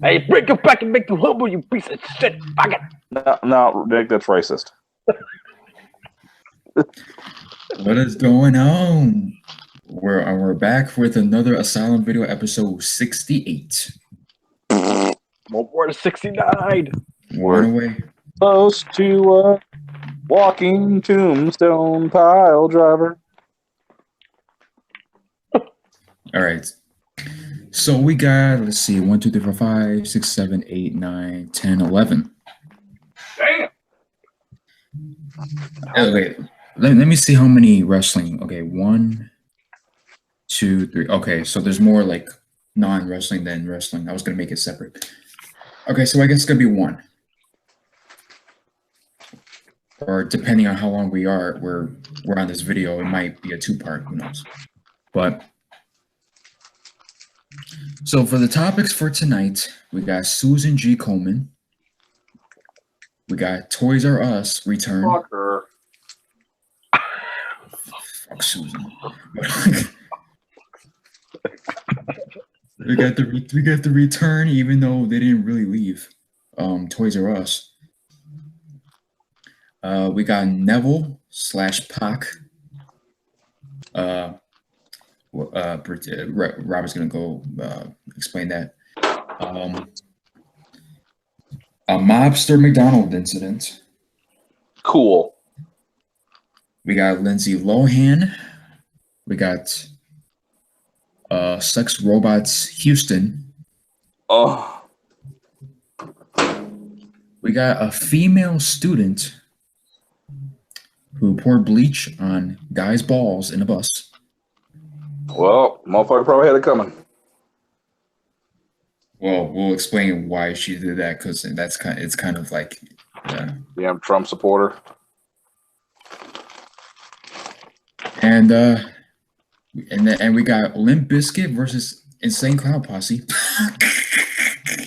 Hey, break your back and make you humble, you piece of shit. Fuck it. No, Nick, that's racist. What is going on? We're back with another Asylum video, episode 68. More than 69. One away. Close to walking tombstone pile driver. All right. So we got, let's see, 1, 2, 3, 4, 5, 6, 7, 8, 9, 10, 11. Damn. Okay, let me see how many wrestling. Okay, 1, 2, 3. Okay, so there's more like non-wrestling than wrestling. I was gonna make it separate. Okay, so I guess it's gonna be 1. Or depending on how long we're on this video, it might be a 2-part, who knows. But so for the topics for tonight, we got Susan G. Komen. We got Toys R Us return. Fuck her. Fuck Susan. we got the return, even though they didn't really leave. Toys R Us. We got Neville / Pac. Robert's gonna go explain that. A Mobster McDonald incident. Cool. We got Lindsay Lohan. We got Sex Robots Houston. Oh. We got a female student who poured bleach on guys' balls in a bus. Well, motherfucker probably had it coming. Well, we'll explain why she did that, because it's kind of like Damn Trump supporter. and we got Limp Bizkit versus Insane Clown Posse.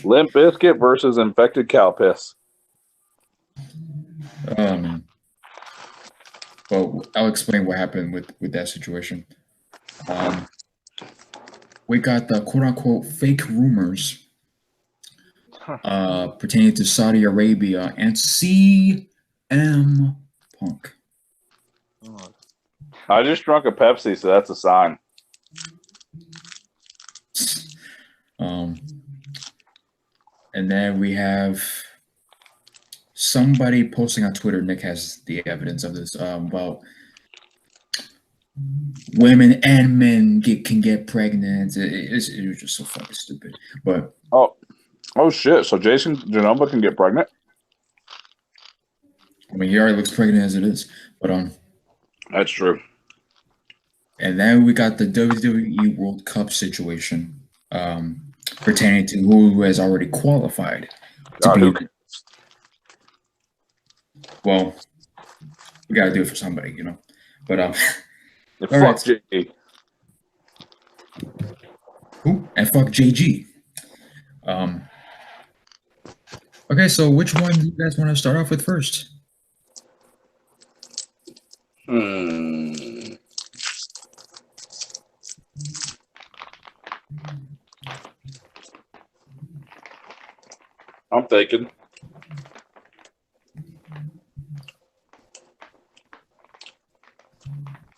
Limp Bizkit versus infected cow piss. Well, I'll explain what happened with that situation. We got the quote-unquote fake rumors pertaining to Saudi Arabia and CM Punk. I just drank a Pepsi, so that's a sign. And then we have somebody posting on Twitter. Nick has the evidence of this about women and men can get pregnant. It was just so fucking stupid. But oh shit! So Jason Genova can get pregnant? I mean, he already looks pregnant as it is. But That's true. and then we got the WWE World Cup situation pertaining to who has already qualified to be. Well, we gotta do it for somebody, you know. But Fuck right. JG. Who? And fuck JG. Okay, so which one do you guys want to start off with first? I'm thinking.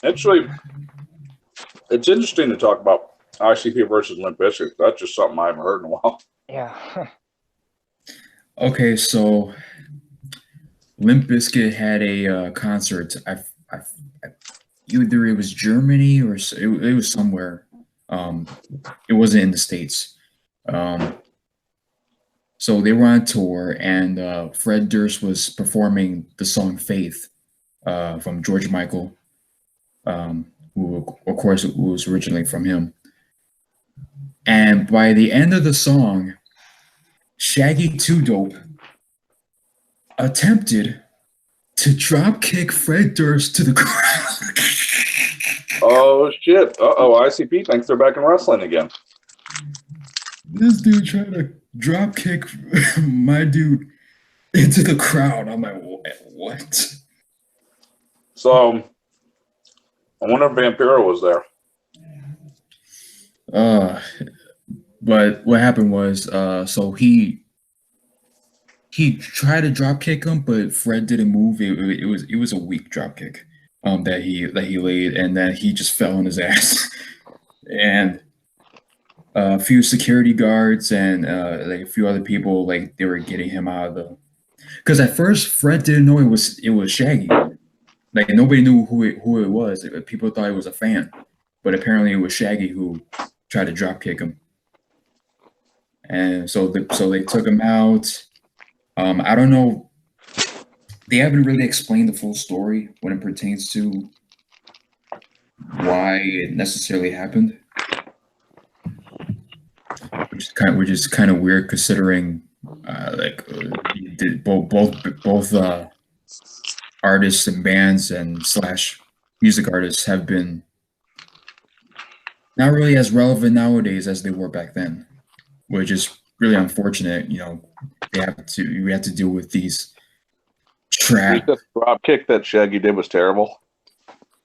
Actually, it's interesting to talk about ICP versus Limp Bizkit. That's just something I haven't heard in a while. Yeah. Okay, so Limp Bizkit had a concert. Either it was Germany or it was somewhere. It wasn't in the States. So they were on tour, and Fred Durst was performing the song "Faith" from George Michael, who of course was originally from him. And by the end of the song, Shaggy 2 Dope attempted to drop kick Fred Durst to the ground. Oh shit! ICP thinks they're back in wrestling again. This dude tried to drop kick my dude into the crowd. I'm like, what? So, I wonder if Vampiro was there. But what happened was, so he tried to drop kick him, but Fred didn't move. It was a weak drop kick that he laid, and then he just fell on his ass. And a few security guards and like a few other people, like they were getting him out of the. Because at first Fred didn't know it was Shaggy. Like nobody knew who it was. People thought it was a fan, but apparently it was Shaggy who tried to drop kick him. And so they took him out. I don't know. They haven't really explained the full story when it pertains to why it necessarily happened, which is kind of weird considering both artists and bands and / music artists have been not really as relevant nowadays as they were back then, which is really unfortunate. You know, we have to deal with these trap. The drop kick that Shaggy did was terrible.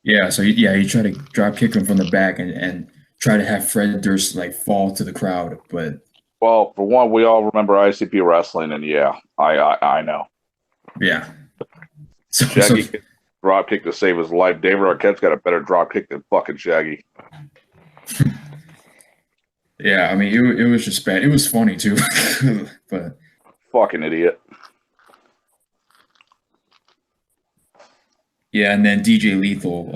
Yeah, so he tried to drop kick him from the back and try to have Fred Durst like fall to the crowd, but well, for one, we all remember ICP wrestling, and yeah, I know. Yeah. Shaggy can drop kick to save his life. David Arquette's got a better drop kick than fucking Shaggy. Yeah, I mean, it was just bad. It was funny too, but fucking idiot. Yeah, and then DJ Lethal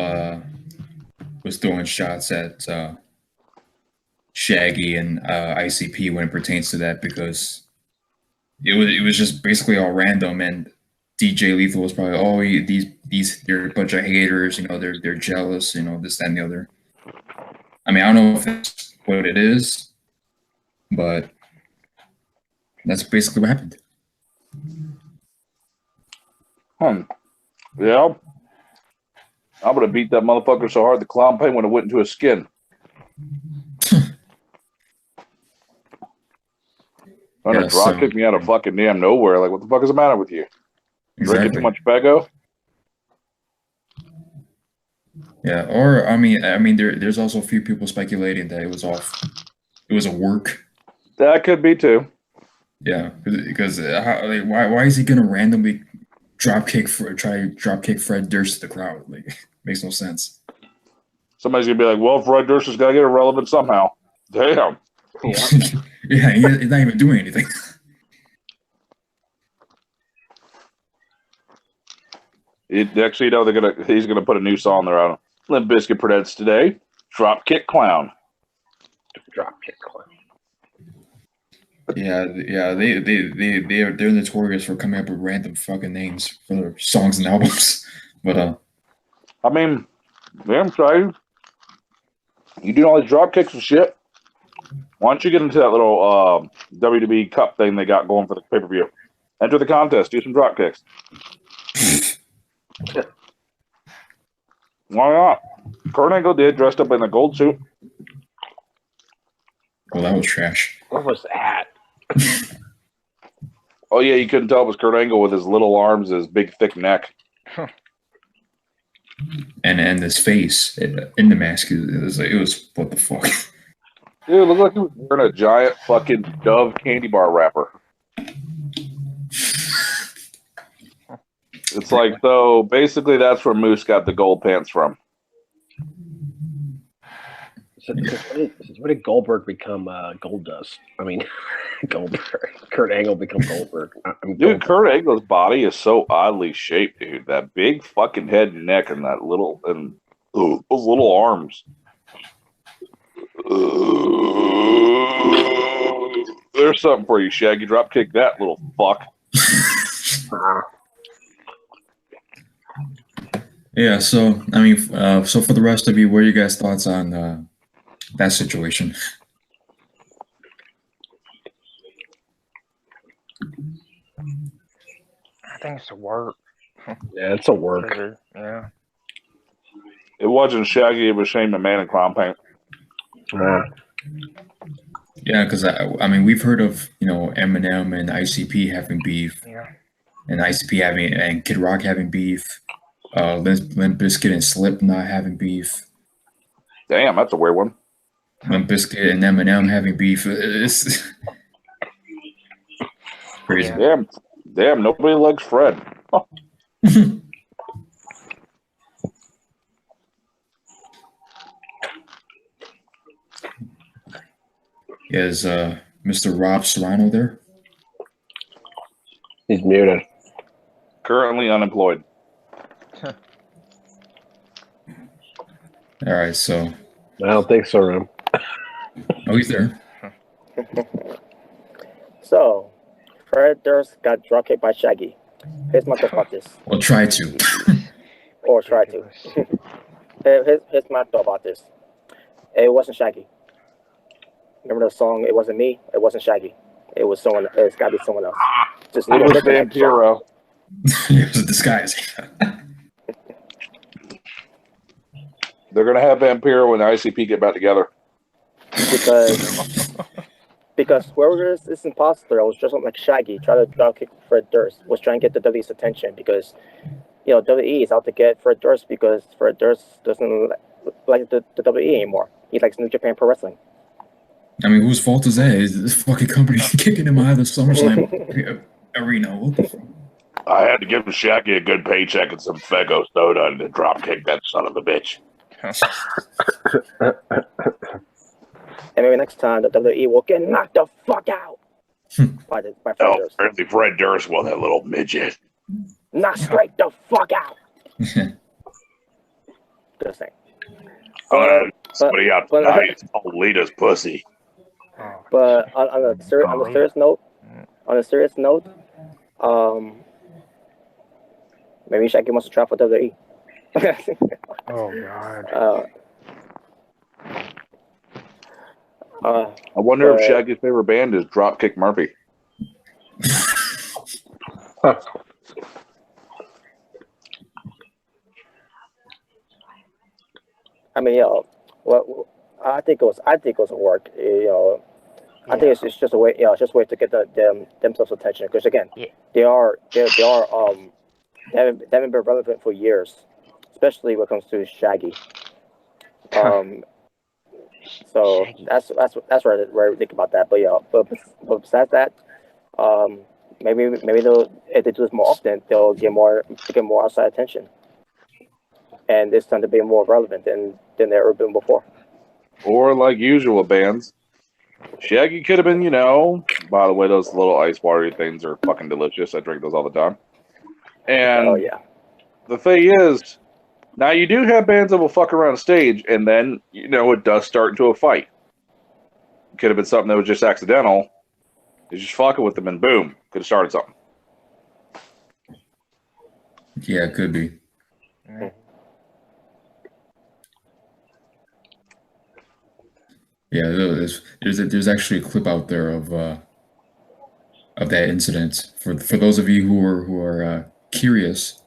was throwing shots at Shaggy and ICP when it pertains to that, because it was just basically all random, and DJ Lethal was probably, these they're a bunch of haters, you know, they're jealous, you know, this, that, and the other. I mean, I don't know if that's what it is, but that's basically what happened. Yeah. I'm gonna beat that motherfucker so hard the clown paint would have went into his skin. Trying to drop kick me out of fucking damn nowhere. Like, what the fuck is the matter with you? Exactly. Drinking too much Fago? Yeah, or I mean, there's also a few people speculating that it was a work. That could be too. Yeah, because why is he gonna randomly try to drop kick Fred Durst to the crowd? Like, makes no sense. Somebody's gonna be like, well, Fred Durst has got to get irrelevant somehow. Damn. Yeah, he's not even doing anything. Next thing you know, he's gonna put a new song there on Limp Bizkit presents today, Dropkick Clown. Dropkick Clown. Yeah, they're notorious for coming up with random fucking names for their songs and albums. But I mean, damn sorry. You do all these drop kicks and shit. Why don't you get into that little WWE Cup thing they got going for the pay-per-view? Enter the contest, do some drop kicks. Why not? Kurt Angle did, dressed up in a gold suit. Well, that was trash. What was that? Oh yeah, you couldn't tell it was Kurt Angle with his little arms, his big thick neck. Huh. And his face in the mask, it was what the fuck. Dude, it looked like he was wearing a giant fucking Dove candy bar wrapper. It's like, so basically that's where Moose got the gold pants from. Since when did Goldberg become Gold Dust? I mean, Goldberg. Kurt Angle become Goldberg. Dude, Kurt Angle's body is so oddly shaped, dude. That big fucking head and neck and that little, and those little arms. There's something for you, Shaggy. Drop kick that little fuck. Yeah, so I mean, so for the rest of you, what are you guys' thoughts on that situation? I think it's a work. Yeah, it's a work. Yeah. It wasn't Shaggy, it was Shane McMahon in clown paint. Yeah, because I mean, we've heard of, you know, Eminem and ICP having beef, and ICP and Kid Rock having beef, Limp Bizkit and Slipknot having beef. Damn, that's a weird one. Limp Bizkit and Eminem having beef. It's crazy. Damn, nobody likes Fred. Is Mr. Rob Serrano there? He's muted. Currently unemployed. All right, so. I don't think so, Ram. Oh, he's there. So, Fred Durst got dropkicked by Shaggy. Here's my thought about this. Well, try to. Or try to. Here's my thought about this. It wasn't Shaggy. Remember the song, It Wasn't Me? It wasn't Shaggy. It was someone, it's gotta be someone else. Just It was Vampiro. It was a disguise. They're gonna have Vampiro and ICP get back together. Because whoever this imposter was just like Shaggy, trying to dropkick Fred Durst, was trying to get the WWE's attention because, WWE is out to get Fred Durst because Fred Durst doesn't like the WWE anymore. He likes New Japan Pro Wrestling. I mean, whose fault is that? Is this fucking company kicking him out of the SummerSlam arena? What the fuck? I had to give Shaggy a good paycheck and some Fego soda and to dropkick that son of a bitch. And maybe next time the WWE will get knocked the fuck out by Fred Durst. Apparently Fred Durst was that little midget. Knock straight the fuck out. Just saying. Somebody out tonight is Lita's pussy. But on a serious note, maybe Shaggy wants to try for WWE. Oh God. I wonder if Shaggy's favorite band is Dropkick Murphy. I mean, well, I think it was a work. I think it's just a way, it's just a way to get themselves attention. Because again, they haven't been relevant for years, especially when it comes to Shaggy. So Shaggy. that's where I think about that. But besides that, maybe if they do this more often, they'll get more outside attention, and it's time to be more relevant than they've ever been before. Or like usual bands, Shaggy could have been, by the way, those little ice watery things are fucking delicious. I drink those all the time. And the thing is, now you do have bands that will fuck around stage, and then, it does start into a fight. It could have been something that was just accidental. You just fucking with them, and boom, could have started something. Yeah, it could be. Yeah, there's actually a clip out there of that incident. For those of you who are curious,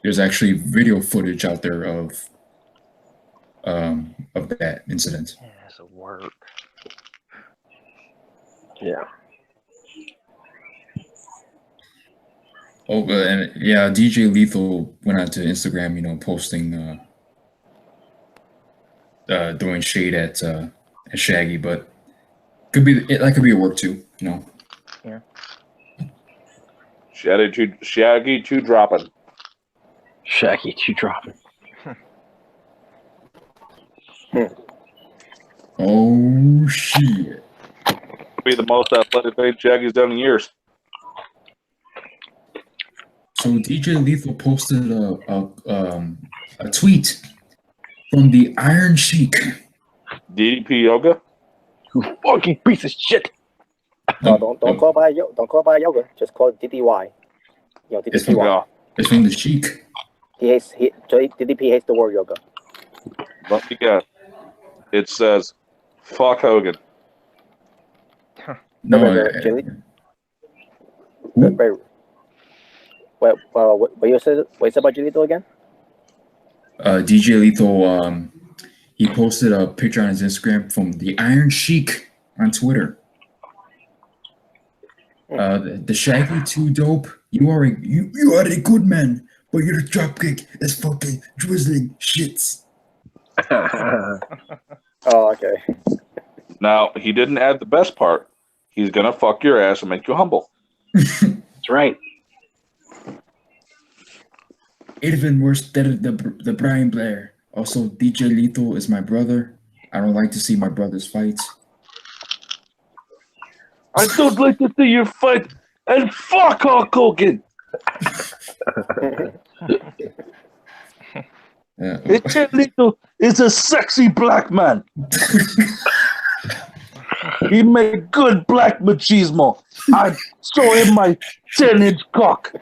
there's actually video footage out there of that incident. Yeah, that's a work. Yeah. Oh, and yeah, DJ Lethal went out to Instagram, posting throwing shade at Shaggy, but could be a work too, Yeah. Shaggy two dropping. Shaggy, you dropping. Oh shit! Be the most athletic thing Shaggy's done in years. So DJ Lethal posted a tweet from the Iron Sheik. DDP Yoga? You fucking piece of shit. Don't call it yoga. Just call it DDY. DDPY. It's from the Sheik. DDP hates the word yoga. Let me guess. It says, "Fuck Hogan." No, what you said? What you said about Julito again? DJ Lethal, he posted a picture on his Instagram from the Iron Sheik on Twitter. The Shaggy too dope. You are a good man, but your dropkick is fucking drizzling shits. Oh, okay. Now, he didn't add the best part. He's going to fuck your ass and make you humble. That's right. Even worse than the Brian Blair. Also, DJ Lethal is my brother. I don't like to see my brothers fight. I don't like to see you fight. And fuck Hulk Hogan. DJ Lethal is a sexy black man. He made good black machismo. I show him my 10-inch cock.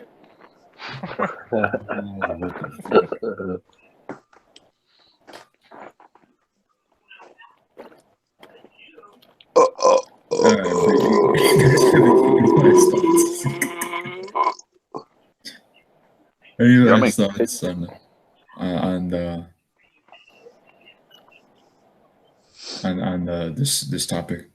Any last thoughts on this topic?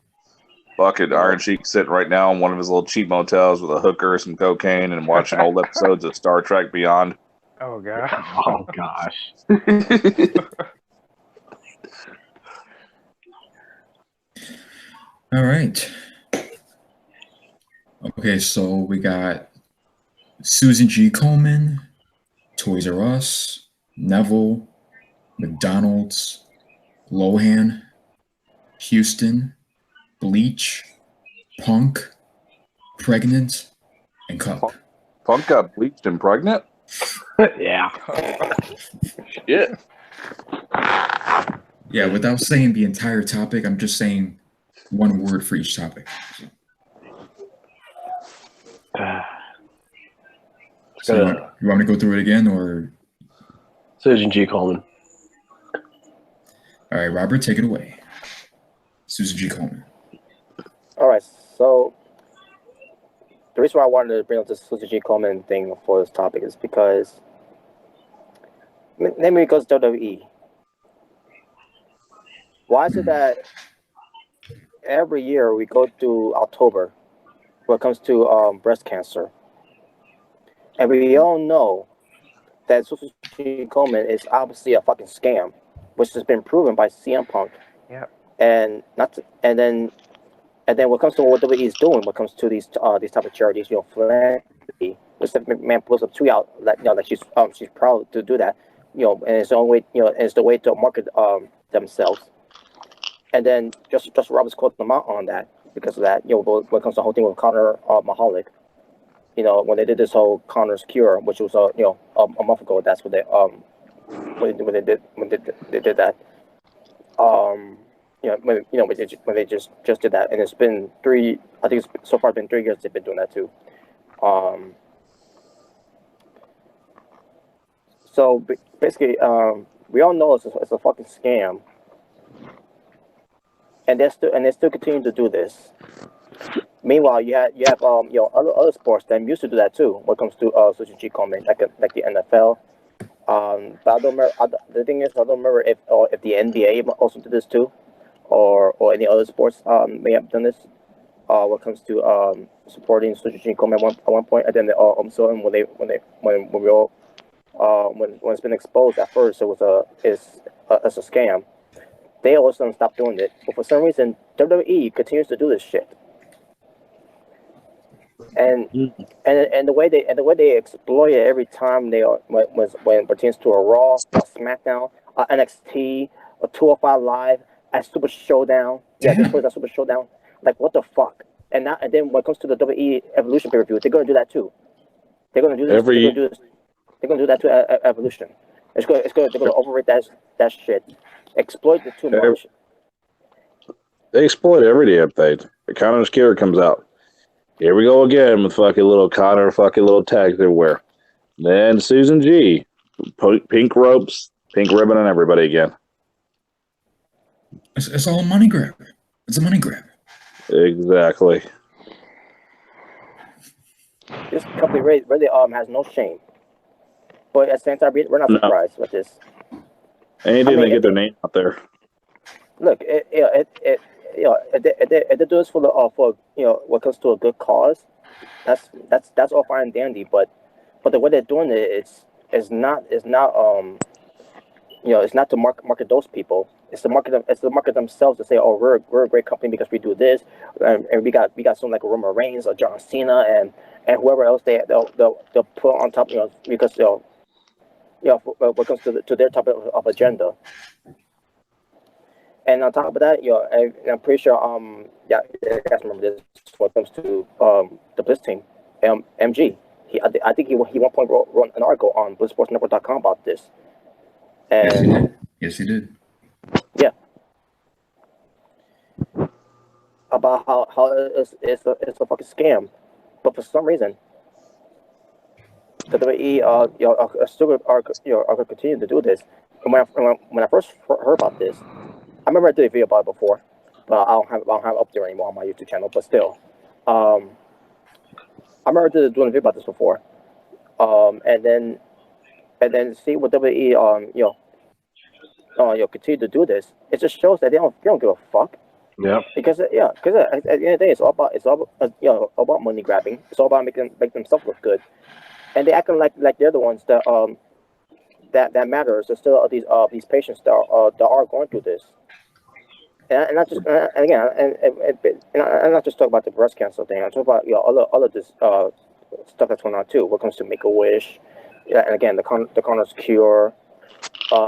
Fucking Iron Sheik sitting right now in one of his little cheap motels with a hooker, some cocaine, and watching old episodes of Star Trek Beyond. Oh god. Oh gosh. All right. Okay, so we got Susan G. Komen, Toys R Us, Neville, McDonald's, Lohan, Houston, Bleach, Punk, Pregnant, and Cup. Punk got bleached and pregnant? Yeah. Shit. Yeah, without saying the entire topic, I'm just saying one word for each topic. So you want me to go through it again, or Susan G. Komen. All right, Robert, take it away. Susan G. Komen. All right, so the reason why I wanted to bring up this Susan G. Komen thing for this topic is because, namely because WWE. Why is it that every year we go through October when it comes to breast cancer, and we all know that Susan G. Komen is obviously a fucking scam, which has been proven by CM Punk. Yeah. And then when it comes to what WWE is doing, when it comes to these type of charities, philanthropy, which McMahon pulls up tweet out that that she's proud to do that, and it's the only way, it's the way to market themselves. And then just Roberts called them out on that because of that. When it comes to the whole thing with Conor Mahalik, when they did this whole Conor's Cure, which was a month ago, that's what they when they did that. When they just did that, and it's been so far it's been 3 years they've been doing that too. So basically, we all know it's a fucking scam. And they're still continuing to do this. Meanwhile, you have other sports that used to do that too. When it comes to Susan G. Komen, like the NFL. But I don't remember. The thing is, I don't remember if the NBA also did this too, or any other sports may have done this. When it comes to supporting Susan G. Komen at one point, and then also when it's been exposed at first, it's a scam. They all of a sudden stopped doing it, but for some reason, WWE continues to do this shit. And the way they exploit it every time when it pertains to a Raw, a SmackDown, a NXT, a 205 Live, a Super Showdown. Yeah, this was a Super Showdown. Like, what the fuck? And then when it comes to the WWE Evolution pay-per-view, they're gonna do that too. They're gonna do this. They're gonna do that to Evolution. They're gonna overrate that shit. Exploit it too much. They exploit every damn thing. The Connor's Cure comes out. Here we go again with fucking little Connor, fucking little tags everywhere. Then Susan G. Pink ropes, pink ribbon on everybody again. It's all a money grab. It's a money grab. Exactly. This company really has no shame. But at the same time, we're not surprised with this. Anything to get their name out there. Look, if they do this for what comes to a good cause, that's all fine and dandy. But the way they're doing it, it's not to market those people. It's the market themselves to say, oh, we're a great company because we do this, and we got someone like Roman Reigns or John Cena and whoever else they'll put on top, because when it comes to their type of agenda. And on top of that, I'm pretty sure you guys remember this when it comes to the Bliss team, MG. I think he one point wrote an article on BlizzSportsNetwork.com about this. And yes, he did. Yeah. About how it's a fucking scam, but for some reason, the WWE still are going to continue to do this. And when I first heard about this, I remember I did a video about it before, but I don't have it up there anymore on my YouTube channel. But still, I remember doing a video about this before, and then see what WWE continue to do this. It just shows that they don't give a fuck. Yeah. Because at the end of the day, it's all about money grabbing. It's all about making themselves look good, and they acting like they're the ones that matters. There's still these patients that are going through this. And not just and again, and I'm not just talking about the breast cancer thing. I'm talking about all of this stuff that's going on too. When it comes to Make-A-Wish, and again the Connor's Cure,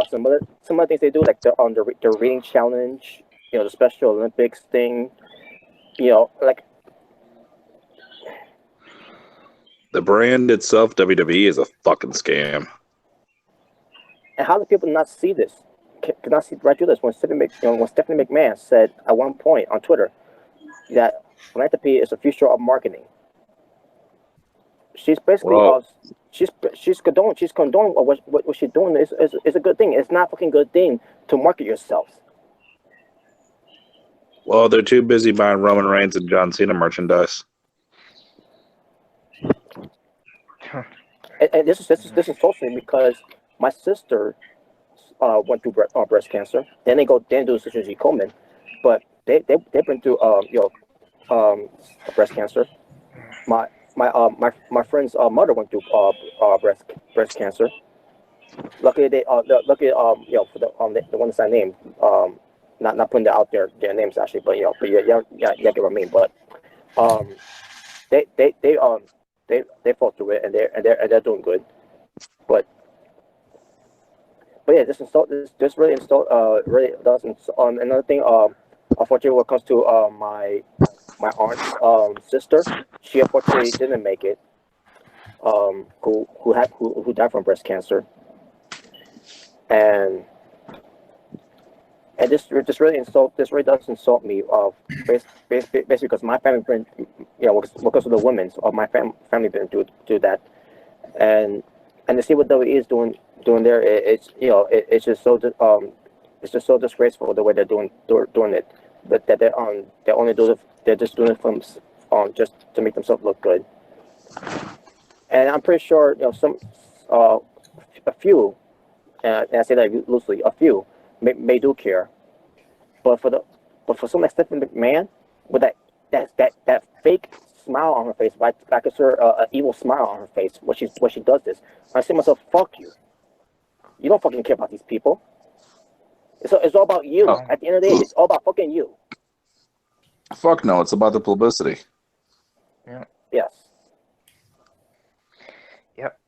some other things they do, like the reading challenge, the Special Olympics thing, like the brand itself, WWE, is a fucking scam. And how do people not see this? Could not see right through this when Stephanie McMahon said at one point on Twitter that philanthropy is the future of marketing. She's basically she's condoning what she's doing is a good thing. It's not a fucking good thing to market yourself. Well, they're too busy buying Roman Reigns and John Cena merchandise. And this insults me because my sister went through breast cancer. Then they do surgery Komen, but they've been through breast cancer. My friend's mother went through breast cancer. Luckily for the ones I named, not putting that out there their names actually, but yeah, get what I mean. But they fought through it and they're doing good. But yeah, this really does insult. Another thing, unfortunately, when it comes to my aunt's sister, she unfortunately didn't make it. Who died from breast cancer, and this really does insult me. Basically, because my family been, because of the women's of my family been through that, and to see what WWE is doing there, it's just so disgraceful the way they're doing it. But that they're just doing it from just to make themselves look good. And I'm pretty sure a few, and I say that loosely, a few may do care, but for someone like Stephanie McMahon with that fake smile on her face, like it's her an evil smile on her face when she does this, I say to myself, fuck you. You don't fucking care about these people. It's all about you. At the end of the day, it's all about fucking you. Fuck no, it's about the publicity. Yeah. Yes. Yep.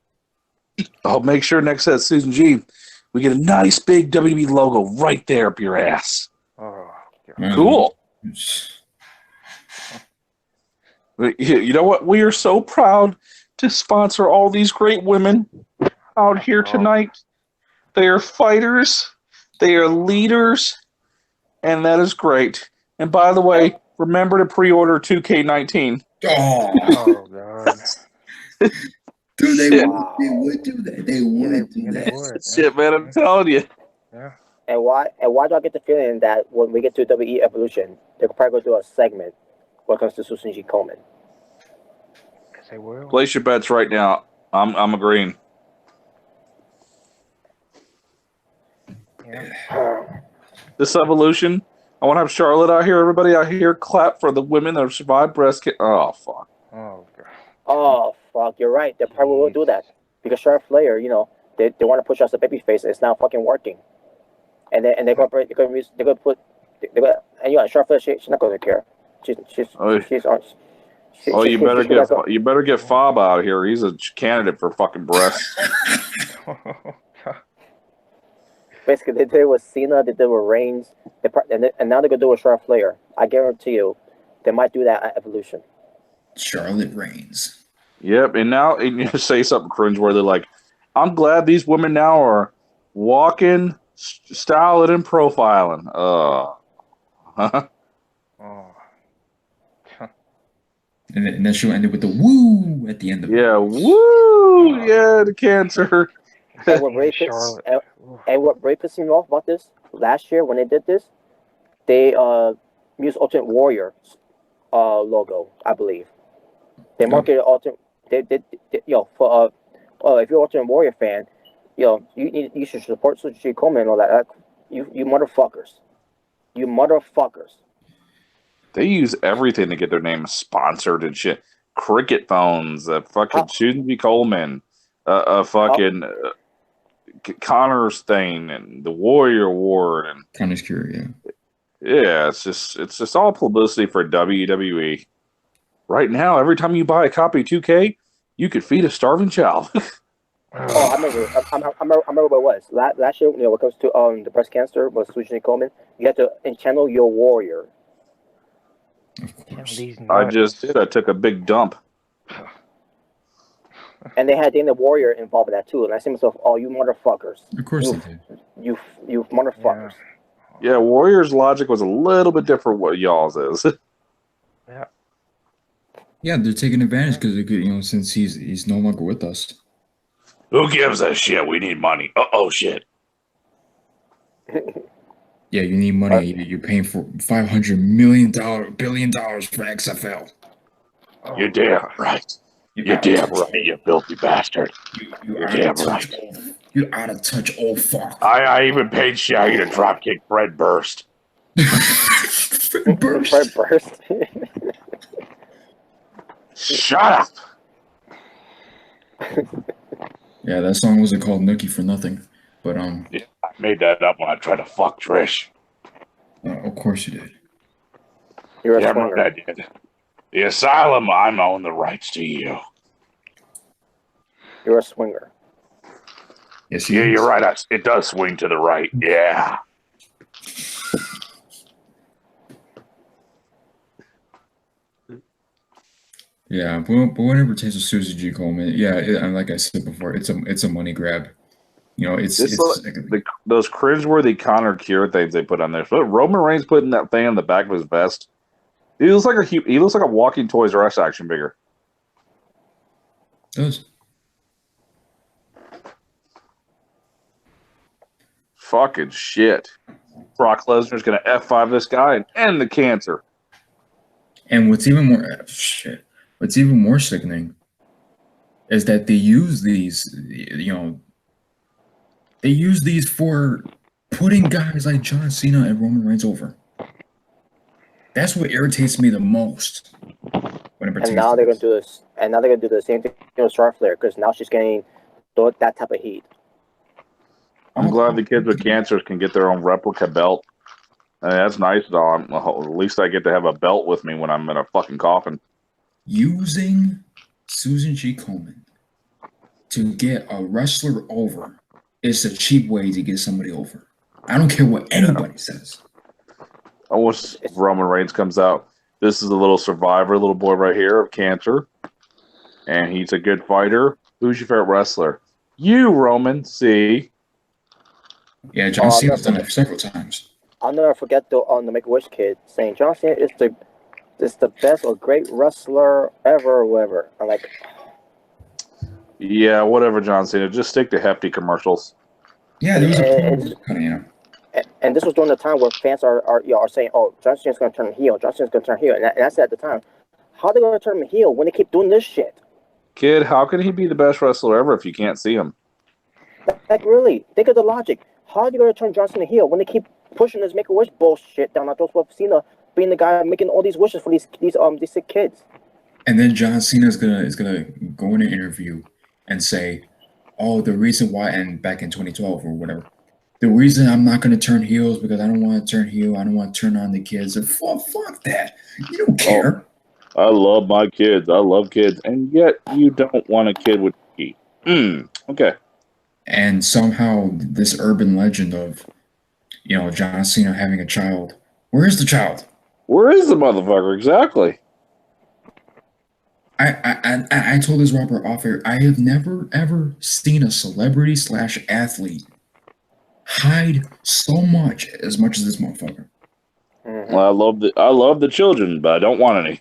I'll make sure next to that Susan G, we get a nice big WWE logo right there up your ass. Oh, God. Cool. You know what? We are so proud to sponsor all these great women out here tonight. They are fighters. They are leaders. And that is great. And by the way, remember to pre-order 2K19. Oh, God. Dude, they would do that. They would do They that. would. Shit, man, I'm telling you. Yeah. And why do I get the feeling that when we get to WWE Evolution, they're probably going to do a segment when it comes to Susan G. Komen? Because they will. Place your bets right now. I'm agreeing. Yeah. This evolution, I want to have Charlotte out here, everybody out here, clap for the women that have survived breast cancer. Oh, fuck. Oh, God. Oh, fuck, you're right. They probably will do that. Because Charlotte Flair, they want to push us a babyface. It's not fucking working. and they're gonna put and Charlotte Flair, she's not gonna care. She's you better get Fob out here. He's a candidate for fucking breasts. Basically, they did it with Cena, they did it with Reigns, and now they're gonna do it with Charlotte Flair. I guarantee you, they might do that at Evolution. Charlotte Reigns. Yep, and now you say something cringeworthy like, "I'm glad these women now are walking, styling, and profiling." Oh. And then she'll end it with the woo at the end of it. Yeah, woo! Yeah, the cancer. And what really pissed me off about this last year when they did this, they used Ultimate Warrior logo, I believe. They marketed Ultimate. They for if you're an Ultimate Warrior fan, you should support Sushi Komen and all that. You motherfuckers, you motherfuckers. They use everything to get their name sponsored and shit. Cricket phones, fucking Sushi Coleman, fucking Connor's thing, and the Warrior Award, and Connor's Cure, yeah. Yeah, it's just all publicity for WWE. Right now, every time you buy a copy of 2K, you could feed a starving child. I remember what it was. Last year, when it comes to the breast cancer was Sushi Coleman, you had to channel your warrior. I just did. I took a big dump. And they had Dana Warrior involved in that too. And I said to myself, "Oh, you motherfuckers! Of course they did. You motherfuckers!" Yeah, Warrior's logic was a little bit different what y'all's is. Yeah. Yeah, they're taking advantage because since he's no longer with us. Who gives a shit? We need money. Shit. Yeah, you need money. You're paying for $500 billion for XFL. You're damn right. You're damn right, you filthy bastard. You're damn right. You out of touch, old fuck. I even paid Shaggy to dropkick Fred Durst. Fred Durst. Shut up. Yeah, that song wasn't called Nookie for nothing. But yeah, I made that up when I tried to fuck Trish. Of course you did. You're yeah, I did. The Asylum, I own the rights to you. You're a swinger. Yes, yeah, you're right. It does swing to the right. Yeah. Yeah, but when it pertains to Susie G. Coleman, and like I said before, it's a money grab. It's those cringeworthy Connor Cure things they put on there. So Roman Reigns putting that thing on the back of his vest. He looks like a walking Toys R Us action figure. Does. Fucking shit. Brock Lesnar's gonna F5 this guy and end the cancer. And what's even more sickening is that they use these, they use these for putting guys like John Cena and Roman Reigns over. That's what irritates me the most. And now they're gonna do this. And now they're gonna do the same thing with Charlotte Flair because now she's getting that type of heat. I'm glad the kids with cancers can get their own replica belt. That's nice, though. At least I get to have a belt with me when I'm in a fucking coffin. Using Susan G. Komen to get a wrestler over is a cheap way to get somebody over. I don't care what anybody says. I wish Roman Reigns comes out. This is a little survivor, little boy right here of cancer. And he's a good fighter. Who's your favorite wrestler? You, Roman. See? Yeah, John Cena's done it several times. I'll never forget the Make-A-Wish kid saying John Cena is the best or great wrestler ever or whatever. I'm like, yeah, whatever, John Cena. Just stick to hefty commercials. Yeah, there was and this was during the time where fans are saying, "Oh, John Cena's going to turn heel. John Cena's going to turn heel," and I said at the time, "How are they going to turn him heel when they keep doing this shit?" Kid, how can he be the best wrestler ever if you can't see him? Like, really? Think of the logic. How are you going to turn John Cena heel when they keep pushing this Make-A-Wish bullshit down our throats with Cena being the guy making all these wishes for these sick kids? And then John Cena is gonna go in an interview and say, "Oh, the reason why," and back in 2012 or whatever, the reason I'm not going to turn heel is because I don't want to turn heel. I don't want to turn on the kids. Fuck that. You don't care. I love my kids. I love kids. And yet you don't want a kid with teeth. Okay. And somehow this urban legend of, John Cena having a child. Where is the child? Where is the motherfucker? Exactly. I told this Robert off air. I have never ever seen a celebrity / athlete hide so much as this motherfucker. Well, I love the children, but I don't want any.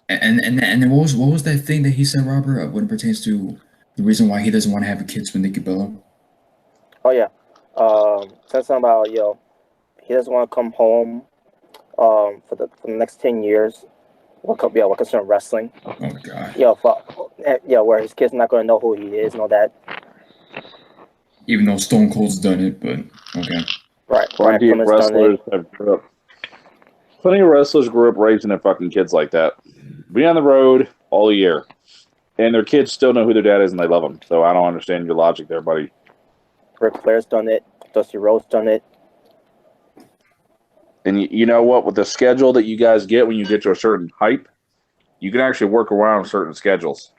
and what was that thing that he said, Robert, when it pertains to the reason why he doesn't want to have kids with Nikki Bella? Oh yeah, said something about he doesn't want to come home for the next 10 years. What concern wrestling? Oh god. Where his kid's not gonna know who he is and all that. Even though Stone Cold's done it, but okay. Right. Plenty of wrestlers grew up raising their fucking kids like that. Be on the road all year, and their kids still know who their dad is and they love them. So I don't understand your logic there, buddy. Ric Flair's done it. Dusty Rhodes done it. And you know what? With the schedule that you guys get when you get to a certain hype, you can actually work around certain schedules.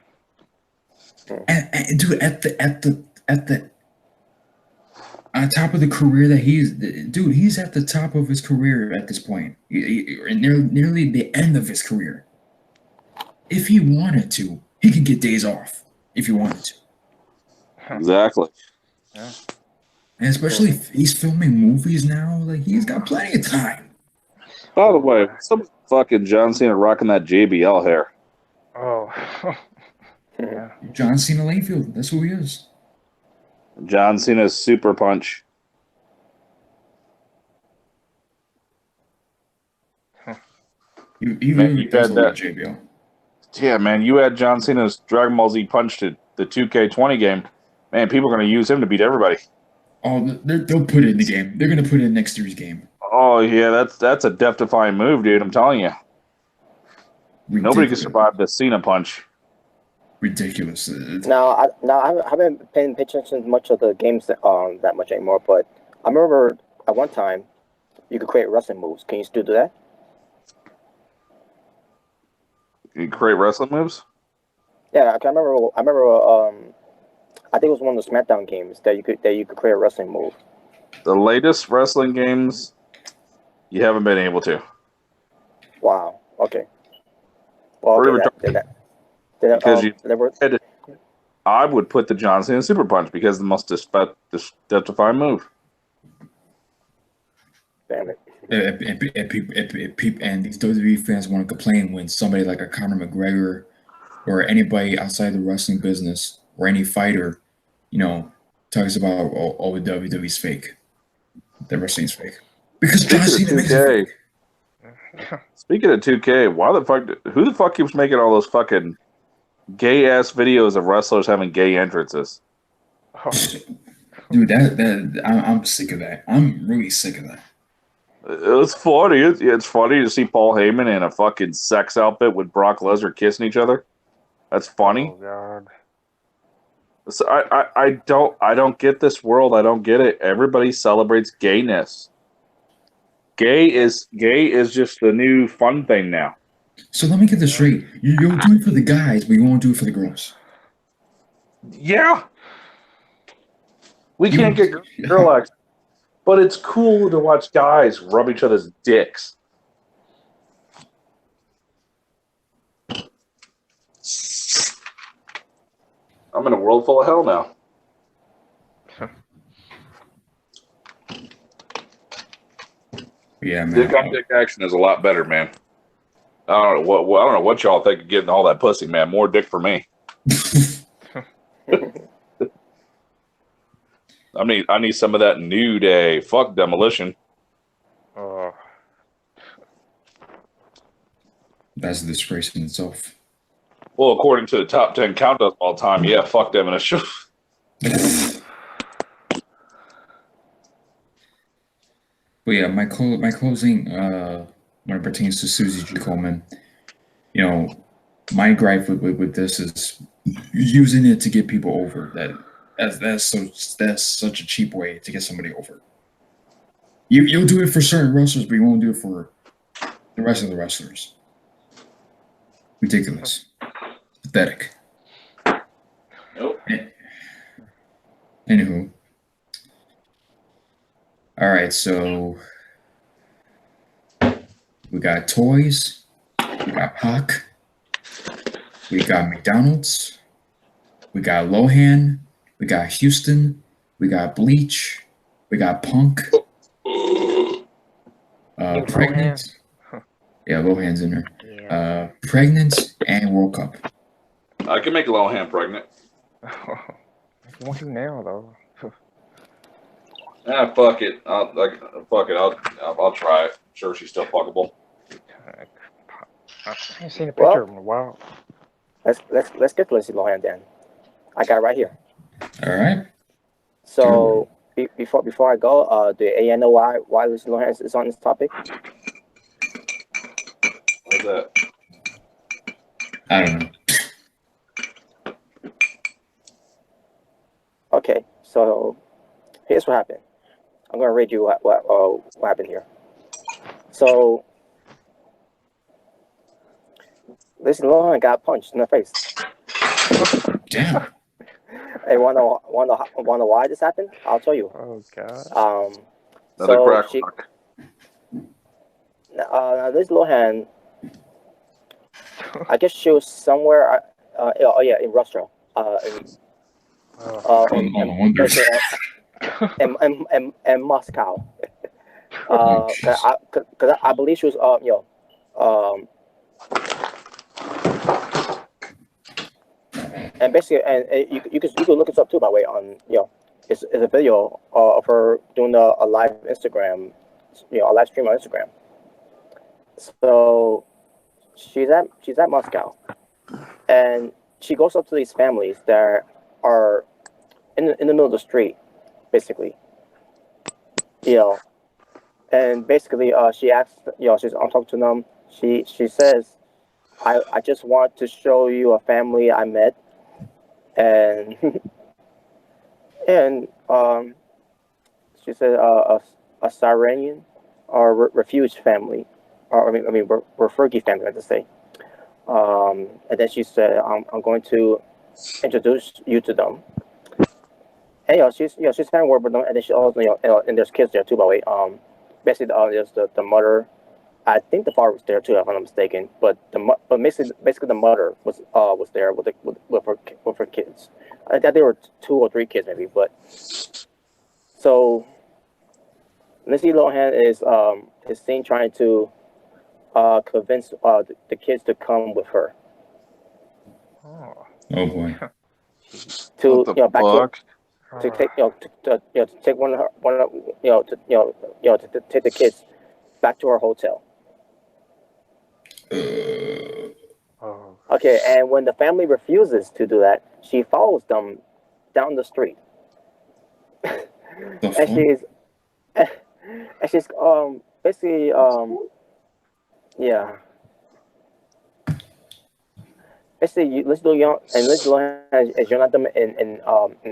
And dude, at the on top of the career that he's at the top of his career at this point. Nearly the end of his career. If he wanted to, he could get days off if he wanted to. Exactly. Yeah. And especially if he's filming movies now, like he's got plenty of time. By the way, some fucking John Cena rocking that JBL hair. Oh. Yeah. John Cena Layfield, that's who he is. John Cena's super punch. You had that. JBL. Yeah, man, you had John Cena's Dragon Ball Z punch to the 2K20 game. Man, people are going to use him to beat everybody. Oh, they'll put it in the game. They're going to put it in next year's game. Oh, yeah, that's a death-defying move, dude. I'm telling you. Ridiculous. Nobody can survive the Cena punch. Ridiculous. I haven't paying attention much of the games that much anymore, but I remember at one time you could create wrestling moves. Can you still do that? You create wrestling moves? Yeah, I remember. I think it was one of the SmackDown games that you could create a wrestling move. The latest wrestling games, you haven't been able to. Wow. Okay. Well, I would put the John Cena Super Punch because the most death-defying move. Damn it. And these WWE fans want to complain when somebody like a Conor McGregor or anybody outside the wrestling business or any fighter, talks about the WWE's fake. The wrestling's fake. Because John Cena makes it fake. Speaking of 2K, who the fuck keeps making all those fucking gay ass videos of wrestlers having gay entrances? Dude, I'm sick of that. I'm really sick of that. It's funny. It's funny to see Paul Heyman in a fucking sex outfit with Brock Lesnar kissing each other. That's funny. Oh God. So I don't get this world. I don't get it. Everybody celebrates gayness. Gay is just the new fun thing now. So let me get this straight. You'll do it for the guys, but you won't do it for the girls. Yeah. We can't get girl acts. But it's cool to watch guys rub each other's dicks. I'm in a world full of hell now. Yeah, man. Dick on dick action is a lot better, man. I don't know what y'all think of getting all that pussy, man. More dick for me. I need some of that New Day. Fuck Demolition. That's a disgrace in itself. Well, according to the top 10 countdown of all time, yeah, fuck Demolition. But yeah, my closing when it pertains to Susie G. Komen, my gripe with this is using it to get people over. That's such a cheap way to get somebody over. You'll do it for certain wrestlers, but you won't do it for the rest of the wrestlers. Ridiculous. Pathetic. Nope. Anywho. All right, so we got toys, we got Pac, we got McDonald's, we got Lohan, we got Houston, we got Bleach, we got Punk, pregnant. Yeah, Lohan's in there. Yeah. Pregnant and World Cup. I can make Lohan pregnant. You want to now though? Fuck it. I'll try it. Sure, she's still fuckable. I ain't seen a picture of him in a while. Let's get to Lindsay Lohan then. I got it right here. All right. So before I go, do you know why Lindsay Lohan is on this topic? What's that? I don't know. Okay, so here's what happened. I'm gonna read you what happened here. So Lindsay Lohan got punched in the face. Damn. Hey, wanna know why this happened? I'll tell you. Oh god. Another crack rock. Lindsay Lohan, I guess she was somewhere. In Russia. In Moscow. Because I believe she was and basically, and you could look this up too, by the way, on it's a video of her doing a live Instagram, a live stream on Instagram. So she's at Moscow, and she goes up to these families that are in the middle of the street, basically. And basically, she asks, I'm talking to them. She says, I just want to show you a family I met, and she said a Sirenian or refuge family, or refugee family, let's say. And then she said, I'm going to introduce you to them. And she's having word with them, and then she also and there's kids there too, by the way. Basically, there's the mother. I think the father was there too, if I'm not mistaken. But basically the mother was there with her kids. I think there were 2 or 3 kids maybe. But so Lindsay Lohan is seen trying to convince the kids to come with her. Oh boy. To back to take to take one of to take the kids back to her hotel. Okay, and when the family refuses to do that, she follows them down the street. and she's basically Basically, Lindsay Lohan is yelling at them in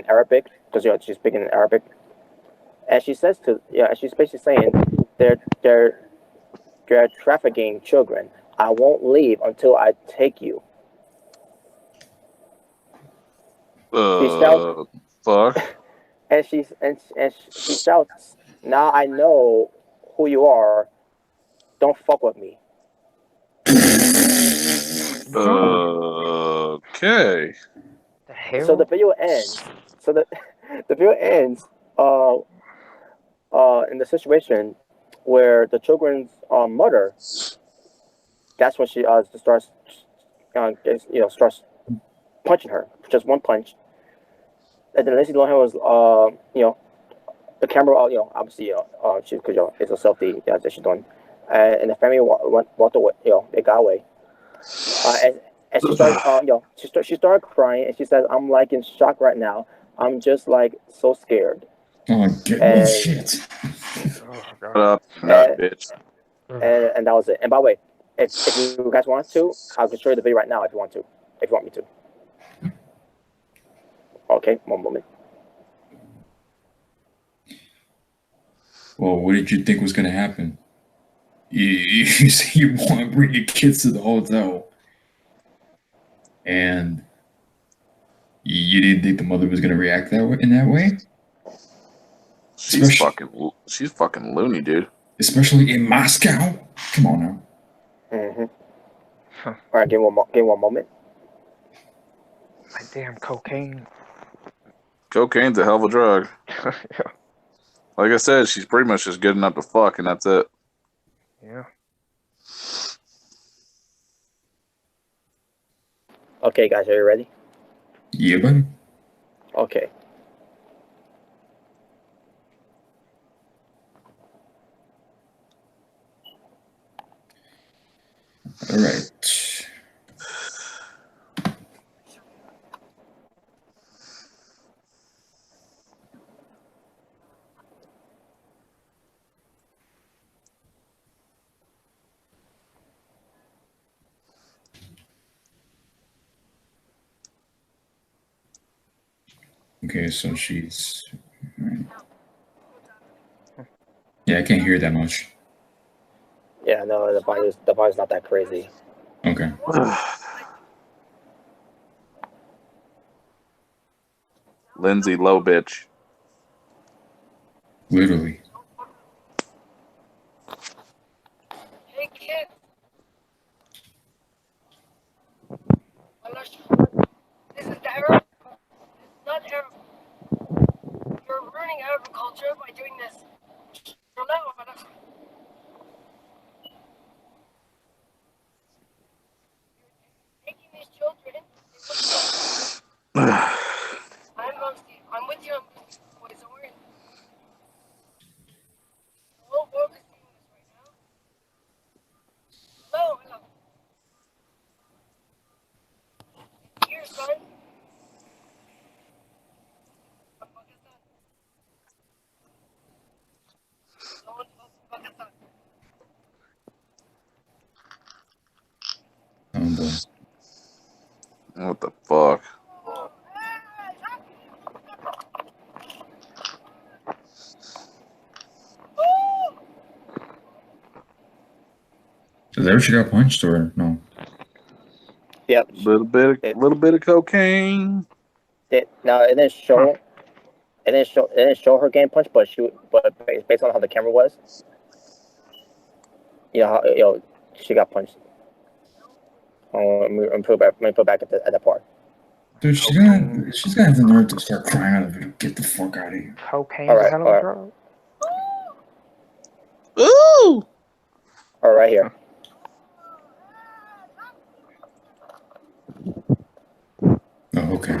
Arabic, because she's speaking in Arabic, and she says she's basically saying they're trafficking children. I won't leave until I take you. Fuck. And she shouts, "Now I know who you are. Don't fuck with me." Okay. The hell? So the video ends. The video ends in the situation where the children's mother. That's when she starts starts punching her, just one punch. And then Lindsay Lohan was the camera obviously because it's a selfie that she's doing, and the family walked away. They got away. And she started, she started crying, and she says, "I'm like in shock right now. I'm just like so scared." Oh, shit! Shut up, bitch. And that was it. And by the way, If you guys want to, I can show you the video right now if you want to. If you want me to. Okay, one moment. Well, what did you think was going to happen? You say you want to bring your kids to the hotel, and you didn't think the mother was going to react in that way? She's fucking loony, dude. Especially in Moscow. Come on now. All right, give one moment. Like damn cocaine. Cocaine's a hell of a drug. Yeah. Like I said, she's pretty much just good enough to fuck, and that's it. Yeah. Okay, guys, are you ready? Yeah, buddy. Okay. All right. Okay, so she's... Yeah, I can't hear that much. Yeah, no, the volume's not that crazy. Okay. Lindsay low bitch. Literally. Hey kid. I'm not sure. This is the Arab. It's not Arab. You're ruining Arab culture by doing this. You're not. Taking these children. I'm Mobster. I'm with you. Boys, don't worry. The whole world is seeing this right now. Hello, hello. Here, son. What the fuck is that? What the fuck is that? Oh, boy. What the fuck? Is that where she got punched or no? Yep. Little bit of cocaine. It didn't show. It didn't show her getting punched, but based on how the camera was, she got punched. Oh, let me put back at the part. Dude, she's gonna have the nerve to start crying out of it. Get the fuck out of here. Cocaine's All right, a hell of a drug. Ooh! All right, here. Oh, okay.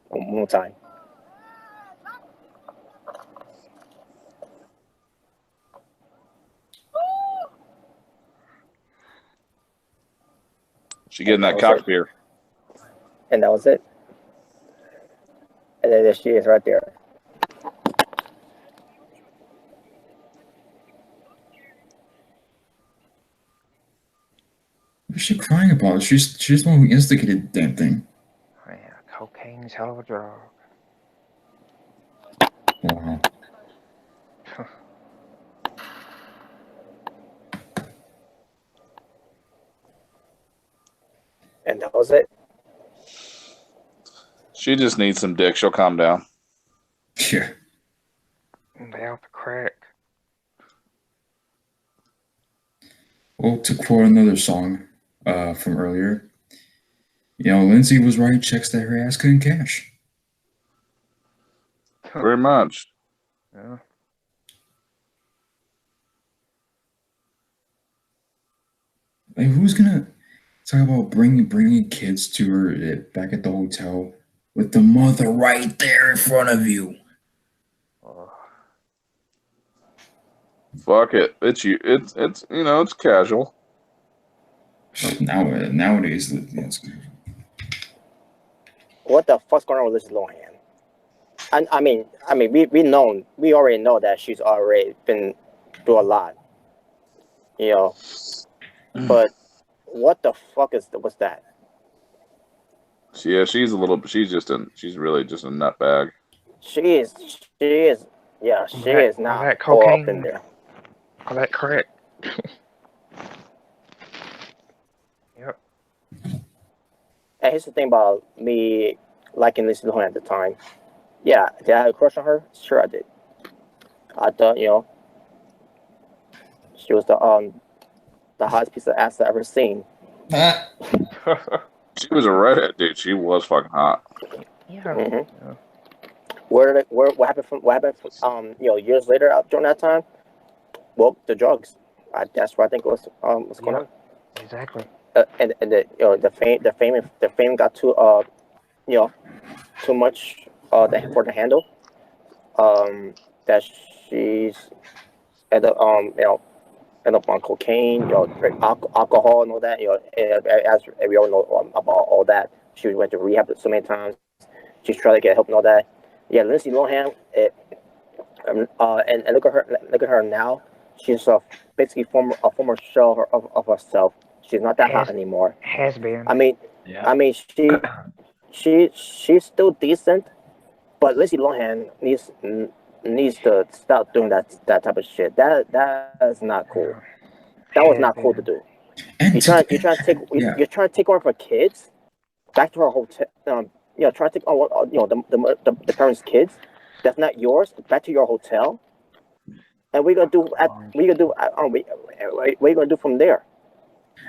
One more time. She getting that cock beer. And that was it. And then there she is right there. What's she crying about? She's the one who instigated the damn thing. Oh, yeah, cocaine's a hell of a drug. Wow. And that was it. She just needs some dick. She'll calm down. Yeah. They out the crack. Well, to quote another song from earlier, Lindsay was writing checks that her ass couldn't cash. Very much. Yeah. Like, who's gonna talk about bringing kids to her back at the hotel with the mother right there in front of you? Fuck it. It's casual. Nowadays, What the fuck's going on with Lindsay Lohan? I mean, we already know that she's already been through a lot, you know. But what the fuck was that? Yeah, she's really just a nutbag. She is, yeah, she is all not that all up in cocaine, there. all that crack. Yep. And here's the thing about me liking Lindsay Lohan at the time. Yeah, did I have a crush on her? Sure, I did. I thought, you know, she was the hottest piece of ass I've ever seen. She was a redhead, dude. She was fucking hot. Yeah. Mm-hmm. Yeah. What happened from you know, years later during that time? Well, the drugs. That's what I think was going on. Exactly. And the you know the fame got too you know too much for the handle. That she's ended up you know end up on cocaine, you know, drink alcohol and all that. You know, as we all know about all that. She went to rehab so many times. She's trying to get help and all that. Yeah, Lindsay Lohan. And look at her now. She's basically a former shell of herself. She's not that hot anymore. Has been. I mean, Yeah. I mean, she's still decent, but Lindsay Lohan needs to stop doing that type of shit. That is not cool. That was not cool to do. And You're trying to take on for kids back to her hotel. You know, trying to take on you know the parents' kids. That's not yours. Back to your hotel. And what are you gonna do from there?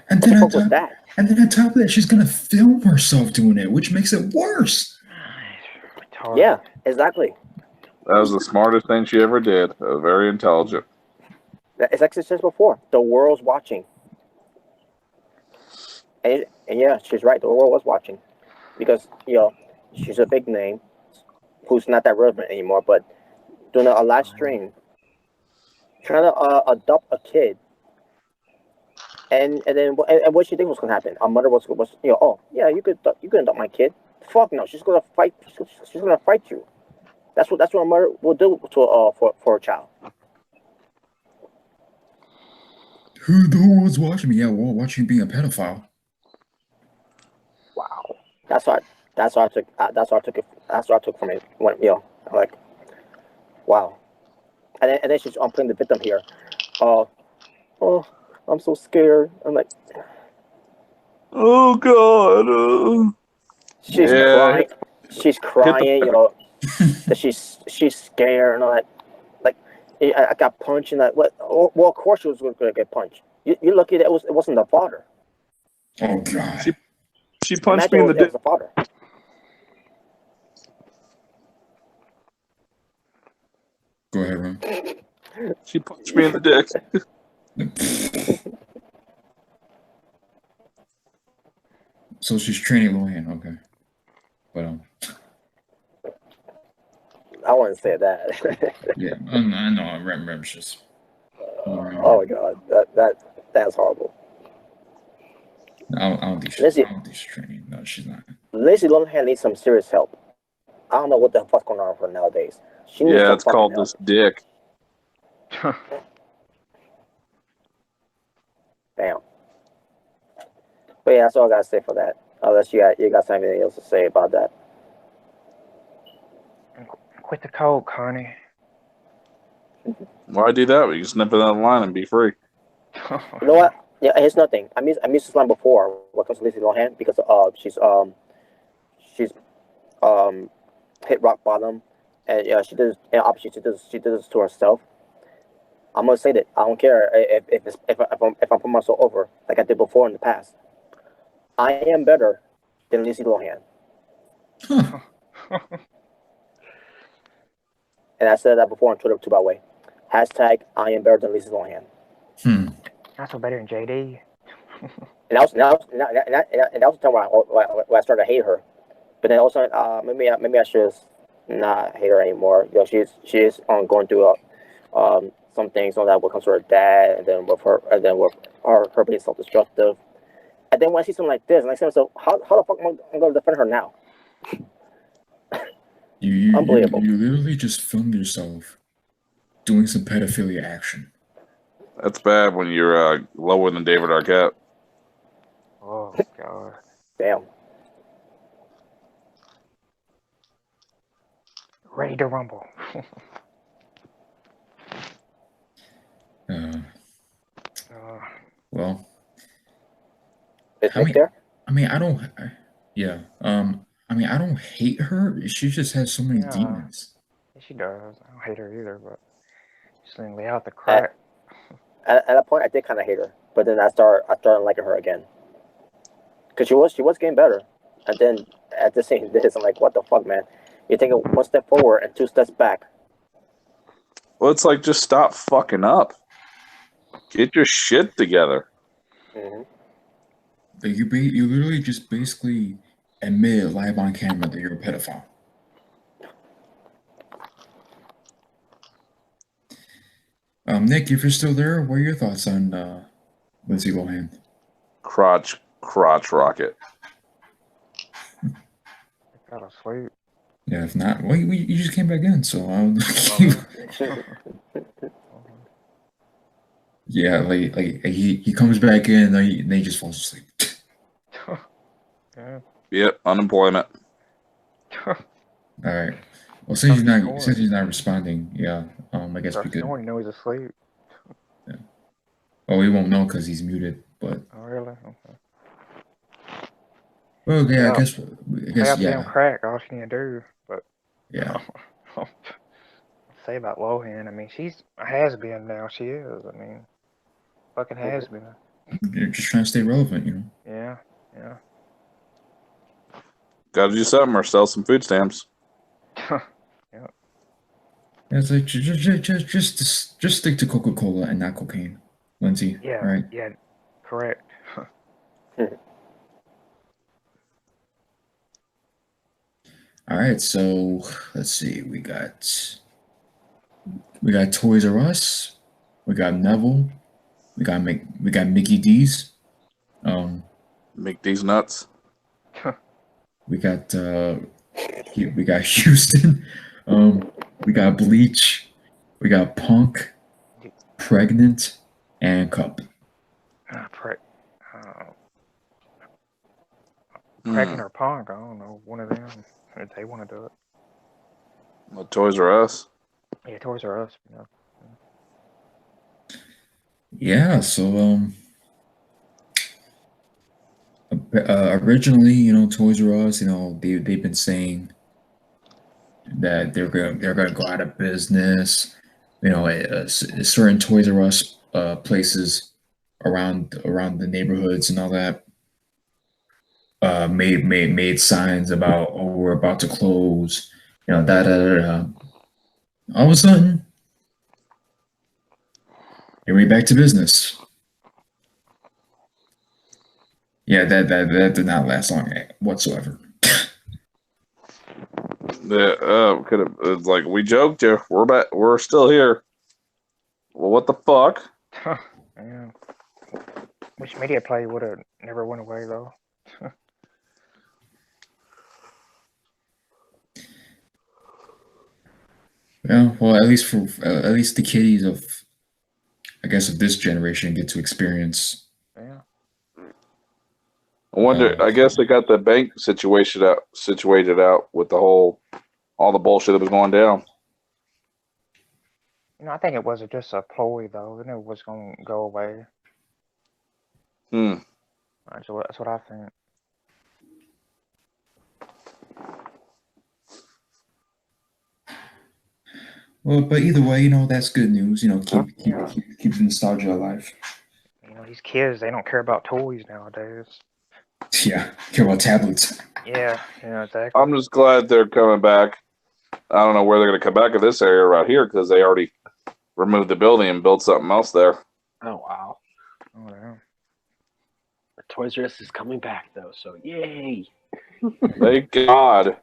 And What then the on fuck was top, that? and then on top of that, she's gonna film herself doing it, which makes it worse. Yeah, exactly. That was the smartest thing she ever did. Very intelligent. It's like I said before. The world's watching. And yeah, she's right. The world was watching because you know she's a big name who's not that relevant anymore. But doing a live stream, trying to adopt a kid, and what she think was gonna happen? Our mother was you know, oh yeah, you could adopt my kid. Fuck no, she's gonna fight. She's gonna fight you. That's what a mother will do to for a child. Who was watching me? Yeah, we're all watching you being a pedophile. Wow, that's what I took. That's what I took from it. When you know, I'm like, wow. And then she's playing the victim here. Oh, I'm so scared. I'm like, Oh God. she's crying. She's crying. You know, that she's scared and all that. Like, I got punched and like what? Well, of course she was going to get punched. You're lucky that it wasn't the father. Oh God. She punched me in the dick. It was the father. Go ahead, Ron. She punched me in the dick. So she's training Lohan, okay. But I wouldn't say that. yeah, I know. I remember just. Oh my God, that's horrible. I don't think she's training. No, she's not. Lindsay Lohan needs some serious help. I don't know what the fuck's going on for nowadays. She needs some It's called help. this dick. Damn. But yeah, that's all I gotta say for that. Unless you got something else to say about that. Quit the coke, honey. Why do that? We can snip it out of the line and be free. You know what? Yeah, here's nothing. I missed this line before. What comes to Lindsay Lohan because she's hit rock bottom, and yeah, she does. And obviously, she does this to herself. I'm gonna say that I don't care if I'm putting myself over like I did before in the past. I am better than Lindsay Lohan. And I said that before on Twitter too, by the way. Hashtag I am better than Lindsay Lohan. Not so better than JD. And that was the time when I started to hate her. But then also maybe I should not hate her anymore. You know, she is going through some things on that what comes to her dad, and then with her being self-destructive. And then when I see something like this, and I say to myself, how the fuck am I going to defend her now? Unbelievable. You literally just filmed yourself doing some pedophilia action. That's bad when you're lower than David Arquette. Oh god. Damn. Ready to rumble. Well, Is Nick there? I mean, I don't. Yeah. I mean, I don't hate her. She just has so many demons. Yeah, she does. I don't hate her either, but she's letting lay out the crack. At that point, I did kind of hate her, but then I started liking her again, because she was getting better, and then at the same this, I'm like, what the fuck, man? You're taking 1 step forward and 2 steps back. Well, it's like, just stop fucking up. Get your shit together. Mm-hmm. You literally just basically admit live on camera that you're a pedophile. Nick, if you're still there, what are your thoughts on Lindsay Lohan? Crotch rocket. Got asleep. Yeah, if not, well, you just came back in, so I'll yeah, like he comes back in, and he just falls asleep. Yeah. Yep, unemployment. All right. Well, since he's not responding, yeah, I guess we could. No one knows he's asleep. Yeah. Oh, we won't know because he's muted, but. Oh really? Okay. Well, yeah, I guess Damn yeah. crack. All she need to do, but Yeah. Say about Lohan. I mean, she's a has-been now. She is. I mean, fucking has-been. You're just trying to stay relevant, you know. Yeah. Yeah. Got to do something or sell some food stamps. Yeah. It's like just stick to Coca-Cola and not cocaine, Lindsay. Yeah. Right. Yeah. Correct. All right, so let's see. We got Toys R Us. We got Neville. We got Mickey D's. Make these nuts. We got Houston. We got Bleach. We got Punk, Pregnant, and Cup. Pregnant or Punk? I don't know. One of them. If they want to do it. Well, Toys R Us. Yeah, Toys R Us. Yeah. So originally, you know, Toys R Us, you know, they've been saying that they're gonna go out of business. You know, certain Toys R Us places around the neighborhoods and all that made signs about, oh, we're about to close. You know, all of a sudden, you're way back to business. Yeah, that did not last long whatsoever. Could have. It's like, we joked you. We're back. We're still here. Well, what the fuck? Yeah. Which media play would have never went away though. Yeah, well, at least the kiddies of, I guess, of this generation get to experience. Yeah. I wonder. I guess they got the bank situated out with all the bullshit that was going down. You know, I think it was just a ploy though. I knew it was going to go away. That's what I think. Well, but either way, you know, that's good news. You know, keep the nostalgia alive. You know, these kids, they don't care about toys nowadays. Yeah, care about tablets. Yeah, exactly. I'm just glad they're coming back. I don't know where they're going to come back in this area right here because they already removed the building and built something else there. Oh, wow. Oh, yeah. Toys R Us is coming back, though, so yay. Thank God.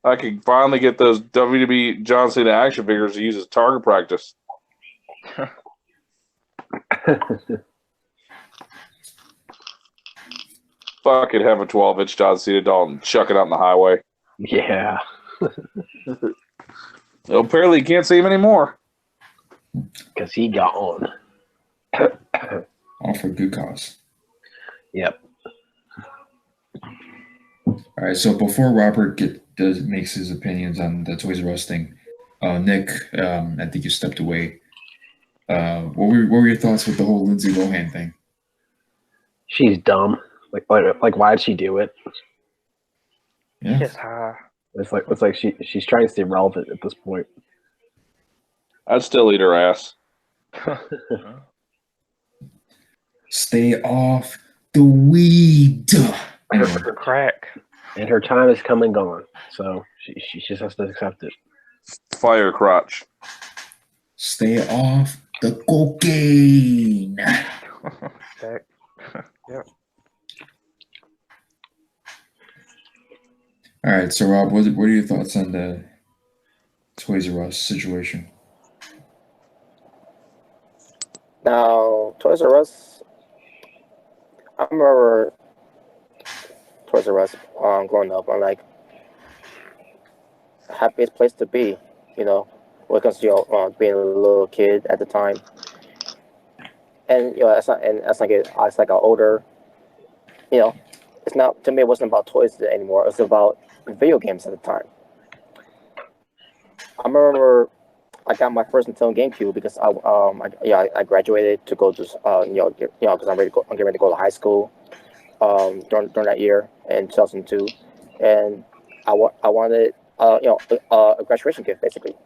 I can finally get those WWE John Cena action figures to use as target practice. Fucking have a 12-inch John Cena doll and chuck it out on the highway. Yeah. Well, apparently you can't see him anymore. Because he got on. All for good cause. Yep. All right. So before Robert makes his opinions on the Toys R Us thing, Nick, I think you stepped away. What were your thoughts with the whole Lindsay Lohan thing? She's dumb. Like why'd she do it? Yeah. Just high. It's like she's trying to stay relevant at this point. I'd still eat her ass. Stay off the weed. Her crack. And her time has come and gone. So she just has to accept it. Fire crotch. Stay off the cocaine. Yep. All right, so Rob, what are your thoughts on the Toys R Us situation? Now, Toys R Us, I remember Toys R Us growing up. I'm like, happiest place to be, you know, when it comes to being a little kid at the time. And that's not it's like an older, it's not, to me, it wasn't about toys anymore. It was about video games at the time. I remember I got my first Nintendo GameCube because I graduated to go to because I'm getting ready to go to high school during that year in 2002, and I wanted a graduation gift basically,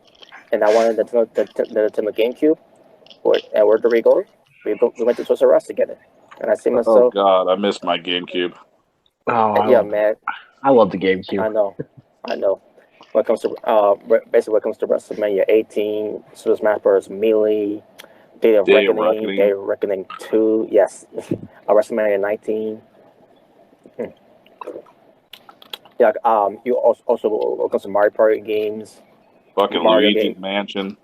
and I wanted the Nintendo GameCube. And where did we go? We went to Toys R Us together, and I see myself. Oh God, I missed my GameCube. Oh yeah, man. I love the GameCube. I know. When it comes to basically when it comes to WrestleMania 18, Super Smash Bros. Melee, Day of Reckoning 2, yes, WrestleMania 19. Yeah, you also when it comes to Mario Party games. Fucking Luigi's Mansion.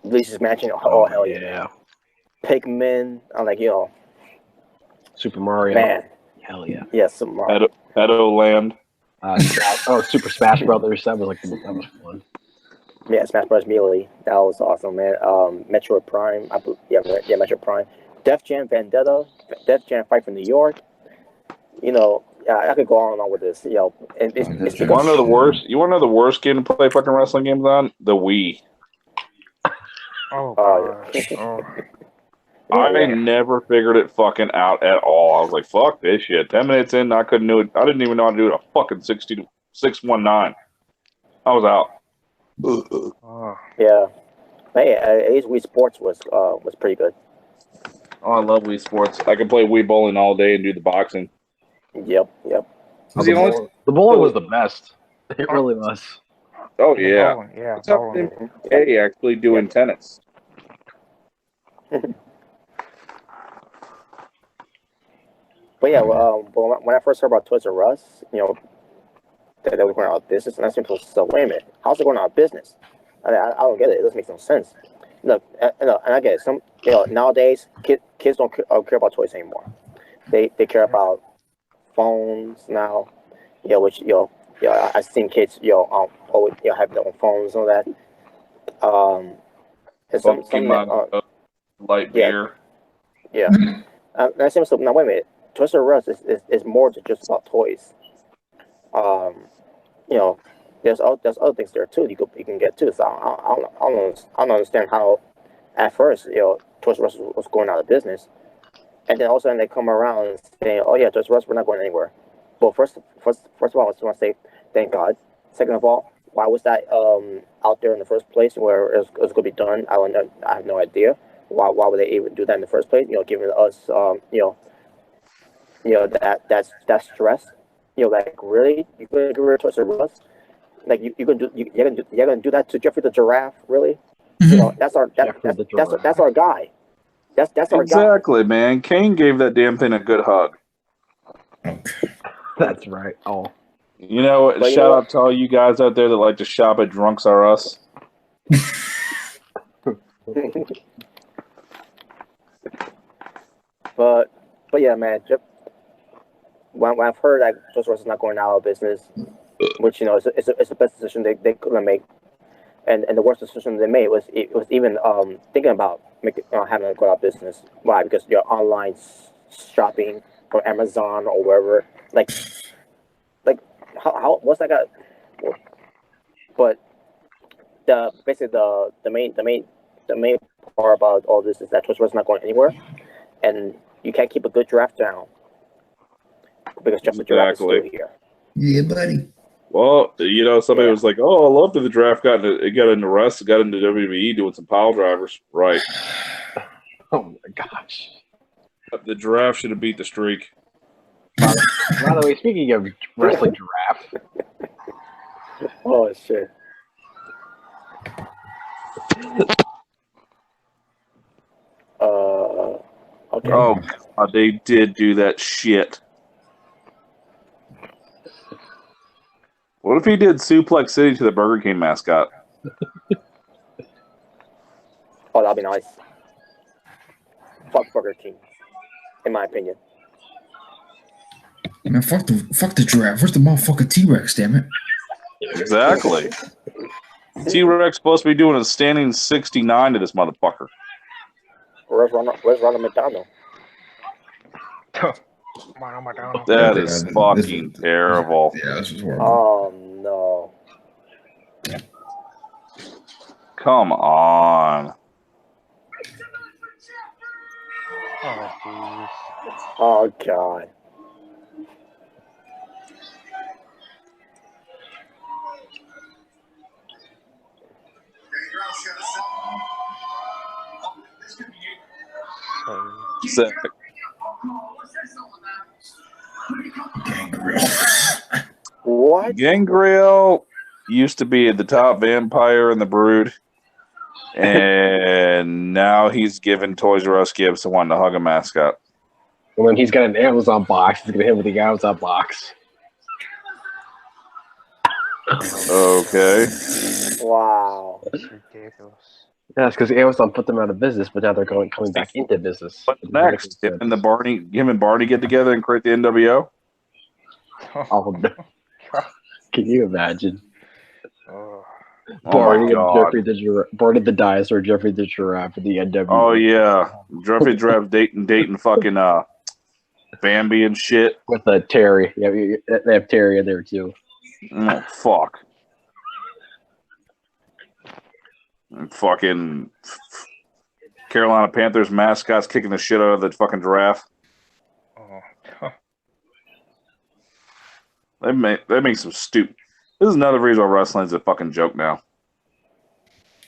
Luigi's Mansion. Oh hell yeah. Yeah. Pikmin. I'm like, Super Mario. Man. Hell yeah. Yes, Super Mario. Pedoland. Super Smash Brothers. That was fun. Yeah, Smash Bros. Melee. That was awesome, man. Metroid Prime. Metroid Prime. Def Jam Vendetta. Def Jam Fight for New York. I could go on and on with this. And it's You want to know the worst? You want to know the worst game to play fucking wrestling games on? The Wii. Oh gosh. Oh. I never figured it fucking out at all. I was like, fuck this shit. 10 minutes in, I couldn't do it. I didn't even know how to do it. A fucking 619. I was out. Oh. Yeah. Hey, at least Wii Sports was pretty good. Oh, I love Wii Sports. I could play Wii Bowling all day and do the boxing. Yep. The bowling was the best. It really was. Oh, yeah. Bowling, yeah. What's up, hey, actually doing tennis. But yeah, when I first heard about Toys R Us, that they were going out of business, and I simply said, wait a minute, how's it going out of business? I don't get it. It doesn't make no sense. Look, and I get it. Some, nowadays, kids don't care about toys anymore. They care about phones now. Which I've seen kids always have their own phones and all that. And light beer. Yeah. And I see myself, now wait a minute. Toys R Us is more than just about toys. There's other things there too you can get too. So I don't understand how at first Toys R Us was going out of business, and then all of a sudden they come around and saying, oh yeah, Toys R Us, we're not going anywhere. Well, first of all, I just want to say thank God. Second of all, why was that out there in the first place where it was going to be done? I have no idea. Why would they even do that in the first place? Giving us that stress. Like really, you gonna get rid of Toys R Us? Like you're gonna do that to Jeffrey the Giraffe? Really? That's our guy. That's our guy. Exactly, man. Kane gave that damn thing a good hug. That's right. Oh. Shout out to all you guys out there that like to shop at Drunks R Us. But yeah, man. When I've heard that Toys R Us is not going out of business, which it's the best decision they could have made. And the worst decision they made was even thinking about having a go out business. Why? Because you're online shopping from Amazon or wherever. Like how what's that got? But basically the main part about all this is that Twitch was not going anywhere, and you can't keep a good draft down because just the draft is still here. Yeah, buddy. Well, somebody was like, "Oh, I love that the draft got into Rust, got into WWE doing some pile drivers." Right. Oh my gosh. The draft should have beat the streak. By the way, speaking of wrestling draft. Oh shit. Okay. Oh, God, they did do that shit. What if he did Suplex City to the Burger King mascot? Oh, that'd be nice. Fuck Burger King, in my opinion. Man, fuck the draft. Where's the motherfucking T-Rex, damn it? Exactly. T-Rex supposed to be doing a standing 69 to this motherfucker. Where's Ronald McDonald? That is fucking terrible. Yeah, this is horrible. Oh no. Come on. Oh, jeez. Oh god. Sick. Gangrel. What? Gangrel used to be the top vampire in the Brood, and now he's giving Toys R Us gifts and wanting to hug a mascot. Well, then he's got an Amazon box. He's going to hit with the Amazon box. Okay. Wow. It's ridiculous. That's because Amazon put them out of business, but now they're coming back into business. What's next? Him and Barney get together and create the NWO? Oh, no. Can you imagine? Oh. Barney God. and Barney the Dinosaur, Jeffrey the Giraffe for the NWO. Oh yeah, Jeffrey the Giraffe dating fucking Bambi and shit. With Terry. Yeah, they have Terry in there too. Oh fuck. And fucking Carolina Panthers mascots kicking the shit out of the fucking giraffe. Oh. They make some stupid. This is another reason why wrestling's a fucking joke now.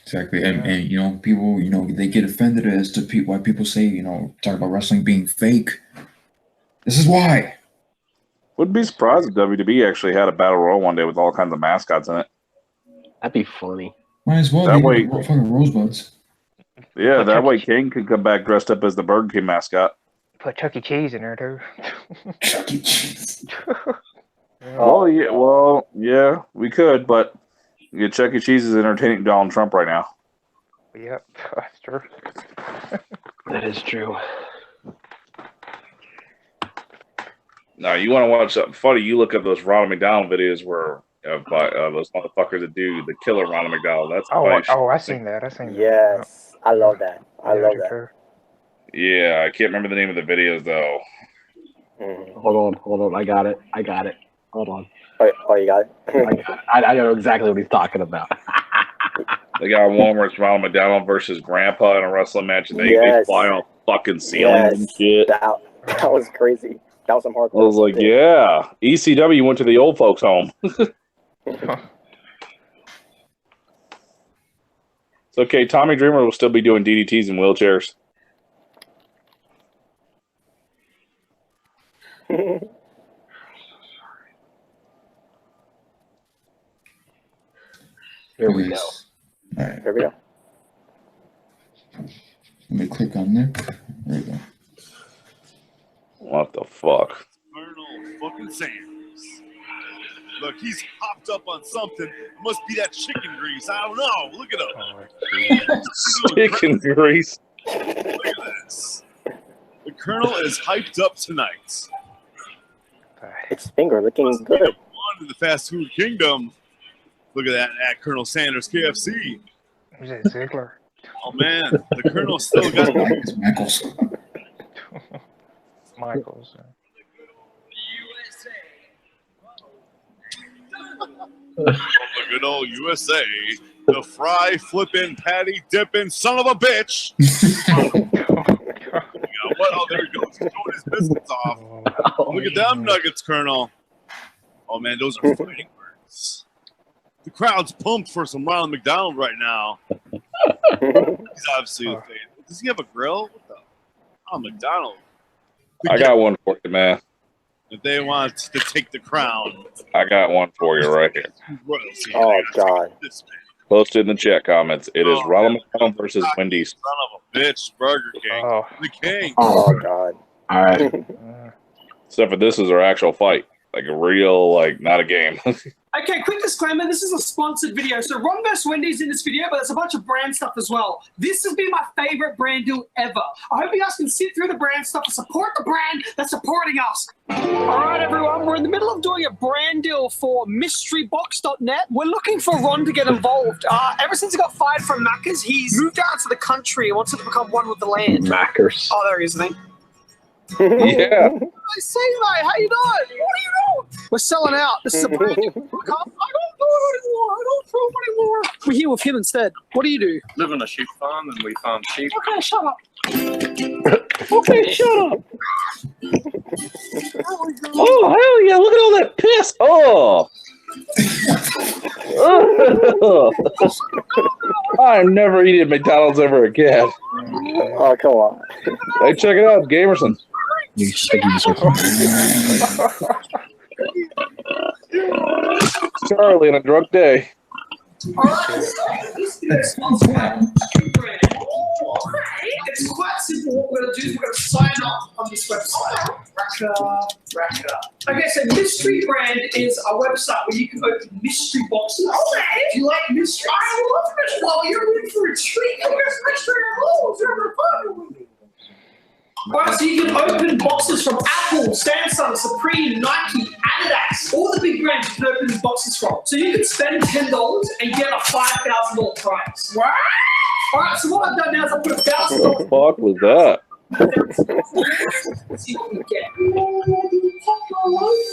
Exactly, and people, they get offended as to why people say, talk about wrestling being fake. This is why. Wouldn't be surprised if WWE actually had a battle royal one day with all kinds of mascots in it. That'd be funny. Might as well. That They way- get fucking rosebuds. Yeah, But that Chuck way E. King could come back dressed up as the Burger King mascot. Put Chuck E. Cheese in there, too. Chuck E. Cheese. Oh, Yeah, we could, but Chuck E. Cheese is entertaining Donald Trump right now. Yep, that's true. That is true. Now, you want to watch something funny, you look up those Ronald McDonald videos where those motherfuckers that do the killer Ronald McDonald. That's funny. I seen that. Yes, I love that. I love that. Yeah, I can't remember the name of the videos, though. Mhm. Hold on. I got it. Hold on. Oh, you got it. I know exactly what he's talking about. They got one where it's Ronald McDonald versus Grandpa in a wrestling match, and they fly off fucking ceilings and shit. That was crazy. That was some hardcore. I was like, shit. yeah, ECW went to the old folks' home. It's okay. Tommy Dreamer will still be doing DDTs in wheelchairs. Here we go. All right, Here we go. let me click on there. There we go. What the fuck? Colonel fucking Sanders. Look, he's hopped up on something. It must be that chicken grease. I don't know. Look it up. Chicken grease. Look at this. The Colonel is hyped up tonight. Its finger looking good. One in the fast food kingdom. Look at that at Colonel Sanders KFC. Who's that, Ziggler? Oh man, the Colonel still got Michaels. Michaels. the good old USA. The fry flipping, patty dipping, son of a bitch. What? Oh, there he goes. He's throwing his biscuits off. Look at them nuggets, Colonel. Oh man, those are fighting words. The crowd's pumped for some Ronald McDonald right now. He's obviously a fan. Does he have a grill? What the? Oh, McDonald. I got one for you, man. If they want to take the crown, I got one for you right here. royalty. Oh, God. This man. Post it in the chat comments. It is Ronald McDonald versus Wendy's. Son of a bitch, Burger King. Oh. The king. Oh, God. All right. Except for this is our actual fight. Like a real, like, not a game. Okay, quick disclaimer, this is a sponsored video. So Ron vs. Wendy's in this video, but there's a bunch of brand stuff as well. This has been my favorite brand deal ever. I hope you guys can sit through the brand stuff and support the brand that's supporting us. All right, everyone, we're in the middle of doing a brand deal for mysterybox.net. We're looking for Ron to get involved. Ever since he got fired from Macca's, he's moved out to the country and wants to become one with the land. Mackers. Oh, there he is, I think. Yeah. I see, mate. How you doing? What are you doing? We're selling out. This is a brand new. I don't do it anymore. I don't film anymore. We're here with him instead. What do you do? Live on a sheep farm and we farm sheep. Okay, shut up. Okay, shut up. Oh, hell yeah. Look at all that piss. Oh. I'm never eating McDonald's ever again. Oh, come on. Hey, check it out. Gamerson. You Shaggy Charlie on a drunk day. All right. This is sponsored by brand. It's quite simple. What we're going to do is we're going to sign up on this website. RackaRacka. Okay, so Mystery Brand is a website where you can open mystery boxes. Okay. If you like mystery, I love mystery. Well, you're in for a treat. There's mystery rules. You're having fun. Alright, so you can open boxes from Apple, Samsung, Supreme, Nike, Adidas, all the big brands you can open boxes from. So you can spend $10 and get a $5,000 prize. What? Alright, so what I've done now is I put $1,000. What the fuck was that? Let's see what we get.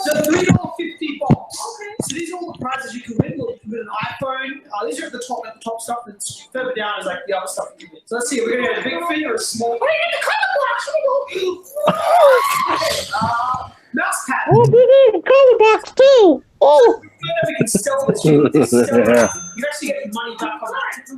So $3.50 box. So these are all the prizes you can win. You can win an iPhone. These are at the top stuff, and further down is like the other stuff you can win. So let's see, we're gonna get a big thing or a small. What do you get the color box? Mouse pad. Oh, we need a color box too. Oh. We can sell this. You can sell it. You actually get your money back on that. You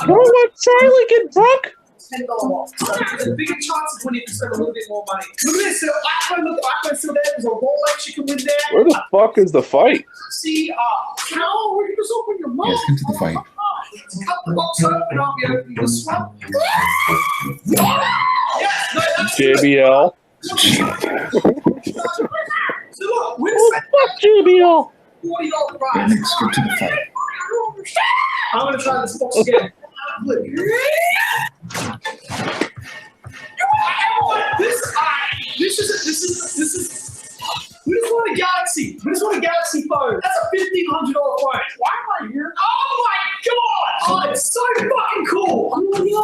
know what, Charlie get drunk? $10 off. So there's a bigger chance of when you can spend a little bit more money. Look at this. So iPhone's still there. There's a Rolex you can win there. Where the fuck is the fight? See, how you just open your mouth. Yeah, let's get to the fight. Cut the box open. I'll be opening this one. Yes, no, that's JBL. So look, we're Oh, fuck JBL. $40 prize. Let's get to the fight. I'm gonna try this box again. This is. We just want a Galaxy. We just want a Galaxy phone. That's a $1,500 phone. Why am I here? Oh my god! Oh, it's so fucking cool. Oh no!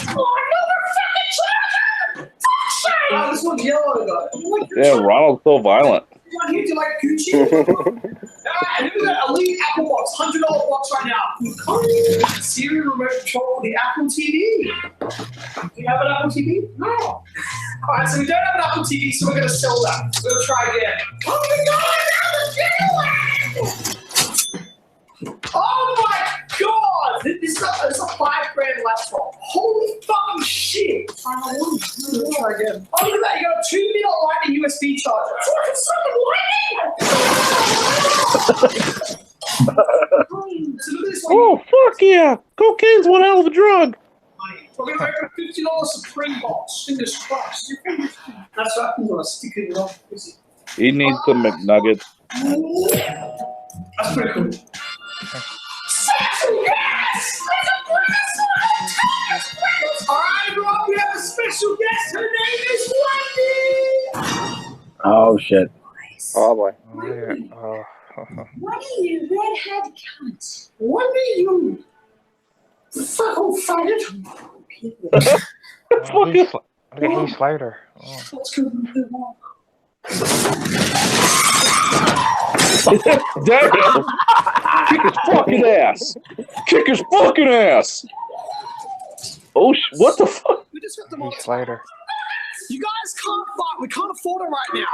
Another fucking charger! Oh, this one's yellow though. Yeah, Ronald's so violent. One here, do you like Gucci? And we got Elite Apple Box, $100 box right now. Siri remote control for the Apple TV. Do you have an Apple TV? No. Alright, so we don't have an Apple TV, so we're gonna sell that. We're gonna try again. Oh my god! This is a $5,000 laptop. Holy fucking shit! Try again. Oh, look at that! You got a 2-meter lightning USB charger. Oh, fuck yeah! Cocaine's one hell of a drug. We're going to open a $50 Supreme box. Fingers crossed. That's what happens when I stick it in. He needs some McNuggets. That's pretty cool. Special guest! Alright, everyone, we have a special guest. Her name is Wendy! Oh shit. Oh boy. Oh, yeah. Oh. What are you, redhead cunt? What are you? Fucking faggot. Look at Heath Slater. Oh. Let's go to the wall. Damn! Kick his fucking ass! Kick his fucking ass! Oh, what the fuck? We just got the Heath Slater. You guys can't fight. We can't afford it right now.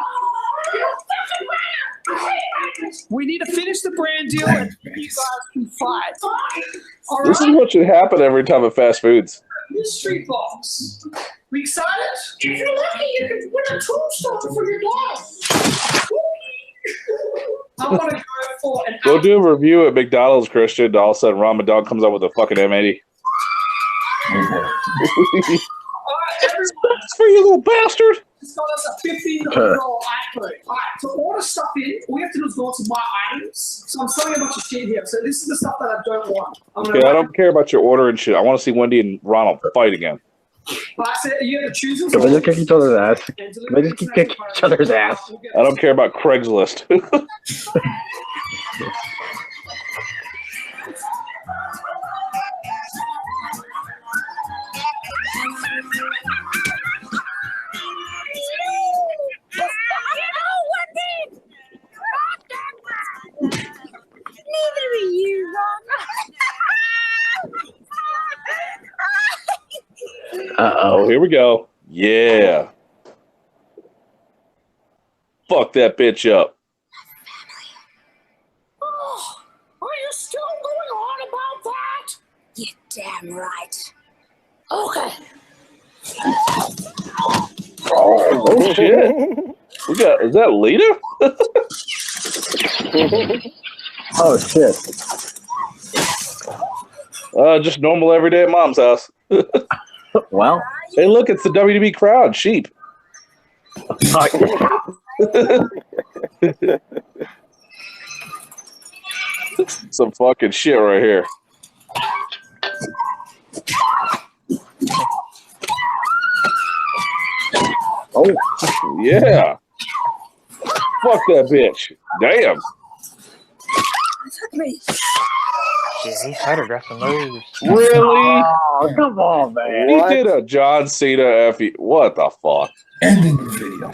We need to finish the brand deal and you guys can fight. All This is right? what should happen every time at fast foods. Mystery box. We excited? If you're lucky, you can win a tombstone for your dog. I want to go for an Go do a review at McDonald's, Christian. All of a sudden, Ramadan comes up with a fucking M80. It's for you, little bastard. It's got us a $15 iPhone. All right, to order stuff in, all we have to do is go to my items. So I'm selling a bunch of shit here. So this is the stuff that I don't want. Okay, I don't care about your order and shit. I want to see Wendy and Ronald fight again. I said you have to choose. Can they just kick each other's ass? Can they just keep kicking each other's ass? I don't care about Craigslist. Neither are you, Ron. Oh, here we go. Yeah. Fuck that bitch up. Oh, are you still going on about that? You're damn right. Okay. Oh shit. Is that Lita? Oh shit. Just normal everyday at mom's house. Well, hey, look, it's the WWE crowd. Sheep. Some fucking shit right here. oh, Yeah. Fuck that bitch. Damn. Yeah, Heath Slater got some moves. Really? oh, come on, man. He did a John Cena F. What the fuck? Ending the video.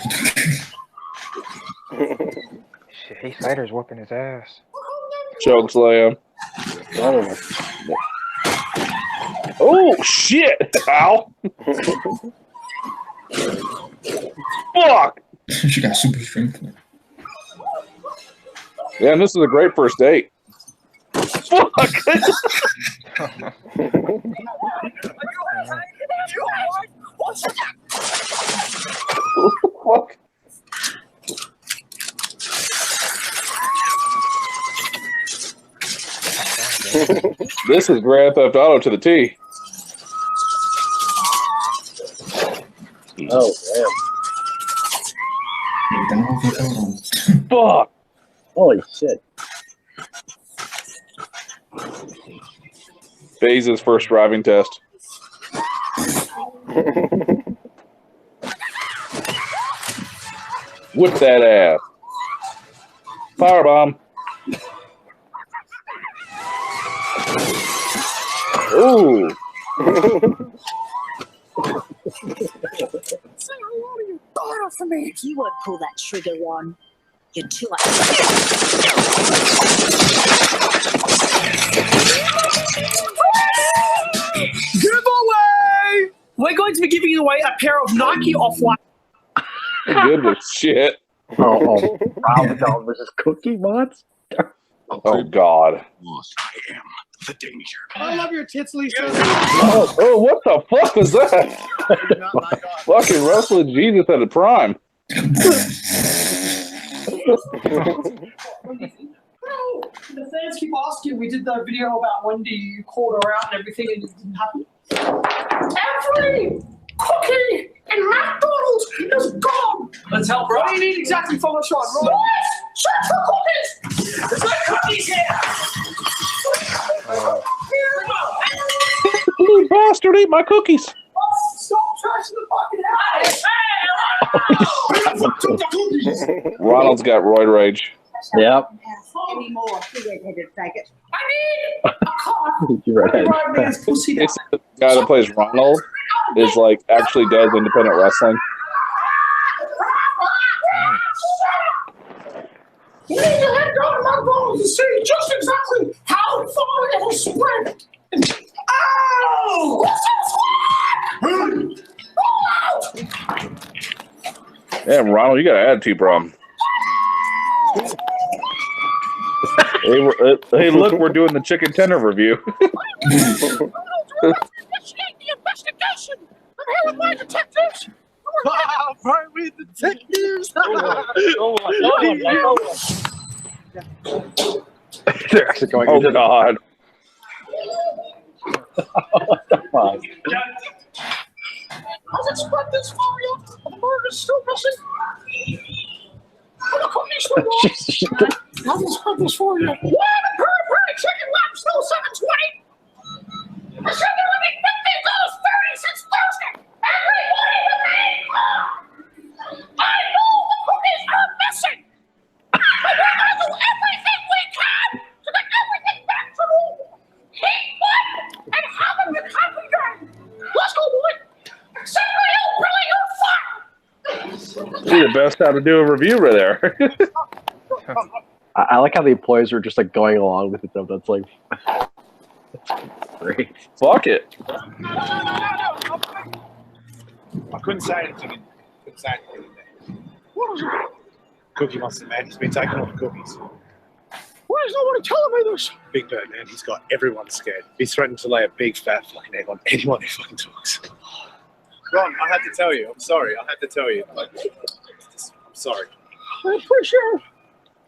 Shit, Heath Slater's whooping his ass. Choke slam. Oh shit! Ow! Fuck! She got super strength. Yeah, and this is a great first date. Fuck! Fuck! This is Grand Theft Auto to the T. Oh, damn. Fuck! Holy shit. FaZe's first driving test. Whip that ass. Firebomb. Ooh. Say hello to your daughter for me. You won't pull that trigger, Ron. You're too much. Giveaway! We're going to be giving away a pair of Nike Off-White. Goodness shit. Oh, Ramadan versus Cookie Monster. Oh God. I am the danger. I love your tits, Lisa. Oh, what the fuck was that? Fucking wrestling Jesus at the prime. The fans keep asking. We did the video about Wendy. You called her out and everything, and it didn't happen. Every cookie in McDonald's is gone. Let's help, bro. What do you need exactly from a shot, bro? Check for cookies. There's no cookies here. You bastard, eat my cookies. Stop trashing the fucking house. Ronald's got roid rage. Yep. Any more two-headed faggot. I need a car. You're right. The guy that plays Ronald is like actually does independent wrestling. You need to head down to my bones to see just exactly how far it'll spread. Ow! Damn, Ronald, you got an attitude problem. Hey, look, we're doing the chicken tender review. Initiate the investigation. I'm here with my detectives. Private detectives. They're actually going. Oh God. What the fuck? Has it spread this far yet? The burger's still missing. The cookies still wrong. Hasn't spread this far yet. Why the peri-peri chicken lap still $7.20? I said there would be $50 since Thursday. Everybody in the main club. I know the cookies are missing. But we're going to do everything we can to get everything back to normal. Keep one and have a good happy day. Let's go, boy. Send me out, Billy, you're fired. You're the best how to do a review right there. I like how the employees are just like going along with it though. That's like that's great. Fuck it. I couldn't say anything. What is it? Cookie Monster, man. He's been taking all the cookies. Why is nobody telling me this? Big Bird, man. He's got everyone scared. He's threatened to lay a big fat fucking egg on anyone who fucking talks. Ron, I had to tell you. I'm sorry. I had to tell you. Like, I'm sorry. I appreciate it.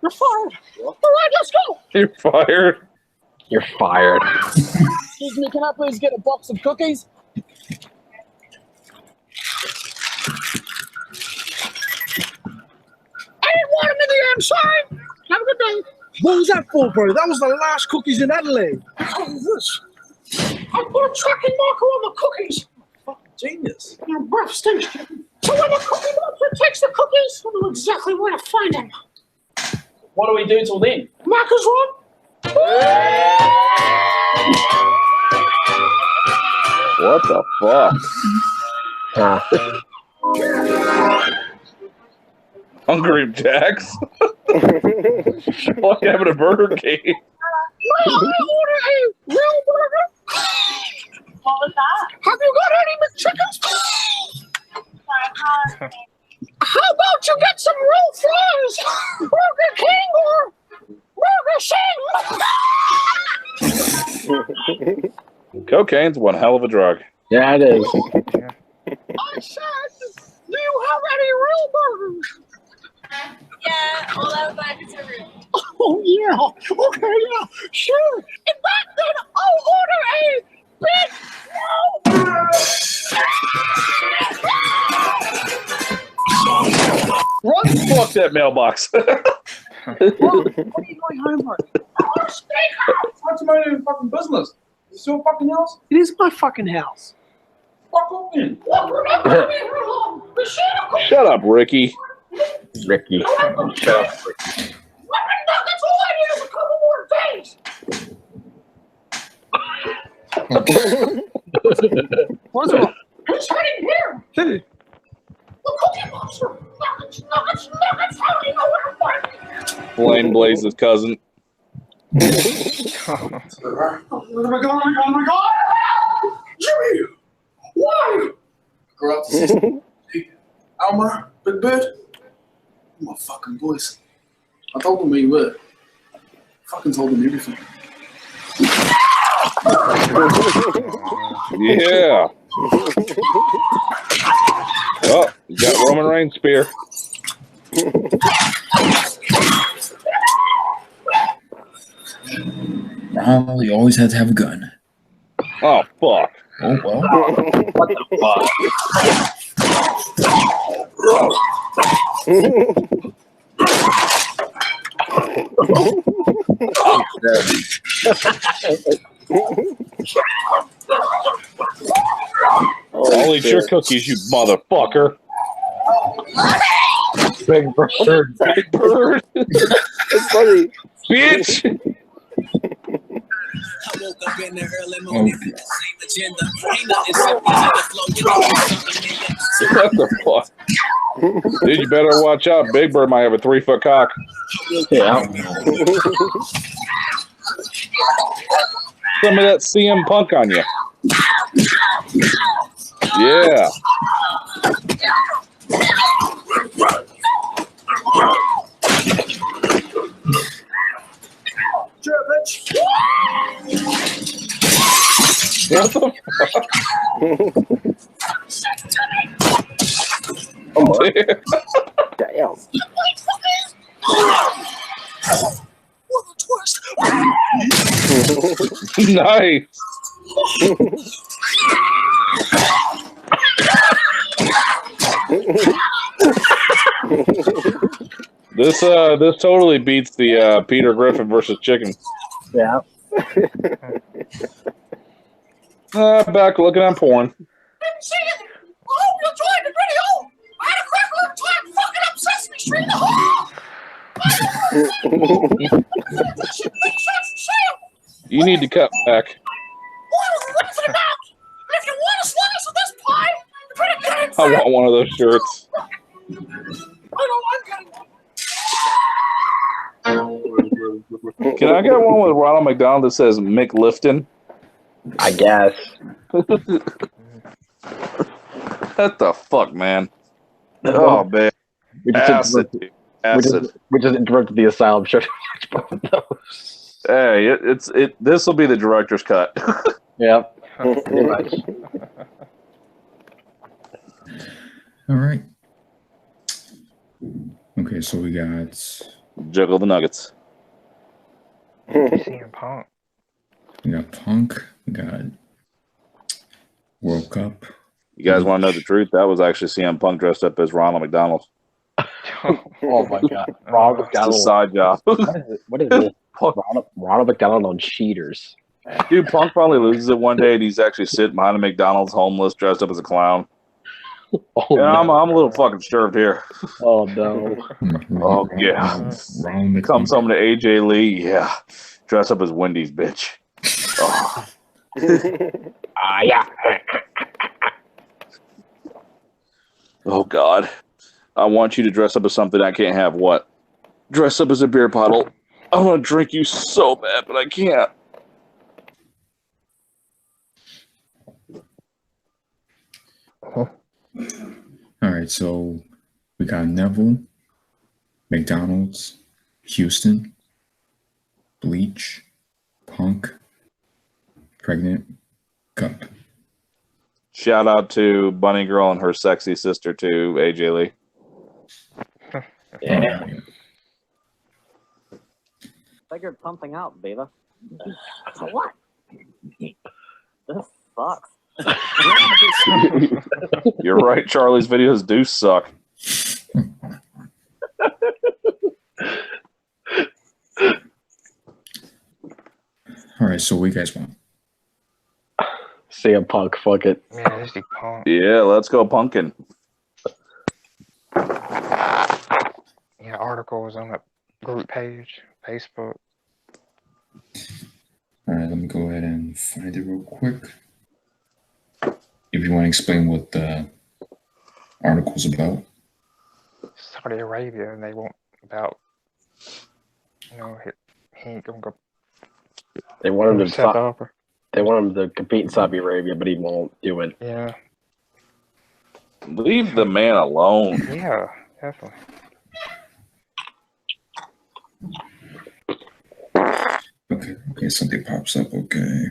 You're fired. All right, let's go. You're fired. You're fired. Excuse me, can I please get a box of cookies? I didn't want them in the inside. Have a good day. What was that for, bro? That was the last cookies in Adelaide. What is this? I put a tracking marker on the cookies. Fucking genius. Your breath stinks. So when the cookie monster takes the cookies, I know exactly where to find him. What do we do till then? Markers on. What the fuck? Hungry Jacks? Like having a Burger King. No, I order a real burger. What was that? Have you got any McChickens? How about you get some real fries? Burger King or Burger Shing? Cocaine's one hell of a drug. Yeah, it is. I said, do you have any real burgers? Yeah, all our burgers are real. Oh, yeah. Okay, yeah. Sure. In fact, then I'll order a big Run fuck that mailbox. What are you going home for? That's my own fucking business. Is it your fucking house? It is my fucking house. Fuck off then. Shut up, Ricky. Ricky. Shut up, Ricky. That's all I need is a couple more days. What's wrong? Who's hiding here? Who? The Cookie Monster. Nuggets. How do you know where to find me? Blaine Blaze's cousin. Oh my god! Jimmy! Why? Grew up to 60. Alma, Big Bird. My fucking boys. I told them where you were. Fucking told them everything. Yeah. Oh, you got Roman Reigns' spear. Well, you always had to have a gun. Oh, fuck. Oh, well. What the fuck? I'll eat your cookies, you motherfucker. Big Bird. Big Bird. It's funny. Bitch. What the fuck? Dude, you better watch out. Big Bird might have a 3-foot cock. Yeah. Some of that CM Punk on you. Yeah. Sure, bitch. What the fuck? Oh, damn. Nice. This totally beats the Peter Griffin versus Chicken. Yeah. Back looking at porn. Didn't see it. I hope you enjoyed the video. I had a crack little time fucking up Sesame Street. You need to cut back. What's it about? If you want a slice of this pie, you better get it. I want one of those shirts. I know I'm getting. Can I get one with Ronald McDonald that says Mick Lifton? I guess. What the fuck, man? Oh, man. We just Acid. Acid. We just interrupted the Asylum show to watch both of those. Hey, this will be the director's cut. Yep. Pretty much. All right. Okay, so we got Juggle the Nuggets. CM Punk. We got Punk. We got World Cup. You guys want to know the truth? That was actually CM Punk dressed up as Ronald McDonald. Oh my god. Ronald It's a McDonald. side job. What is this? Ronald McDonald on cheaters. Dude, Punk finally loses it one day and he's actually sitting behind a McDonald's homeless dressed up as a clown. Oh, Yeah, no. I'm a little fucking disturbed here. Oh no. Oh, yeah. Comes home to AJ Lee. Yeah. Dress up as Wendy's, bitch. Oh. Yeah. Oh, God. I want you to dress up as something I can't have. What? Dress up as a beer bottle. I want to drink you so bad, but I can't. All right, so we got Neville, McDonald's, Houston, Bleach, Punk, Pregnant, Cup. Shout out to Bunny Girl and her sexy sister, too, AJ Lee. Yeah. Figured something out, Beta. So what? This sucks. You're right, Charlie's videos do suck. All right, so what you guys want? CM Punk, fuck it. Yeah, this is Punk. Yeah, let's go punkin'. Yeah, articles on that group page, Facebook. All right, let me go ahead and find it real quick. If you want to explain what the article's about. Saudi Arabia, and they want about, he ain't gonna go. They want him to step up. They want him to compete in Saudi Arabia, but he won't do it. Yeah. Leave the man alone. Yeah, definitely. Okay, something pops up. Okay.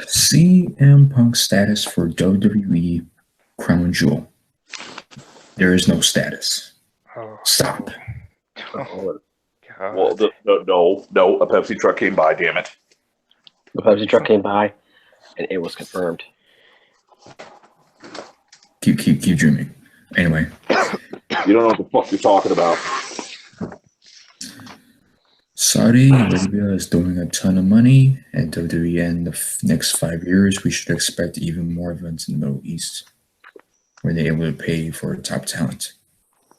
CM Punk status for WWE Crown Jewel. There is no status. Oh, Stop. Oh, Well, no, a Pepsi truck came by, damn it. The Pepsi truck came by, and it was confirmed. Keep dreaming. Anyway. You don't know what the fuck you're talking about. Saudi Arabia is doing a ton of money, and WWE in the next 5 years, we should expect even more events in the Middle East. where they're able to pay for top talent.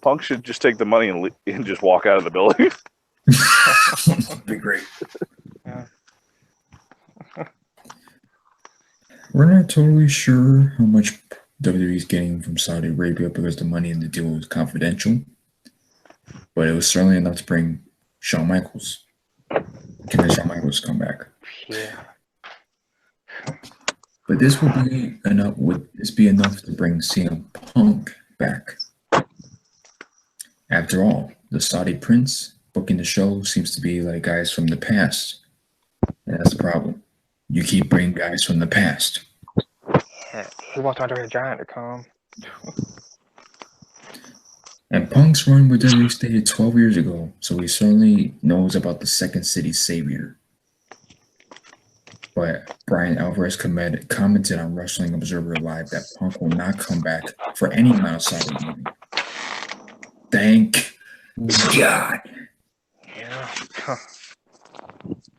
Punk should just take the money and just walk out of the building. That'd be great. Yeah. We're not totally sure how much WWE is getting from Saudi Arabia because the money in the deal was confidential, but it was certainly enough to bring Shawn Michaels. Can Shawn Michaels come back? Yeah. But this will be enough. Would this be enough to bring CM Punk back? After all, the Saudi prince booking the show seems to be like guys from the past. And that's the problem. You keep bringing guys from the past. Yeah, he wants Andre the Giant to come. And Punk's run with WWE started 12 years ago, so he certainly knows about the Second City Savior. But Brian Alvarez commented on Wrestling Observer Live that Punk will not come back for any amount of Saudi money. Thank God. Yeah.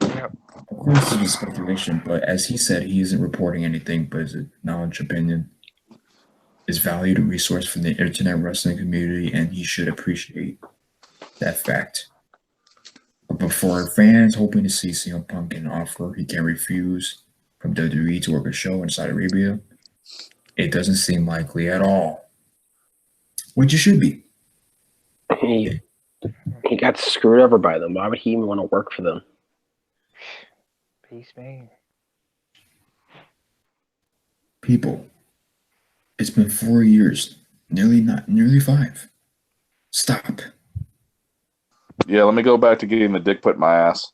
Of course, this is speculation, but as he said, he isn't reporting anything but his knowledge, opinion, is valued resource for the internet wrestling community, and he should appreciate that fact. But for fans hoping to see CM Punk get an offer he can't refuse from WWE to work a show in Saudi Arabia, it doesn't seem likely at all. Which it should be. He got screwed over by them. Why would he even want to work for them? Peace, man. People, it's been 4 years, nearly 5. Stop. Yeah, let me go back to getting the dick put in my ass.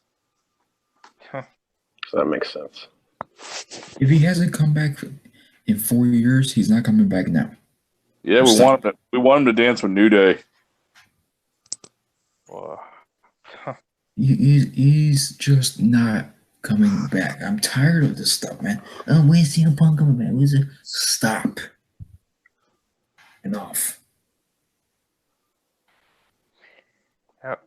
So that makes sense. If he hasn't come back in 4 years, he's not coming back now. Yeah, we want him to dance with New Day. He's just not coming back. I'm tired of this stuff, man. Oh, where's CM Punk coming back? Where's it? Stop. Enough. Yep.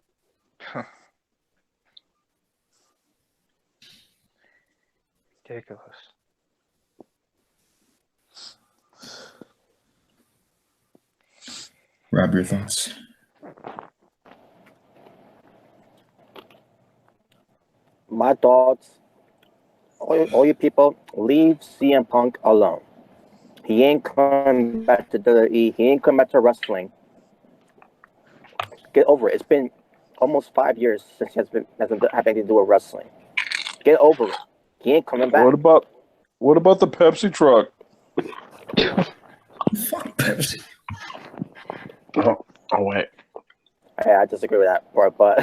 Ridiculous. Rob, your thoughts? My thoughts, all you people, leave CM Punk alone. He ain't coming back to WWE. He ain't coming back to wrestling. Get over it. It's been almost 5 years since he hasn't had anything to do with wrestling. Get over it. He ain't coming back. What about the Pepsi truck? Fuck Pepsi. Oh wait. Yeah, I disagree with that part, but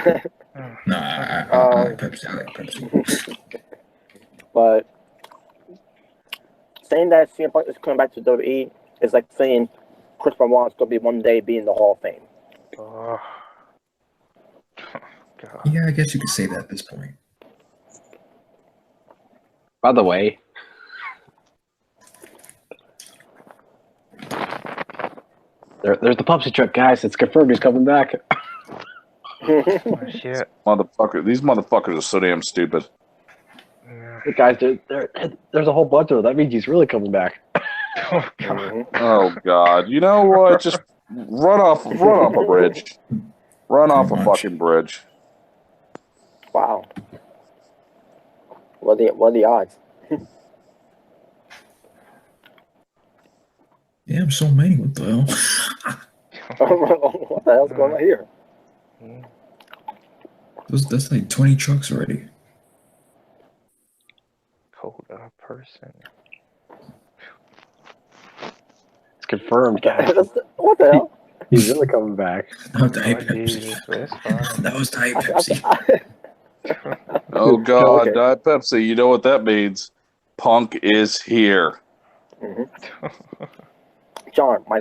No, I like Pepsi. I like Pepsi. But saying that CM Punk is coming back to WWE is like saying Chris Benoit is going to be one day be in the Hall of Fame. Oh. Yeah, I guess you could say that at this point. By the way, there's the Pepsi truck, guys. It's confirmed he's coming back. Oh, shit. These motherfuckers are so damn stupid. Yeah. Hey, guys, there's a whole bunch of them. That means he's really coming back. Oh, God. Oh God! You know what? Just run off a bridge. Run off a fucking bridge. Wow. What are the odds? Damn, so many. What the hell? What the hell's going on here? That's like 20 trucks already. Hold up, person. It's confirmed, guys. What the hell? He's really coming back. That was Diet Jesus, Pepsi. it's fine. That was Diet Pepsi. Oh God, Okay. Diet Pepsi. You know what that means? Punk is here. Mm-hmm. John, my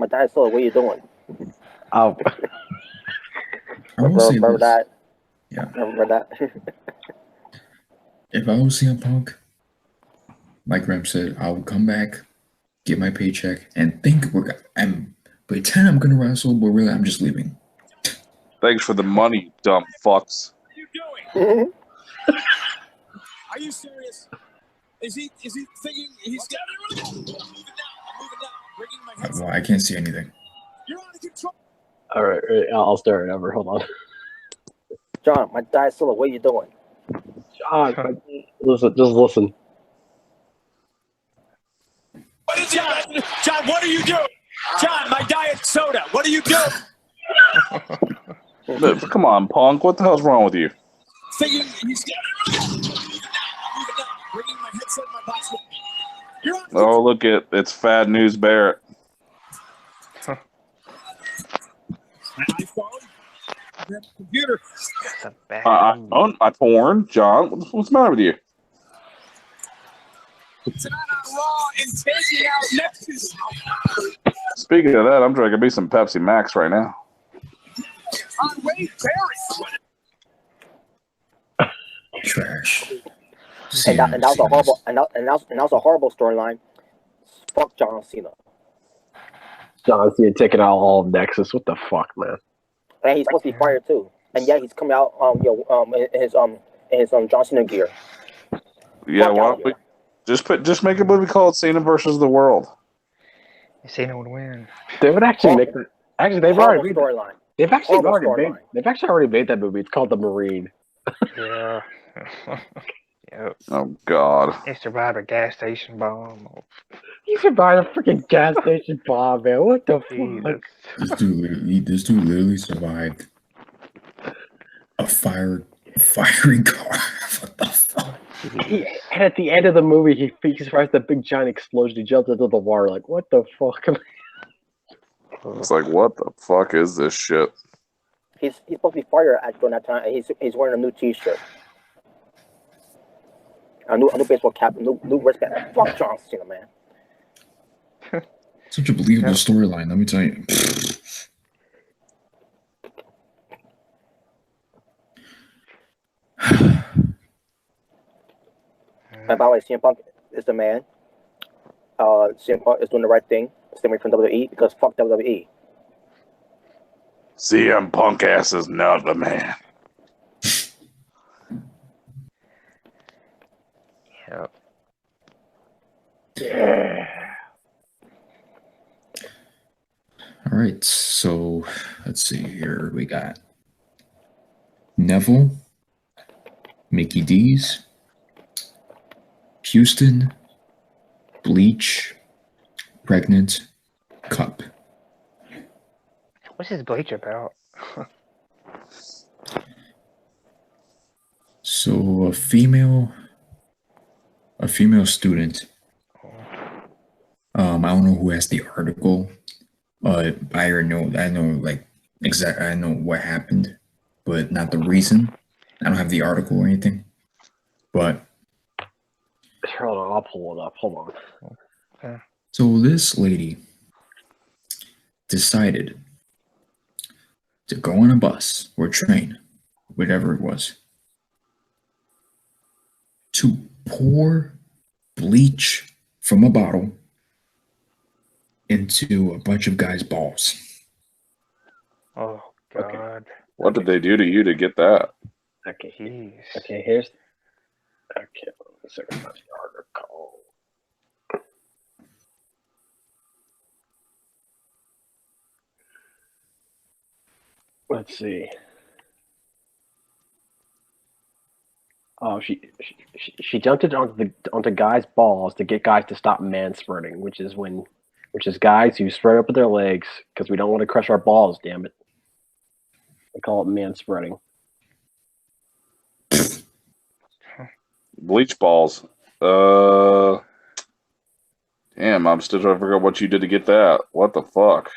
dad saw what are you doing? Oh. I will say Remember this. that? Yeah. Remember that? If I was CM Punk, like Rem said, I would come back, get my paycheck, and pretend I'm gonna wrestle, but really I'm just leaving. Thanks for the money, you dumb fucks. Are you serious? Is he thinking he's got it? I'm moving now. Well, I can't see anything. All right, I'll start it over. Hold on. John, my diet's still. What are you doing? John, listen, just listen. What is John, what are you doing? John, my diet soda. What are you doing? Come on, Punk. What the hell's wrong with you? Bringing my headset in my box with me. Oh, look at it's Fad News Barrett. My iPhone. Grab the computer. iPhone, John. What's the matter with you? Tonight on Raw and taking out Nexus. Speaking of that, I'm drinking me some Pepsi Max right now. On Wade Barrett. Trash. And that was a horrible, and that was a horrible storyline. Fuck John Cena. John Cena taking out all of Nexus. What the fuck, man? And he's supposed to be fired too. And yeah, he's coming out in his John Cena gear. Yeah, why don't we just make a movie called Cena versus the World? Cena would win. They would actually make it. Actually, they've already made storyline. They've actually already made that movie. It's called The Marine. Yeah. Yep. Oh God. He survived a gas station bomb. He survived a freaking gas station bomb, man. What the fuck? This dude literally survived a firing car. What the fuck? And at the end of the movie, he survives that big giant explosion. He jumps into the water. Like, what the fuck? It's like, what the fuck is this shit? He's supposed to be fired during that time. He's wearing a new T-shirt, a new baseball cap, new wristband. Fuck John Cena, man. Such a believable storyline. Let me tell you. And by the way, CM Punk is the man. CM Punk is doing the right thing, staying away from WWE because fuck WWE. CM Punk ass is not the man. Yep. Yeah. All right, so let's see here. We got Neville, Mickey D's, Houston, Bleach, Pregnant, Cup. What's his Bleach about? So a female student. I don't know who has the article. I know like exactly. I know what happened, but not the reason. I don't have the article or anything. But hold on, I'll pull it up. Hold on. Okay. So this lady decided to go on a bus or train, whatever it was, to pour bleach from a bottle into a bunch of guys' balls. Oh God! Okay. What did they do to you to get that? Okay. Jeez. Okay. Here's. Okay. Let's see if that's the article. Let's see. Oh, she jumped it onto guys' balls to get guys to stop manspreading, which is guys who spread up with their legs because we don't want to crush our balls. Damn it! They call it manspreading. Bleach balls. Damn, I'm still trying to figure out what you did to get that. What the fuck?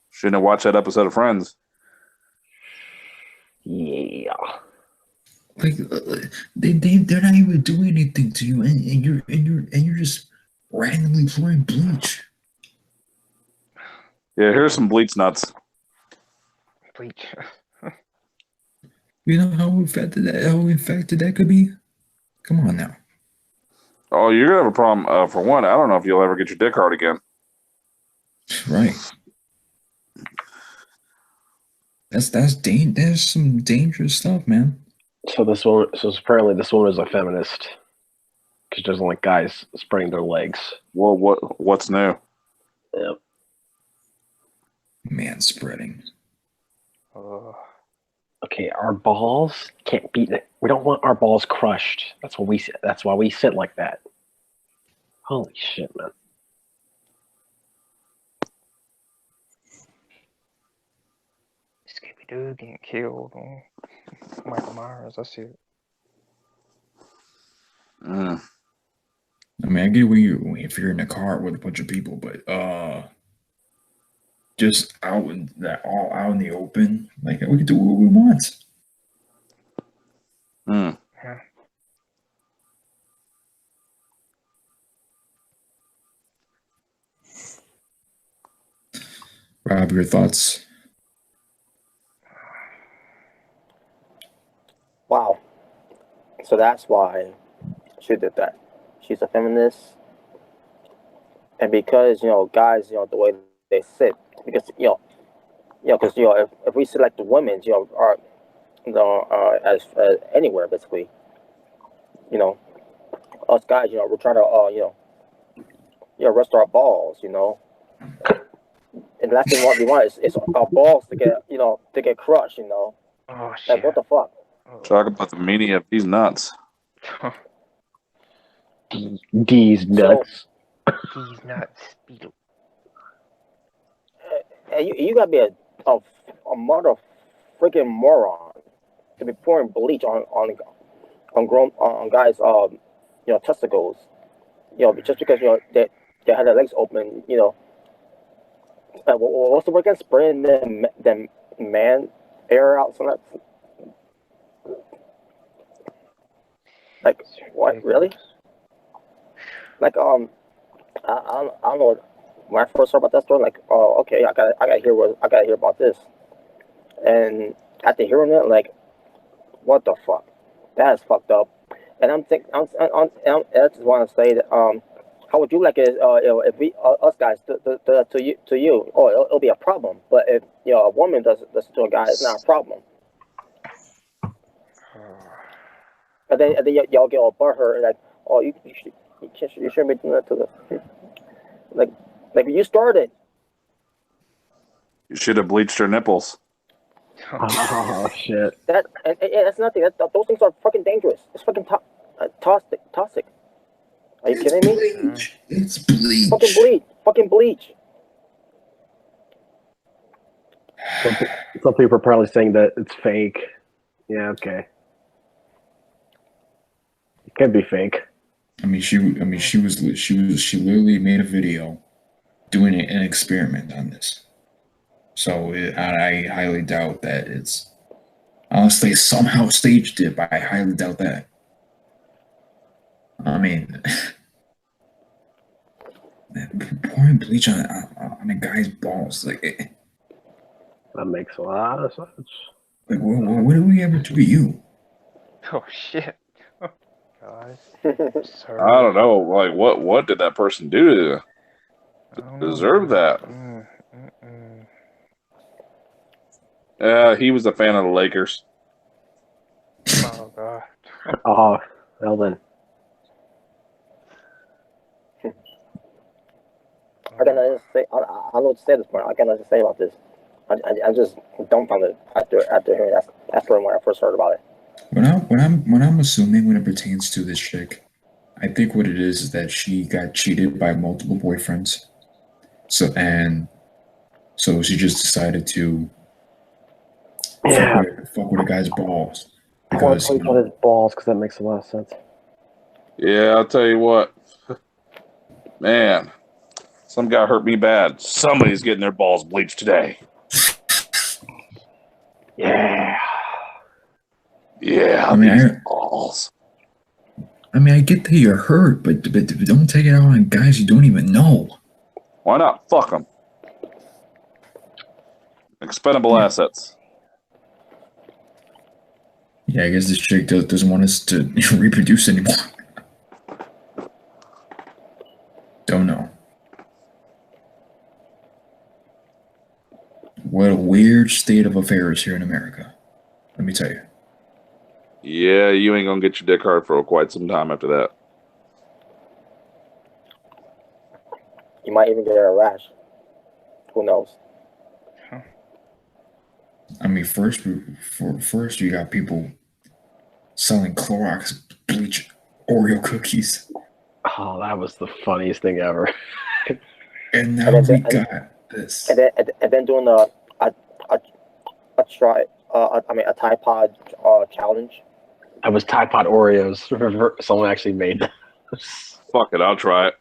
Shouldn't have watched that episode of Friends. Yeah. Like they're not even doing anything to you, and you're just randomly pouring bleach. Yeah, here's some bleach nuts. Bleach. You know how infected that could be? Come on now. Oh, you're gonna have a problem. For one, I don't know if you'll ever get your dick hard again. Right. That's some dangerous stuff, man. So apparently this one is a feminist. she doesn't like guys spreading their legs. Well, what's new? Yep. Manspreading. Okay, our balls can't be. We don't want our balls crushed. That's why we. That's why we sit like that. Holy shit, man! Scooby Doo getting killed. Michael Myers. I see it. I mean, I get where you if you're in a car with a bunch of people, but just out in the open, like we can do what we want. Yeah. Rob, your thoughts? Wow. So that's why she did that. She's a feminist. And because, guys, the way they sit, because, because, if we select the women, are, as anywhere, basically, us guys, we're trying to, rest our balls, and the last thing we want is our balls to get crushed, Oh, shit. Like, what the fuck? Talk about the meaning of these nuts. These nuts. These nuts. You gotta be a mother freaking moron to be pouring bleach on guys testicles, just because they had their legs open, what's the word again? Spraying them man air out, so that's like what, really? Like I don't know. When I first heard about that story, like, oh, okay, I gotta hear about this. And after hearing it, like, what the fuck? That is fucked up. And I just want to say that how would you like it if we us guys to you? Oh, it'll be a problem. But if a woman does this to a guy, it's not a problem. And then y'all get all butthurt like, oh, you shouldn't be doing that to the like you started. You should have bleached her nipples. Oh shit! That's nothing. Those things are fucking dangerous. It's fucking toxic. Are you kidding me? Bleach. It's bleach. Fucking bleach. Some people are probably saying that it's fake. Yeah, okay. It could be fake. She literally made a video doing an experiment on this. So I highly doubt that it's, unless they somehow staged it, but I highly doubt that. I mean, pouring bleach on a guy's balls, like that makes a lot of sense. Like, what did we ever do to you? Oh shit! Guys, I don't know. Like, what did that person do to deserve that? He was a fan of the Lakers. Oh god. Oh, well then. I don't know what to say at this point. I can't know what to say about this. I just dumbfounded after hearing that story when I first heard about it. When I'm assuming when it pertains to this chick, I think what it is that she got cheated by multiple boyfriends. So she just decided to fuck with a guy's balls. Because on his balls, because that makes a lot of sense. Yeah, I'll tell you what. Man, some guy hurt me bad. Somebody's getting their balls bleached today. Yeah. Yeah, I mean, balls. I mean, I get that you're hurt, but don't take it out on guys you don't even know. Why not? Fuck them. Expendable assets. Yeah, I guess this chick doesn't want us to reproduce anymore. Don't know. What a weird state of affairs here in America. Let me tell you. Yeah, you ain't gonna get your dick hard for quite some time after that. might even get a rash. Who knows? I mean, first you got people selling Clorox bleach Oreo cookies. Oh, that was the funniest thing ever. And now we got this. And then doing a Tide Pod challenge. That was Tide Pod Oreos. Someone actually made that. Fuck it, I'll try it.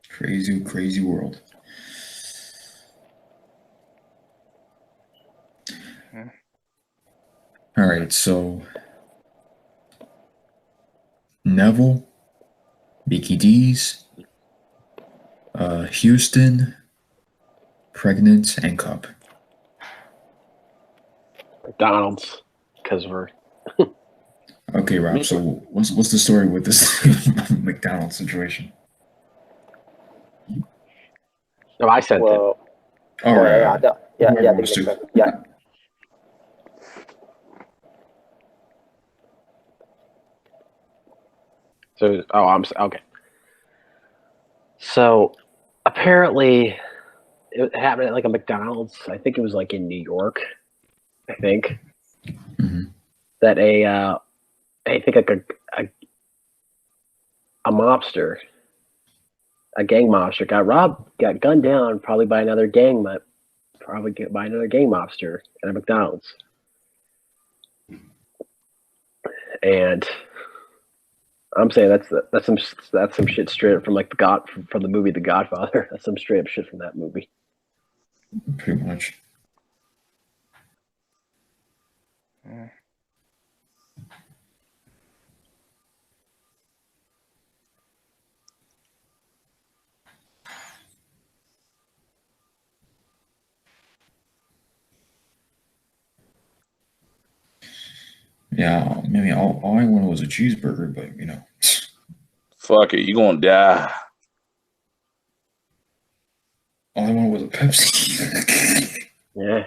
Crazy, crazy world. All right, so Neville, Mickey D's, Houston, Pregnant, and Cup. McDonald's, because we're Okay, Rob. So what's the story with this McDonald's situation? No, I sent it. All right. Yeah. So, okay. So, apparently, it happened at like a McDonald's. I think it was like in New York. I think that I think like a mobster, a gang mobster, got gunned down, probably by another gang mobster at a McDonald's, and I'm saying that's some shit straight up from like from the movie The Godfather. That's some straight up shit from that movie. Pretty much. Yeah, maybe all I wanted was a cheeseburger, but you know. Fuck it, you gonna die. All I wanted was a Pepsi. Yeah.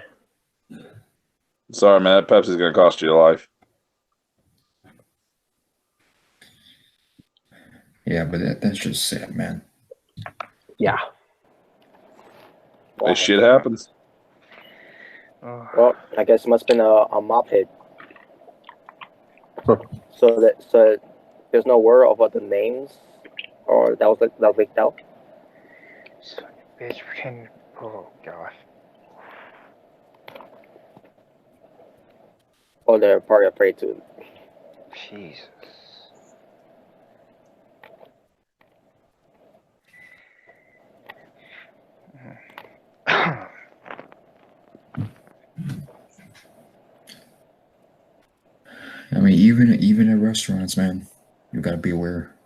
Sorry, man. That Pepsi's gonna cost you your life. Yeah, but that's just sad, man. Yeah. This shit happens. Well, I guess it must have been a mop hit. So there's no word about the names, or that was leaked out. Bitch, pretend. Oh gosh. Oh, they're probably afraid to. Jesus. I mean, even at restaurants, man, you gotta be aware.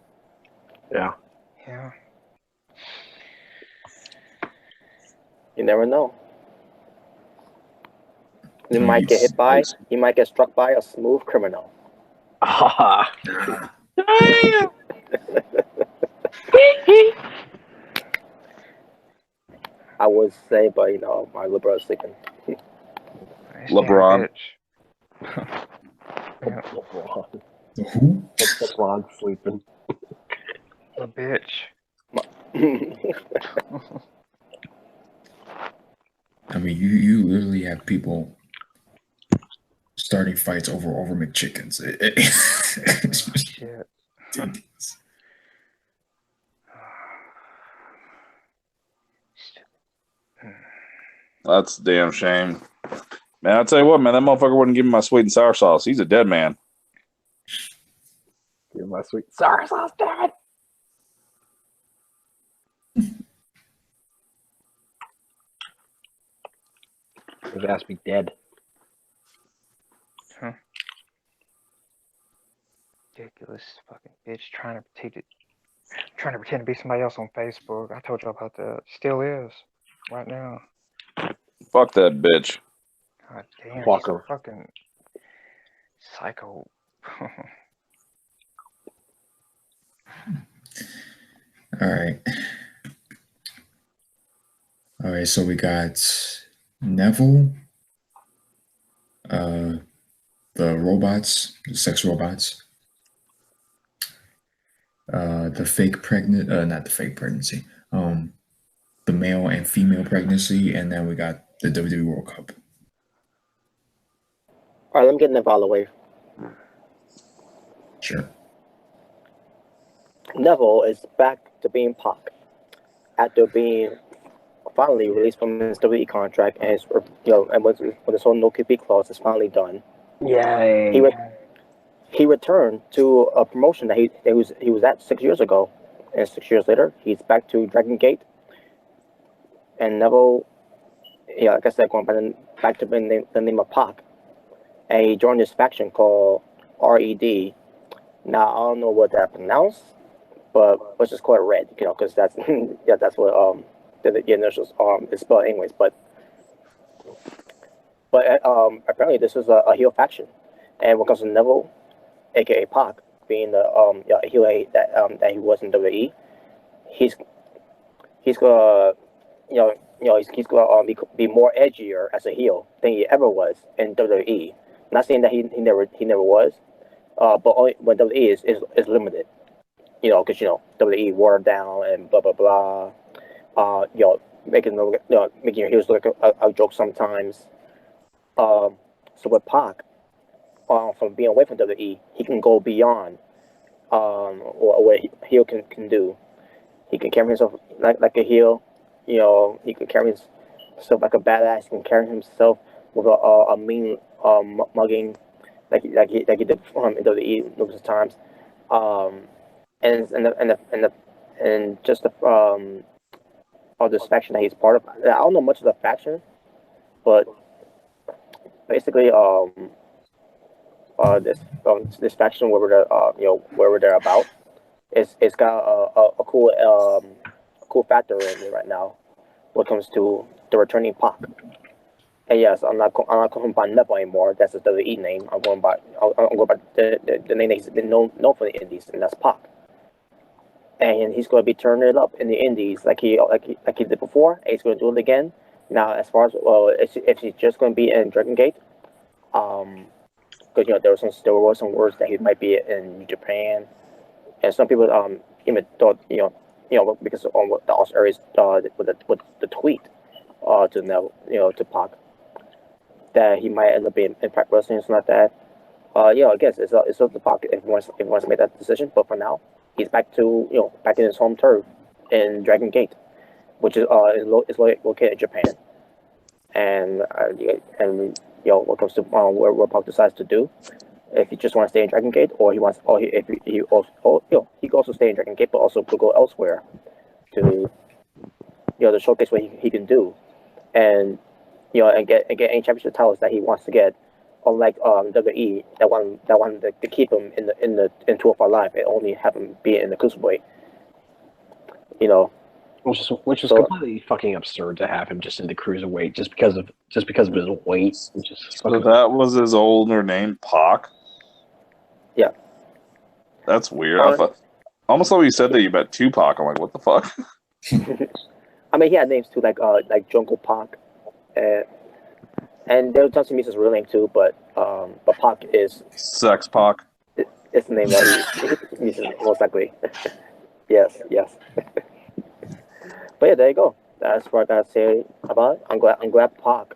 Yeah. Yeah. You never know. You might get hit by. You might get struck by a smooth criminal. I would say, but you know, my liberal is sleeping. LeBron. Who? LeBron sleeping. A bitch. I mean, you literally have people starting fights over McChickens. Shit. That's a damn shame. Man, I'll tell you what, man, that motherfucker wouldn't give me my sweet and sour sauce. He's a dead man. Give my sweet and sour sauce, damn it. His ass be dead. Huh. Ridiculous fucking bitch trying to pretend to be somebody else on Facebook. I told you about that. Still is. Right now. Fuck that bitch. God damn, Fuck she's a her. fucking psycho. All right, so we got Neville, the robots, the sex robots, the fake pregnant, not the fake pregnancy, the male and female pregnancy, and then we got the WWE World Cup. All right, let me get Neville out of the way. Sure. Neville is back to being Pac after being finally released from his WWE contract, and his, and with his whole no QP clause is finally done. Yay! He returned to a promotion that he was at 6 years ago, and 6 years later he's back to Dragon Gate. And Neville, like I said, going back to the name of Pac, and he joined this faction called RED. Now I don't know what that pronounced, but let's just call it Red, because that's that's what the initials is spelled anyways. But apparently this is a heel faction, and when it comes to Neville, aka Pac, being the heel that he was in WWE, he's gonna he's gonna be more edgier as a heel than he ever was in WWE. Not saying that he never was, but only when WWE is limited, because WWE watered down and blah blah blah, making your heels look like a joke sometimes. So with Pac, from being away from WWE, he can go beyond what a heel can do. He can carry himself like a heel. He can carry himself like a badass. He can carry himself with a mean mugging, like he did in WWE numerous times. And just this faction that he's part of. I don't know much of the faction, but basically this faction wherever they're about, it's got a cool factor in it right now when it comes to the returning Pac. And yes, I'm not calling by Neville anymore. That's his WWE name. I'm going by the name that he's been known for the Indies, and that's Pac. And he's going to be turning it up in the Indies like he did before. And he's going to do it again. Now, as far as if he's just going to be in Dragon Gate, because there were some words that he might be in Japan, and some people even thought because of what the Austin areas with the tweet to Neville, to Pac, that he might end up being Impact Wrestling or something like that. I guess it's up to Pac if he wants to make that decision. But for now, he's back in his home turf in Dragon Gate, which is located in Japan. And what comes to where Pac decides to do, if he just wants to stay in Dragon Gate, or he can also stay in Dragon Gate, but also could go elsewhere to showcase what he can do, and get any championship titles that he wants to get. Unlike WWE, that wanted to keep him in 205 Live and only have him be in the Cruiserweight. Which is completely fucking absurd to have him just in the Cruiserweight just because of his weight. So that was his older name, Pac? Yeah. That's weird. I almost thought you said that you bet Tupac. I'm like, what the fuck? I mean, he had names too, like Jungle Pac, and there was Johnson Meets his real name too, but Pac is Sex Pac. It's the name that he uses most likely. Yes. But yeah, there you go. That's what I gotta say about it. I'm glad Pac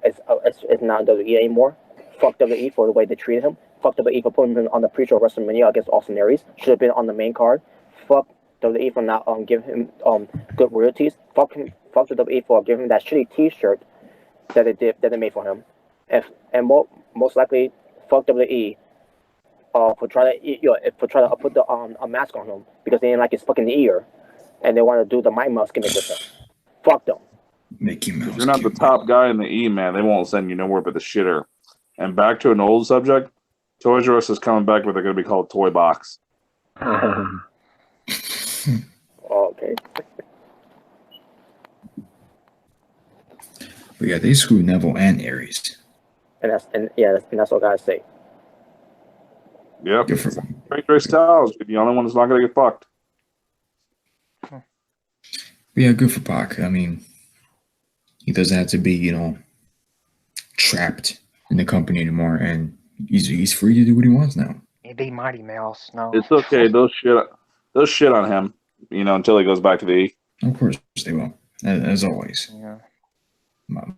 is not WWE anymore. Fuck WWE for the way they treated him. Fuck WWE for putting him on the pre-show WrestleMania against Austin Aries. Should have been on the main card. Fuck WWE for not giving him good royalties. Fuck the WWE for giving him that shitty T-shirt that they made for him. And most likely, fuck WWE for trying to put a mask on him because they didn't like his fucking ear, and they want to do the Mighty Mouse gimmick with him. Fuck them. Mickey Mouse. If you're not the top guy in the E, man, they won't send you nowhere but the shitter. And back to an old subject, Toys R Us is coming back, but they're going to be called Toy Box. Okay. But yeah, they screwed Neville and Aries. And that's what I gotta say. Yep. Great Styles. The only one that's not going to get fucked. But yeah, good for Pac. I mean, he doesn't have to be, trapped in the company anymore, and he's free to do what he wants now. It'd be Mighty Mouse. No. It's okay. They'll shit on him, until he goes back to the E. Of course they will, as always. Yeah.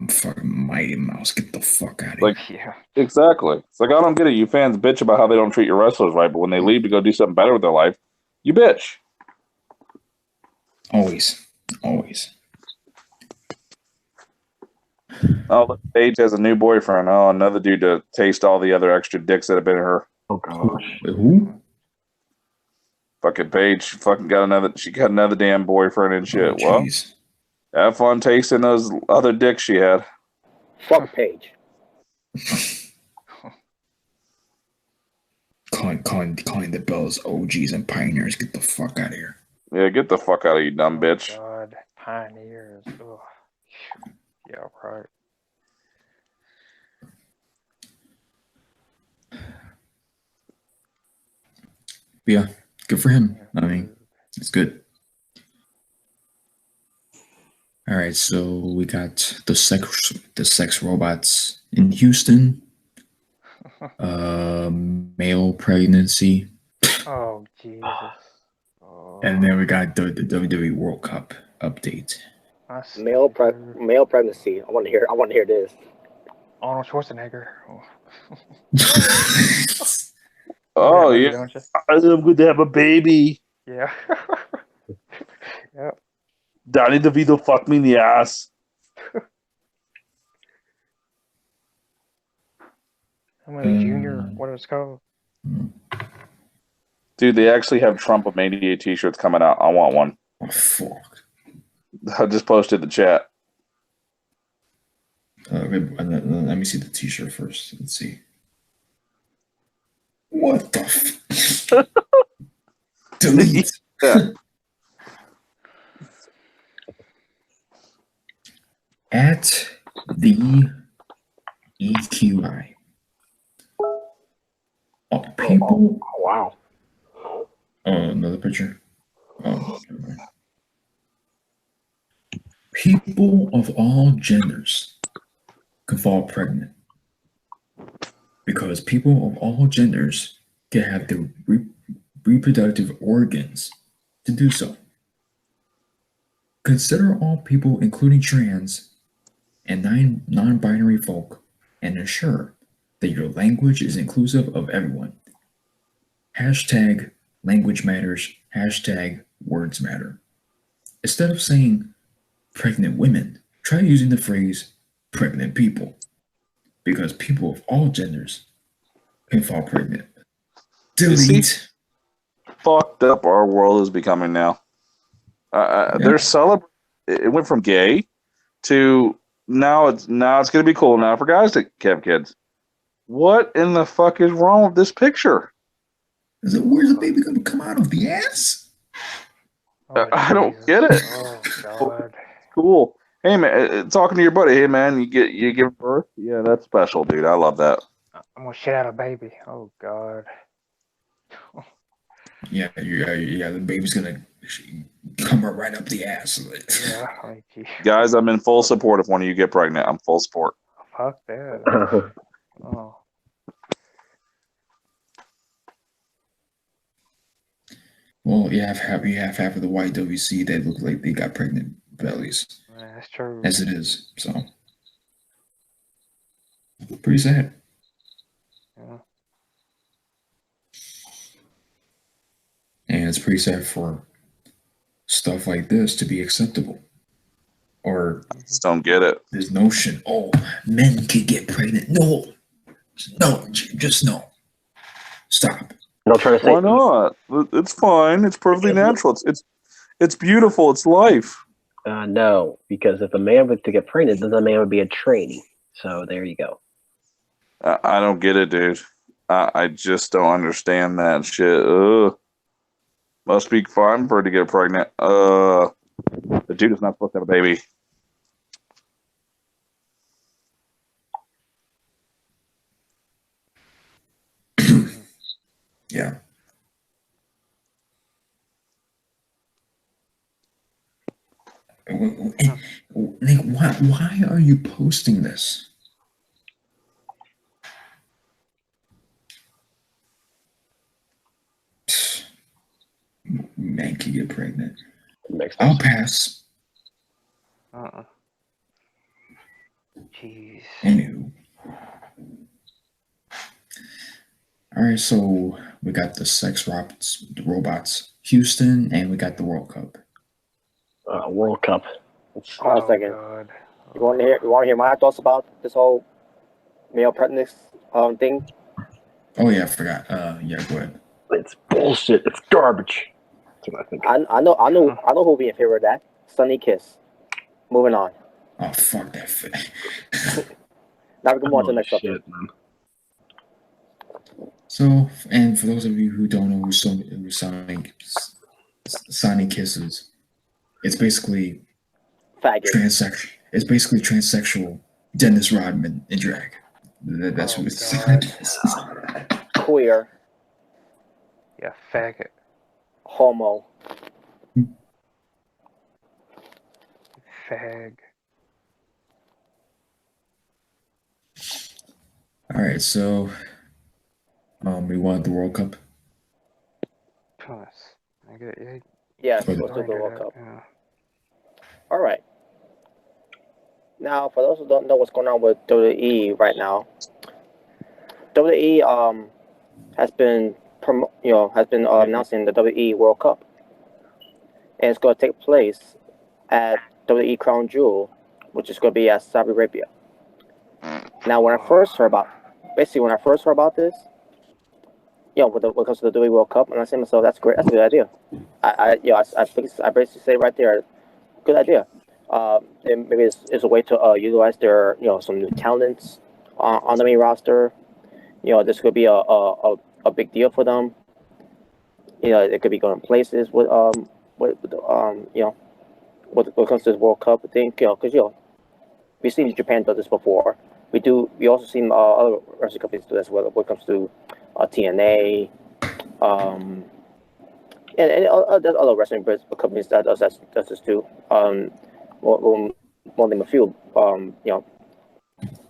Fucking Mighty Mouse, get the fuck out of Like, here. Yeah. exactly. It's like, I don't get it. You fans bitch about how they don't treat your wrestlers right, but when they leave to go do something better with their life, you bitch. Always. Oh, look, Paige has a new boyfriend. Oh, another dude to taste all the other extra dicks that have been in her. Oh gosh. Wait, who? Fucking Paige, she got another damn boyfriend and shit. Well, have fun tasting those other dicks she had. Fuck Paige. Calling the Bells OGs and pioneers. Get the fuck out of here. Yeah, get the fuck out of you, dumb bitch. God, pioneers. Ugh. Yeah, right. But yeah, good for him. I mean, it's good. All right, so we got the sex robots in Houston. Male pregnancy. Oh Jesus. And then we got the WWE World Cup update. Male pregnancy. I want to hear this. Arnold Schwarzenegger. Oh, Yeah, yeah. don't you? I'm going to have a baby. Yeah. Yep. Danny DeVito fucked me in the ass. I'm a junior. What it's called? Dude, they actually have Trump Mania t-shirts coming out. I want one. Oh, fuck. I just posted the chat. Let me see the t-shirt first. Let's see. What the Delete. Yeah. At the EQI. Oh, people. Oh, wow. Oh, another picture. Oh, people of all genders can fall pregnant because people of all genders can have the reproductive organs to do so. Consider all people, including trans and non-binary folk, and ensure that your language is inclusive of everyone. Hashtag language matters. Hashtag words matter. Instead of saying pregnant women, try using the phrase pregnant people, because people of all genders can fall pregnant. Delete. Fucked up our world is becoming now. They're celebrating. It went from gay to now it's going to be cool now for guys to have kids. What in the fuck is wrong with this picture? Where's the baby going to come out of the ass? I don't get it. Oh God. Cool. Hey man, talking to your buddy. Hey man, you give birth? Yeah, that's special, dude. I love that. I'm gonna shit out a baby. Oh God. Yeah, the baby's gonna come right up the ass. Yeah. Like, Guys, I'm in full support if one of you get pregnant. I'm full support. fuck that. Oh. Well, you have half of the YWC that look like they got pregnant bellies. Yeah, that's true. As it is, so pretty sad. Yeah. And it's pretty sad for stuff like this to be acceptable. Or just don't get it. This notion, oh, men can get pregnant. No, just no. Stop. Don't try to say why not? It's fine. It's perfectly natural. It's beautiful. It's life. No, because if a man was to get pregnant, then the man would be a trainee. So there you go. I don't get it, dude. I just don't understand that shit. Must be fine for her to get pregnant. The dude is not supposed to have a baby. Yeah. Nick, why are you posting this? get pregnant. I'll pass. Jeez. Anywho. All right, so we got the robots, Houston, and we got the World Cup. World Cup. Hold on a second. You want to hear my thoughts about this whole male pregnancy thing? Oh yeah, I forgot. Yeah, go ahead. It's bullshit. It's garbage. That's what I think. I know who will be in favor of that. Sunny Kiss. Moving on. Oh fuck that fit. Now we can move on to the next subject. So, and for those of you who don't know who Sonny Kiss is, it's basically transsexual. It's basically transsexual Dennis Rodman in drag. That's what it's. Queer. Yeah, faggot. Homo. Fag. All right, so we won the World Cup. Yes, let's do the World Cup. Yeah. All right. Now, for those who don't know what's going on with WWE right now, WWE has been announcing the WWE World Cup, and it's going to take place at WWE Crown Jewel, which is going to be at Saudi Arabia. Now, when I first heard about this, when it comes to the WWE World Cup, and I say to myself, that's great, that's a good idea. I basically say right there, good idea. And maybe it's a way to utilize their some new talents on the main roster. This could be a big deal for them. It could be going places with when it comes to this World Cup thing. Because we've seen Japan do this before. We also seen other wrestling companies do this when it comes to TNA, and other wrestling companies that does this too. We'll name a few.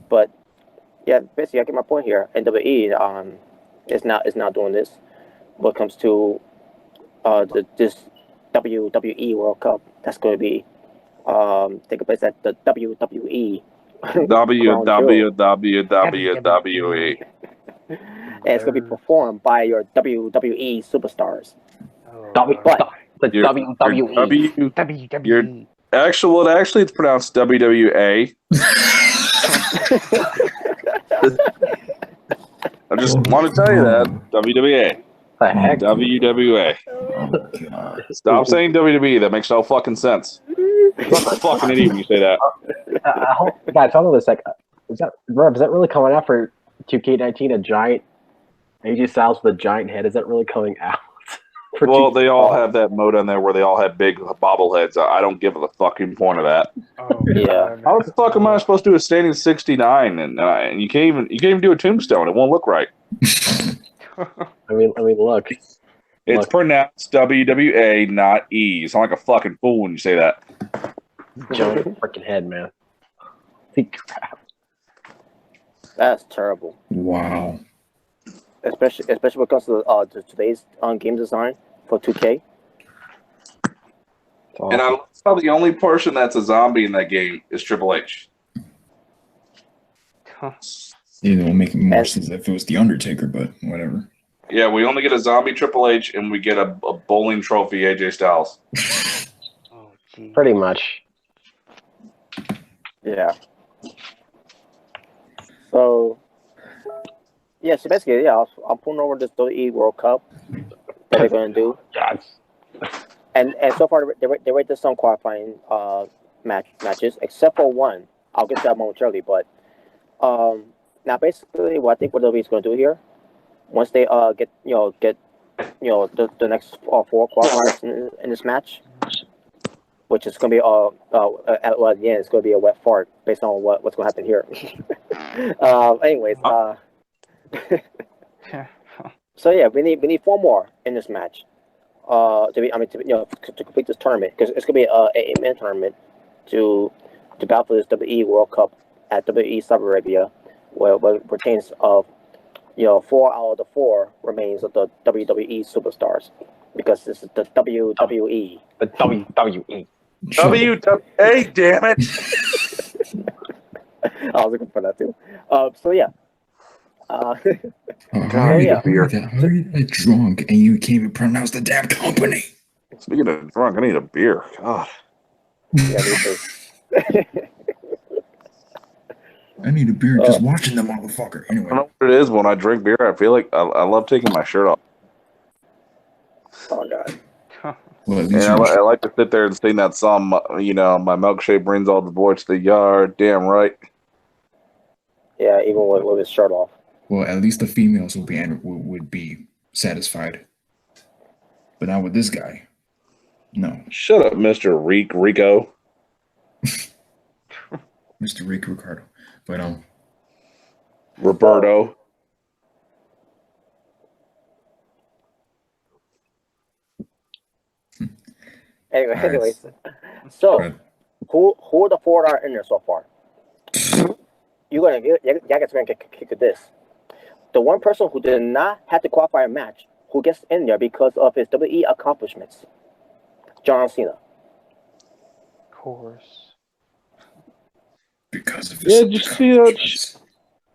But yeah, basically I get my point here. NWE is not doing this when it comes to this WWE World Cup. That's going to be taking place at the WWE. WWE. And it's going to be performed by your WWE superstars. The WWE. Actually, it's pronounced WWA. I just want to tell you that WWA. The heck? WWA. Stop saying WWE. That makes no fucking sense. You're a fucking idiot when you say that. Guys, tell me this. Is that really coming out for 2K19? A giant AJ Styles with a giant head? Is that really coming out? Well, they all have that mode on there where they all have big bobbleheads. I don't give a fucking point of that. Yeah. How the fuck am I supposed to do a standing 69 and you can't even do a tombstone? It won't look right. I mean, look. It's pronounced WWA, not E. You sound like a fucking fool when you say that. Giant freaking head, man. Crap. That's terrible. Wow. Especially when it comes to today's game design for 2K. And I saw the only person that's a zombie in that game is Triple H. It'll make more sense if it was The Undertaker, but whatever. Yeah, we only get a zombie Triple H, and we get a bowling trophy AJ Styles. Pretty much. Yeah. So, yeah, so basically, yeah, I'm pulling over this WWE World Cup that they're going to do. Yes. And so far, they rated some qualifying matches, except for one. I'll get to that momentarily, but now basically, what I think what WWE is going to do here, once they get the next 4 qualifiers in this match, which is going to be at the end, it's going to be a wet fart based on what's going to happen here. Anyways, so yeah, we need 4 more in this match to complete this tournament, because it's going to be a 8-man tournament to battle for this WWE World Cup at WWE Saudi Arabia, where pertains of 4 out of the 4 remains of the WWE superstars. because this is the WWE. The WWE. Hey, damn it! I was looking for that too. So yeah. How are you that drunk and you can't even pronounce the damn company? Speaking of drunk, I need a beer. God. Yeah, me too. I need a beer just watching the motherfucker. Anyway. I don't know what it is when I drink beer. I feel like I love taking my shirt off. Oh god. Well, at And least I like to sit there and sing that song. You know, my milkshake brings all the boys to the yard. Damn right. Yeah, even with his shirt off. Well, at least the females would be satisfied. But not with this guy. No. Shut up, Mr. Rico. Mr. Ricardo. But Roberto. Anyways. So who are the four that are in there so far? Y'all gonna kick this. The one person who did not have to qualify a match, who gets in there because of his WWE accomplishments, John Cena. Of course. Because of Yeah, did you see that?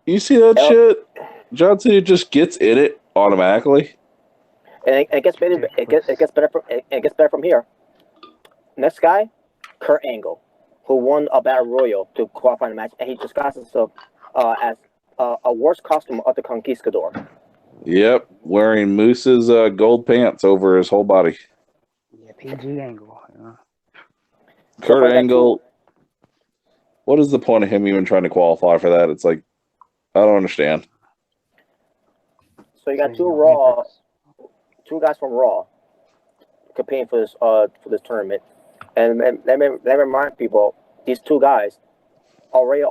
You see that shit? John Cena just gets in it automatically. And it gets better. It gets better from here. Next guy, Kurt Angle, who won a battle royal to qualify the match, and he disguised himself as a worse costume of the Conquistador. Yep, wearing Moose's gold pants over his whole body. Yeah, PG Angle. Yeah. Kurt Angle. What is the point of him even trying to qualify for that? It's like, I don't understand. So you got two guys from Raw competing for this tournament, and let me remind people, these two guys already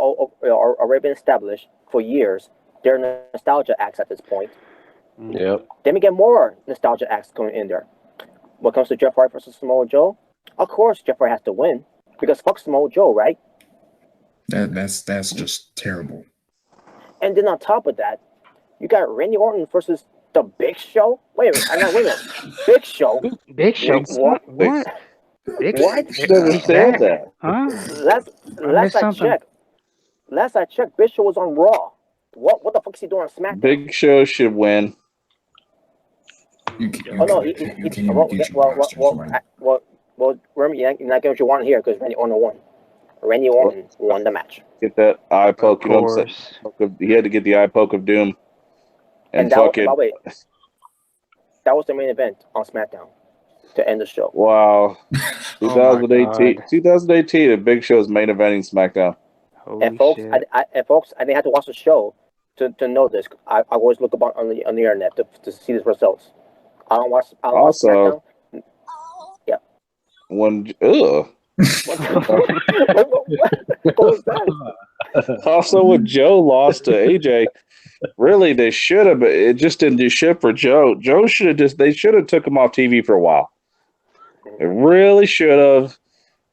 been established for years. They're nostalgia acts at this point. Yep. Then we get more nostalgia acts coming in there. When it comes to Jeff Hardy versus Samoa Joe, of course Jeff Hardy has to win because fuck Samoa Joe, right? That's just terrible. And then on top of that, you got Randy Orton versus the Big Show. Wait a minute. Big Show. Big Show. What? What? Big What? Never said that. Huh? Last I checked, Big Show was on Raw. What the fuck is he doing on SmackDown? Big Show should win. Remember, you're not getting what you want here because Randy Orton won. Randy Orton won the match. Get that eye poke. You know what I'm saying? He had to get the eye poke of doom. And that fucking. That was the main event on SmackDown to end the show. Wow. 2018, the Big Show's main eventing SmackDown. And folks, I didn't have to watch the show to know this. I always look up on the internet to see these results. I don't watch SmackDown. Yeah. Also, when Joe lost to AJ, really they should have. It just didn't do shit for Joe. Joe should have they should have took him off TV for a while. It really should have.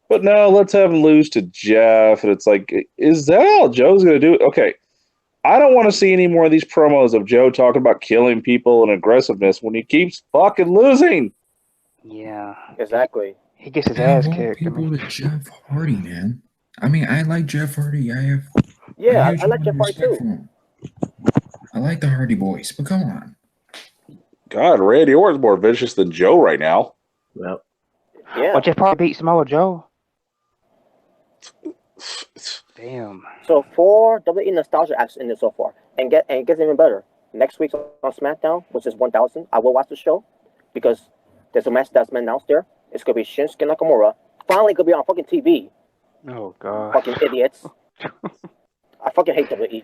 But no, let's have him lose to Jeff. And it's like, is that all Joe's going to do? Okay. I don't want to see any more of these promos of Joe talking about killing people and aggressiveness when he keeps fucking losing. Yeah. Exactly. He gets his ass kicked. People with Jeff Hardy, man. I mean, I like Jeff Hardy. I like Jeff Hardy too. I like the Hardy Boys, but come on. God, Randy Orton's more vicious than Joe right now. Well, yeah. Well, Jeff Hardy beat Samoa Joe. Damn. So 4 WWE nostalgia acts in this so far, and it gets even better. Next week on SmackDown, which is 1000, I will watch the show because there's a match that's been announced there. It's gonna be Shinsuke Nakamura. Finally, gonna be on fucking TV. Oh god. Fucking idiots. I fucking hate WWE.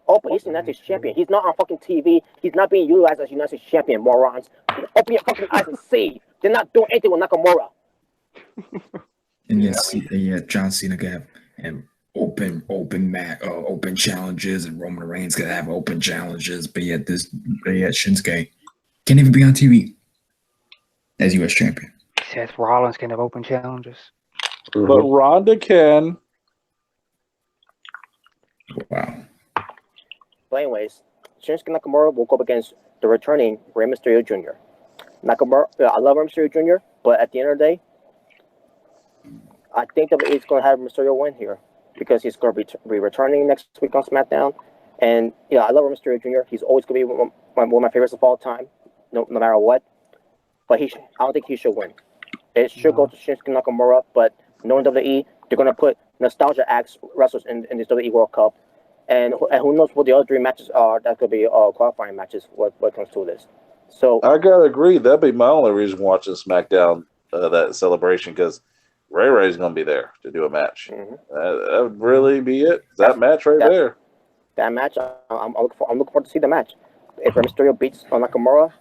Oh, but he's the United States champion. He's not on fucking TV. He's not being utilized as United States champion, morons. Open your fucking eyes and see. They're not doing anything with Nakamura. And yet John Cena can have open challenges, and Roman Reigns can have open challenges, but yet Shinsuke can't even be on TV as U.S. champion. Seth Rollins can have open challenges. But Ronda can. Wow. But anyways, Shinsuke Nakamura will go up against the returning Rey Mysterio Jr. Nakamura. I love Mysterio Jr., but at the end of the day, I think WWE is going to have Mysterio win here because he's going to be returning next week on SmackDown. And I love Mysterio Jr. He's always going to be one of my favorites of all time, no matter what. But I don't think he should win. It should go to Shinsuke Nakamura, but knowing WWE, they're going to put nostalgia acts wrestlers in this WWE World Cup. And who knows what the other 3 matches are that could be qualifying matches when it comes to this. So I gotta agree. That'd be my only reason watching SmackDown, that celebration, because Ray Ray's gonna be there to do a match. That would really be it. That match right there. That match, I'm looking forward to see the match. If Mysterio beats Nakamura,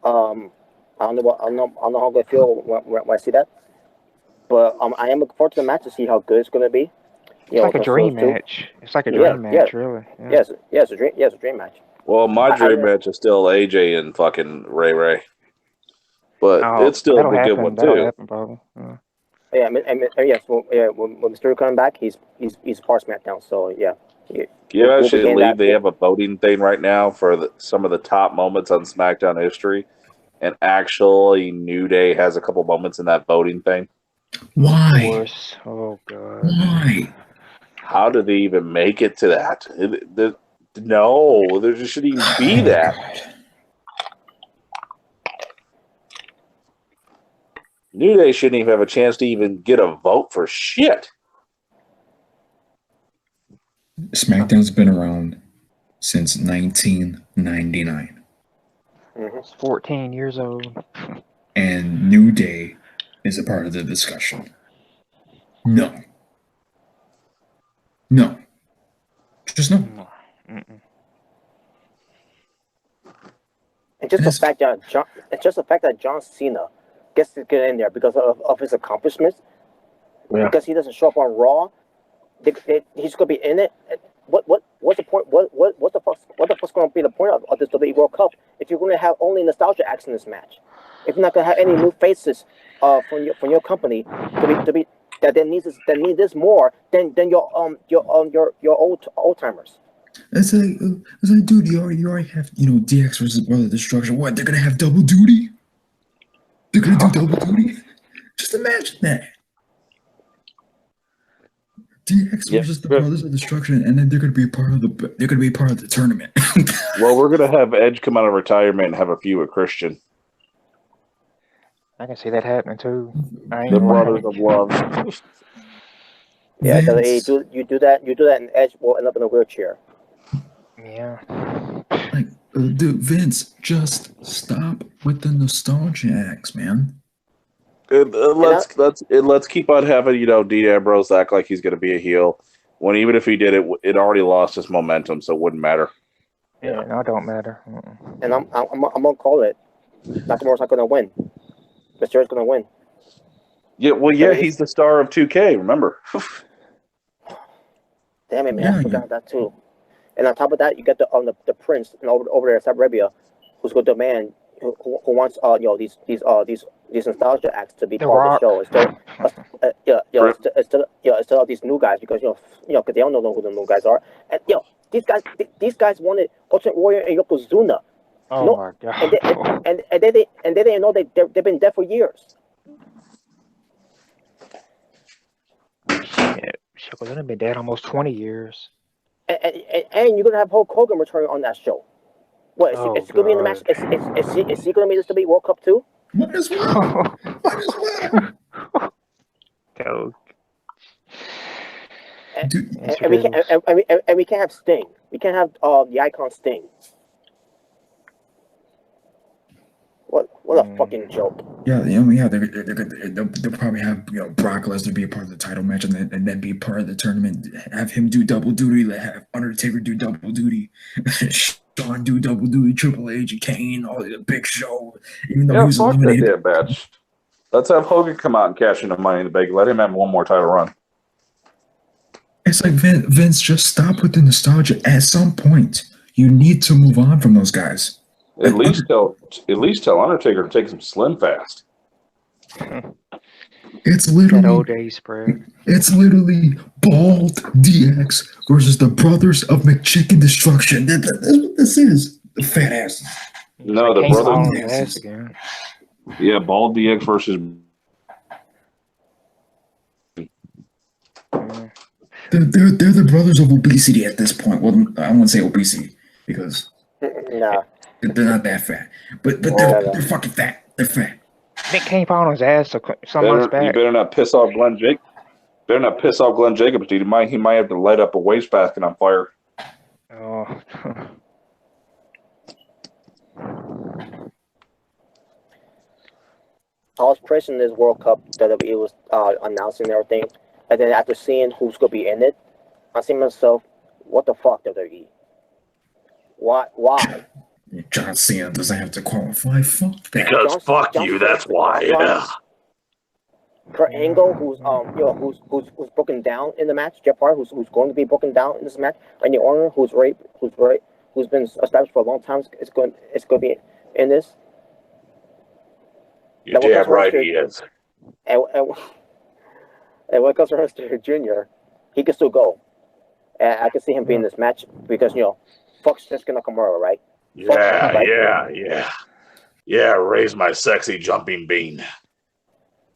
I don't know how I'm gonna feel when I see that. But I am looking forward to the match to see how good it's gonna be. It's like a dream match. It's like a dream match, really. Yeah. Yes, it's a dream match. Well, my dream match is still AJ and fucking Ray Ray, but it's still a good one that'll too. happen, probably. Yeah, when Mysterio coming back, he's part of SmackDown. So yeah. I should leave. They have a voting thing right now for some of the top moments on SmackDown history, and actually, New Day has a couple moments in that voting thing. Why? Oh god. Why? How did they even make it to that? No, there just shouldn't even be that. New Day shouldn't even have a chance to even get a vote for shit. SmackDown's been around since 1999. It's 14 years old. And New Day is a part of the discussion. No. Just no. It's just the fact that John Cena gets to get in there because of his accomplishments. Yeah. Because he doesn't show up on Raw, he's gonna be in it. What's the point? What the fuck's gonna be the point of this WWE World Cup if you're gonna have only nostalgia acts in this match? If you're not gonna have any new faces from your company to be that need this more than your old timers. It's like, dude, you already have, DX versus Brother Destruction. What, they're gonna have double duty? They're gonna do double duty? Just imagine that. DX versus the Brothers of Destruction, and then they're gonna be part of the tournament. Well, we're gonna have Edge come out of retirement and have a feud with Christian. I can see that happening too. The Brothers of Love. Yeah, because you do that, and Edge will end up in a wheelchair. Yeah. Like, dude, Vince, just stop with the nostalgia acts, man. Let's keep on having Dean Ambrose act like he's gonna be a heel, when even if he did it already lost his momentum, so it wouldn't matter. Yeah, no, it don't matter. And I'm gonna call it. Nakamura's not gonna win. Mysterio's gonna win. Yeah, well, he's the star of 2K. Remember? Damn it, man! I forgot that too. And on top of that, you get the prince and over there in Saudi Arabia, who's got the man who wants these nostalgia acts to be part of the show instead of these new guys, because because they don't know who the new guys are. And these guys wanted Ultimate Warrior and Yokozuna. Oh my god! And they didn't know they've been dead for years. Yokozuna been dead almost 20 years. And you're gonna have Hulk Hogan returning on that show. What is he gonna be in the match? Is he gonna be this to be World Cup too? Might as well. Go. And we can't have Sting. We can't have the icon Sting. What a fucking joke. Yeah, they'll probably have Brock Lesnar be a part of the title match and then be part of the tournament. Have him do double duty. Have Undertaker do double duty. Shawn do double duty. Triple H and Kane, all the Big Show. Even though he was eliminated. Match. Let's have Hogan come out and cash in the Money in the Bank. Let him have one more title run. It's like Vince, just stop with the nostalgia. At some point, you need to move on from those guys. At least tell Undertaker to take some Slim Fast. It's literally that old day spread. It's literally Bald DX versus the Brothers of McChicken Destruction. That's what this is. The fat asses. No, the Kane Paul on brothers. his ass again. Yeah, Bald DX versus. They're the brothers of obesity at this point. Well, I won't say obesity because Nah. they're not that fat, but they're fucking fat. They're fat. Nick Kane Paul on his ass some months You back. better not piss off Glenn Jacobs. Better not piss off Glenn Jacobs, dude. He might have to light up a wastebasket on fire. Oh. I was pressing this World Cup WWE was announcing and everything, and then after seeing who's gonna be in it, I see myself, what the fuck WWE? Why? John Cena doesn't have to qualify. Fuck that. Because fuck you. That's why. Yeah. Kurt Angle, who's broken down in the match, Jeff Hardy, who's going to be broken down in this match, Randy Orton, who's been established for a long time, is going to be in this. You're damn right he is. And when it comes to Hunter Jr., he can still go. And I can see him being in this match because, fuck Shinsuke Nakamura, right? Yeah, raise my sexy jumping bean.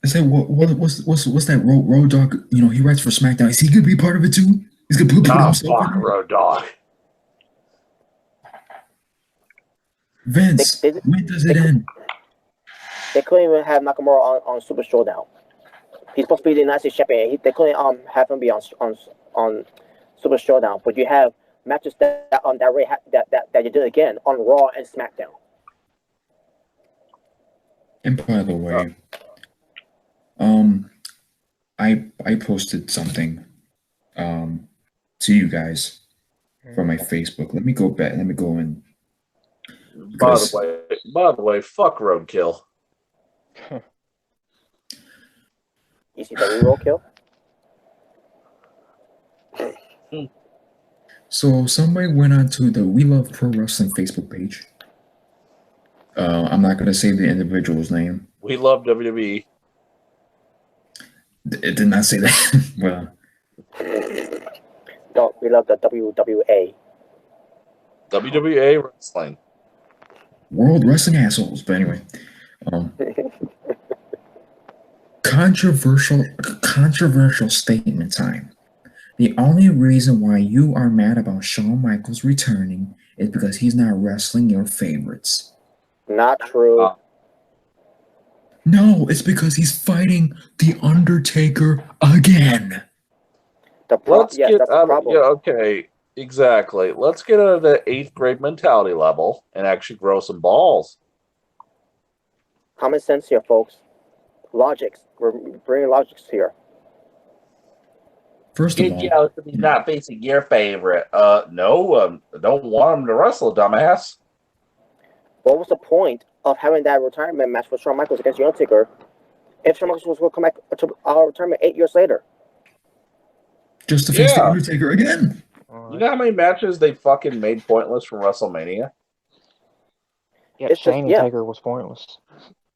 I said, what's that Road Dogg? He writes for SmackDown. Is he gonna be part of it too? He's gonna put himself in there? Road Dogg. Vince, when does it end? They couldn't even have Nakamura on Super Showdown. He's supposed to be the United States champion. They couldn't have him be on Super Showdown. But you have matches that you did again on Raw and SmackDown. And by the way, I posted something to you guys from my Facebook. Let me go back. Let me go in. By the way, fuck Roadkill. ECW Roadkill? So somebody went onto the We Love Pro Wrestling Facebook page. I'm not going to say the individual's name. We love WWE. It did not say that. Well, no, we love the WWA. WWA Wrestling. World Wrestling Assholes. But anyway, controversial statement time. The only reason why you are mad about Shawn Michaels returning is because he's not wrestling your favorites. Not true. No, it's because he's fighting The Undertaker again. That's the problem. Yeah, okay, exactly. Let's get out of the 8th grade mentality level and actually grow some balls. Common sense here, folks. Logics. We're bringing logics here. First of all, he's not facing your favorite. No, don't want him to wrestle, dumbass. What was the point of having that retirement match for Shawn Michaels against The Undertaker if Shawn Michaels was going to come back to our retirement 8 years later? Just to face The Undertaker again. You know how many matches they fucking made pointless from WrestleMania? Yeah, Shane and Taker was pointless.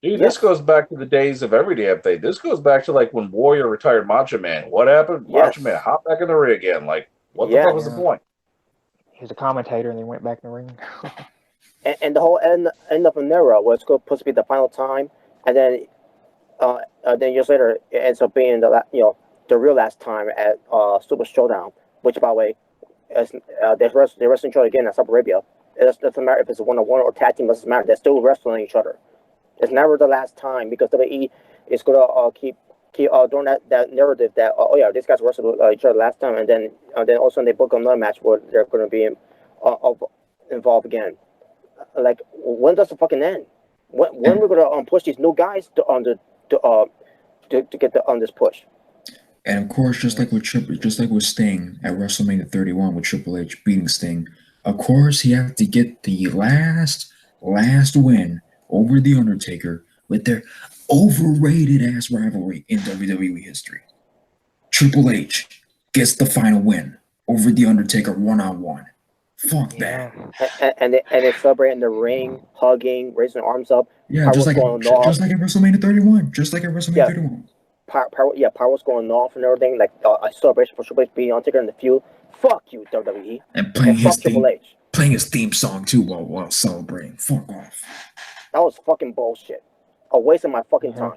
Dude, this goes back to the days of every damn thing. This goes back to like when Warrior retired Macho Man. What happened? Macho Man hopped back in the ring again. Like, what the fuck was the point? He was a commentator and he went back in the ring. and the whole end of an era was supposed to be the final time, and then years later it ends up being the real last time at Super Showdown, which by the way, they're wrestling each other again at Saudi Arabia. It doesn't matter if it's a one-on-one or tag team. Doesn't matter. They're still wrestling each other. It's never the last time because WWE is going to keep doing that narrative that these guys wrestled each other last time, and then all of a sudden they book another match where they're going to be involved again. Like, when does the fucking end? When we're going to push these new guys to get on this push? And of course, just like with Sting at WrestleMania 31 with Triple H beating Sting, of course he had to get the last win over The Undertaker with their overrated ass rivalry in WWE history. Triple H gets the final win over The Undertaker one-on-one. Fuck that. And they celebrate in the ring, hugging, raising their arms up. Yeah, just like at WrestleMania 31. Just like at WrestleMania 31. Power was going off and everything, like a celebration for Triple H being Undertaker in the feud. Fuck you, WWE. And playing his Triple H. playing his theme song too while celebrating. Fuck off. That was fucking bullshit. A waste of my fucking time.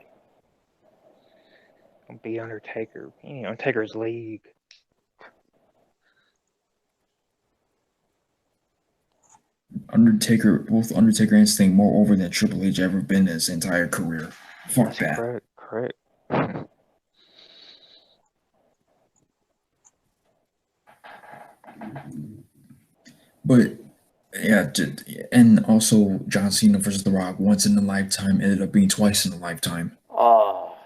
Be Undertaker. Undertaker's league. Both Undertaker and Sting more over than Triple H ever been in his entire career. Fuck that. Correct. But yeah, and also John Cena versus The Rock once in a lifetime ended up being twice in a lifetime. Oh,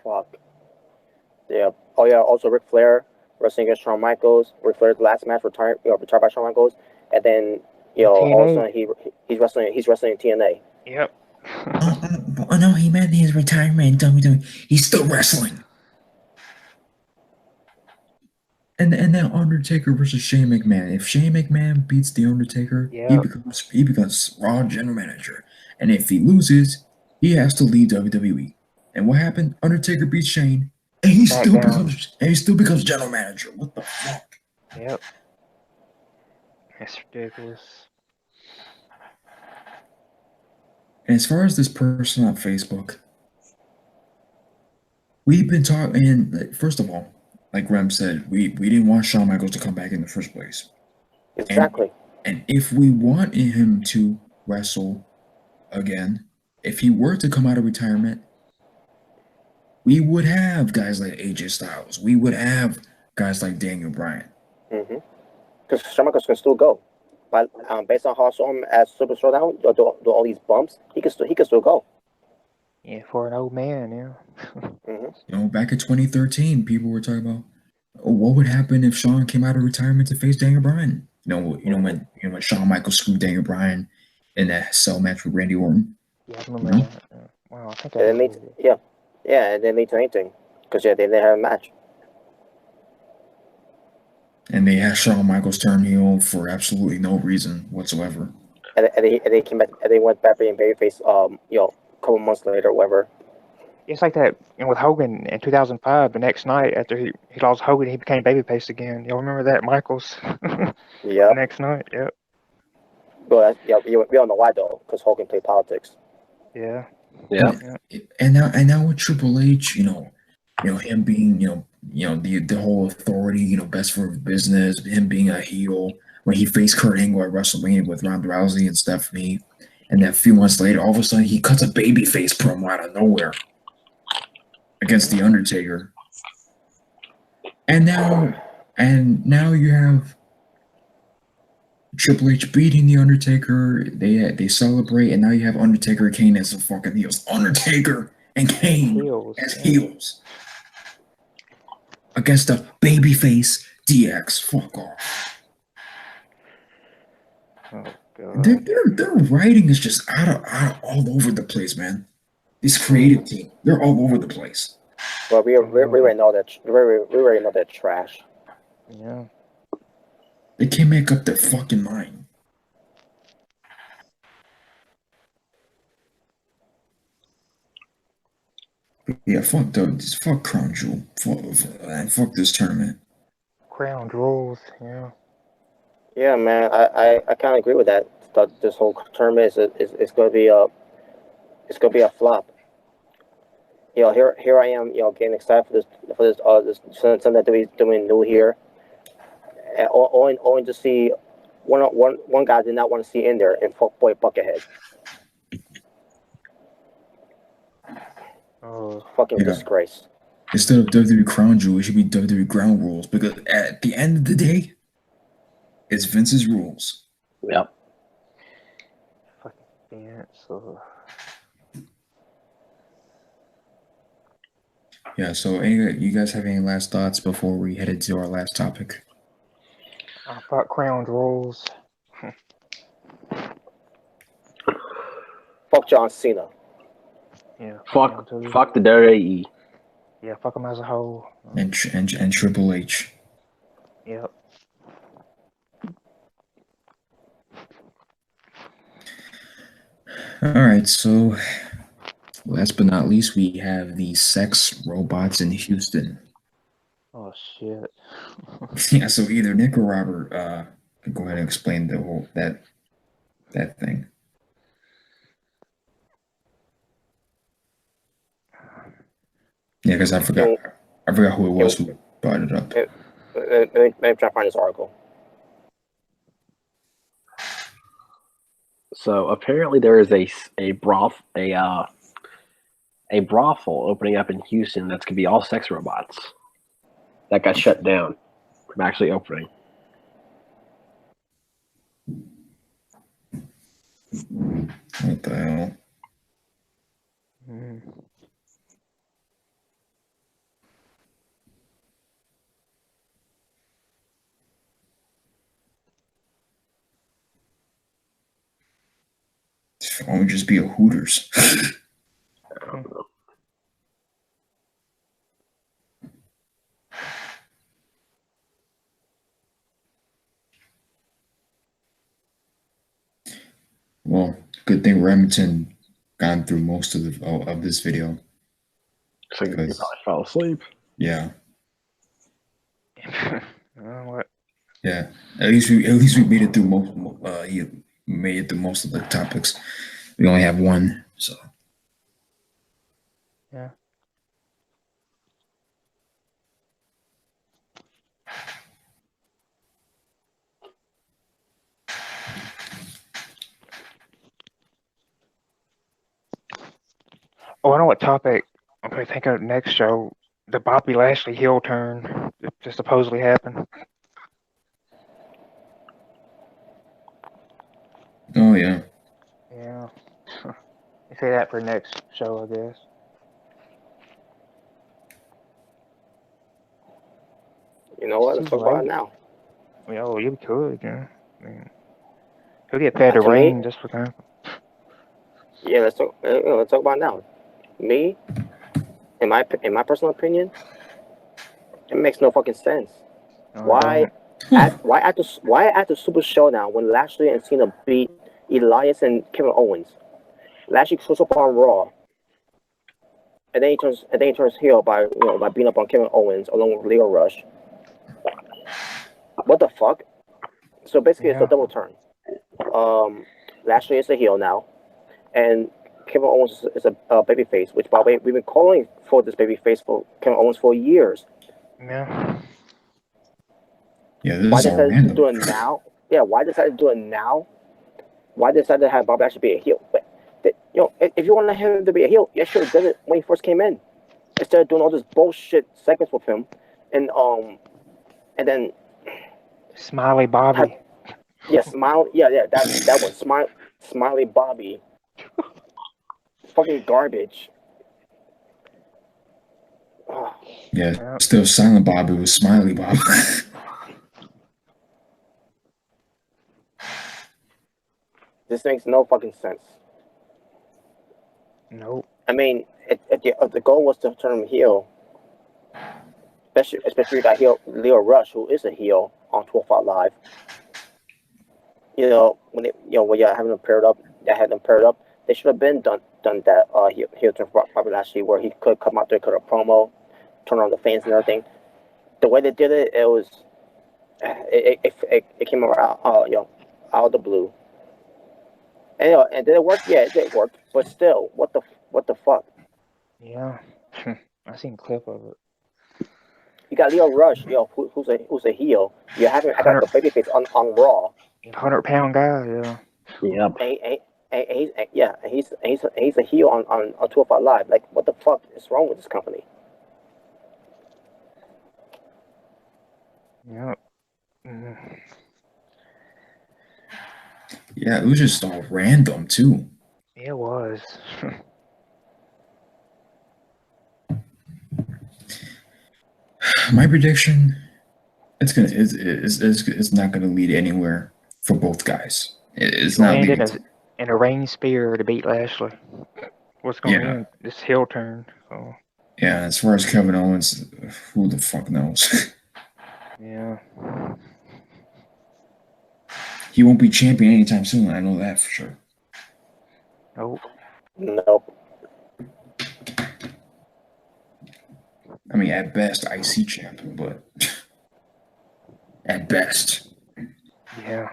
fuck. Yeah. Oh yeah. Also, Ric Flair wrestling against Shawn Michaels. Ric Flair's last match retired by Shawn Michaels, and then also he's wrestling in TNA. Yep. Oh no, he meant his retirement. He's still wrestling. And then Undertaker versus Shane McMahon. If Shane McMahon beats The Undertaker, he becomes Raw general manager. And if he loses, he has to leave WWE. And what happened? Undertaker beats Shane, and he still becomes general manager. What the fuck? Yep. That's ridiculous. And as far as this person on Facebook, we've been talking. First of all, like Rem said, we didn't want Shawn Michaels to come back in the first place. Exactly. And if we wanted him to wrestle again, if he were to come out of retirement, we would have guys like AJ Styles. We would have guys like Daniel Bryan. Because Shawn Michaels can still go. But based on how I saw him as Super Showdown, do all these bumps, he can still go. Yeah, for an old man, yeah. You know, back in 2013, people were talking about what would happen if Shawn came out of retirement to face Daniel Bryan. When Shawn Michaels screwed Daniel Bryan in that cell match with Randy Orton. Yeah, I remember that. Wow, I think I and it didn't lead to anything because they didn't have a match. And they had Shawn Michaels turn heel for absolutely no reason whatsoever. And they came back. And they went back being babyface. A couple months later, or whatever. It's like that with Hogan in 2005. The next night after he lost Hogan, he became babyface again. Y'all remember that, Michaels? Yeah. The next night, yep. Well, we don't know why though, because Hogan played politics. Yeah. And now with Triple H, him being the whole authority, best for business, him being a heel when he faced Kurt Angle at WrestleMania with Ronda Rousey and Stephanie. And then a few months later, all of a sudden, he cuts a babyface promo out of nowhere against The Undertaker. And now you have Triple H beating The Undertaker. They celebrate, and now you have Undertaker and Kane as the fucking heels. Undertaker and Kane as heels against the babyface DX. Fuck off. Oh. Their writing is just out all over the place, man. This creative team, they're all over the place. Well, we already know that. We already know that trash. Yeah. They can't make up their fucking mind. Yeah, fuck Crown Jewel. Fuck this tournament. Crown Jewels, yeah. Yeah, man, I kind of agree with that. This whole tournament is going to be a flop. Here I am, getting excited for this something that we're doing new here. And only to see one guy I did not want to see in there, and Fuckboy Buckethead. Oh, fucking disgrace. Instead of WWE Crown Jewel, it should be WWE Ground Rules, because at the end of the day, it's Vince's rules. Yep. Fucking Vince. Yeah, so you guys have any last thoughts before we head into our last topic? Fuck Crown Jewels. Fuck John Cena. Yeah. Fuck the WWE. Yeah, fuck them as a whole. And Triple H. Yep. All right, so last but not least, we have the sex robots in Houston. Oh shit. Yeah, so either Nick or Robert, Go ahead and explain the whole that thing. Yeah, because I forgot who it was who brought it up. Let me try to find this article. So apparently there is a brothel opening up in Houston that's gonna be all sex robots. That got shut down from actually opening. What the hell? Why don't we just be a Hooters? Well, good thing Remington gone through most of this video. So you probably fell asleep. Yeah. What? Yeah. At least we made it through most. Made it through most of the topics. We only have one, so. Yeah. Oh, I know what topic I'm going to think of next show. The Bobby Lashley heel turn that just supposedly happened. Oh, yeah. Yeah. You say that for next show, I guess. You know what? Let's talk about it now. Oh, you could, yeah. I mean, he'll get fed to To me- rain just for that. Yeah, let's talk about it now. Me, in my personal opinion, it makes no fucking sense. Why at the Super Showdown when Lashley and Cena beat Elias and Kevin Owens, Lashley shows up on Raw, and then he turns heel by beating up on Kevin Owens along with Leo Rush. What the fuck? So basically, it's a double turn. Lashley is a heel now, and Kevin Owens is a babyface. Which, by the way, we've been calling for this babyface for Kevin Owens for years. Yeah. Yeah, this Why is all decided to random. do it now? Yeah, why decided to do it now? Why decided to have Bobby Lashley be a heel? But, if you want him to be a heel, you should have done it when he first came in, instead of doing all this bullshit segments with him, and then Smiley Bobby. that one, Smiley Bobby, fucking garbage. Yeah, still Silent Bobby with Smiley Bobby. This makes no fucking sense. Nope. I mean, if the goal was to turn him heel, especially you got heel Leo Rush, who is a heel on 205 Live. When you having them paired up, they should have been done that heel turn for Bobby Lashley, where he could come out there, cut a promo, turn on the fans and everything. The way they did it, it came out out of the blue. And did it work? Yeah, it did work. But still, what the fuck? Yeah. I seen a clip of it. You got Leo Rush, who's a heel. You haven't got the babyface on Raw. 100-pound guy, yeah. Yep. He's a heel on 205 Live. Like, what the fuck is wrong with this company? Yeah. Yeah, it was just all random too. It was. My prediction, it's not gonna lead anywhere for both guys. It's not leading. In a rain spear to beat Lashley. What's going on? This heel turn. So. Yeah, as far as Kevin Owens, who the fuck knows? Yeah. He won't be champion anytime soon. I know that for sure. Nope. I mean, at best, IC champion, but at best. Yeah.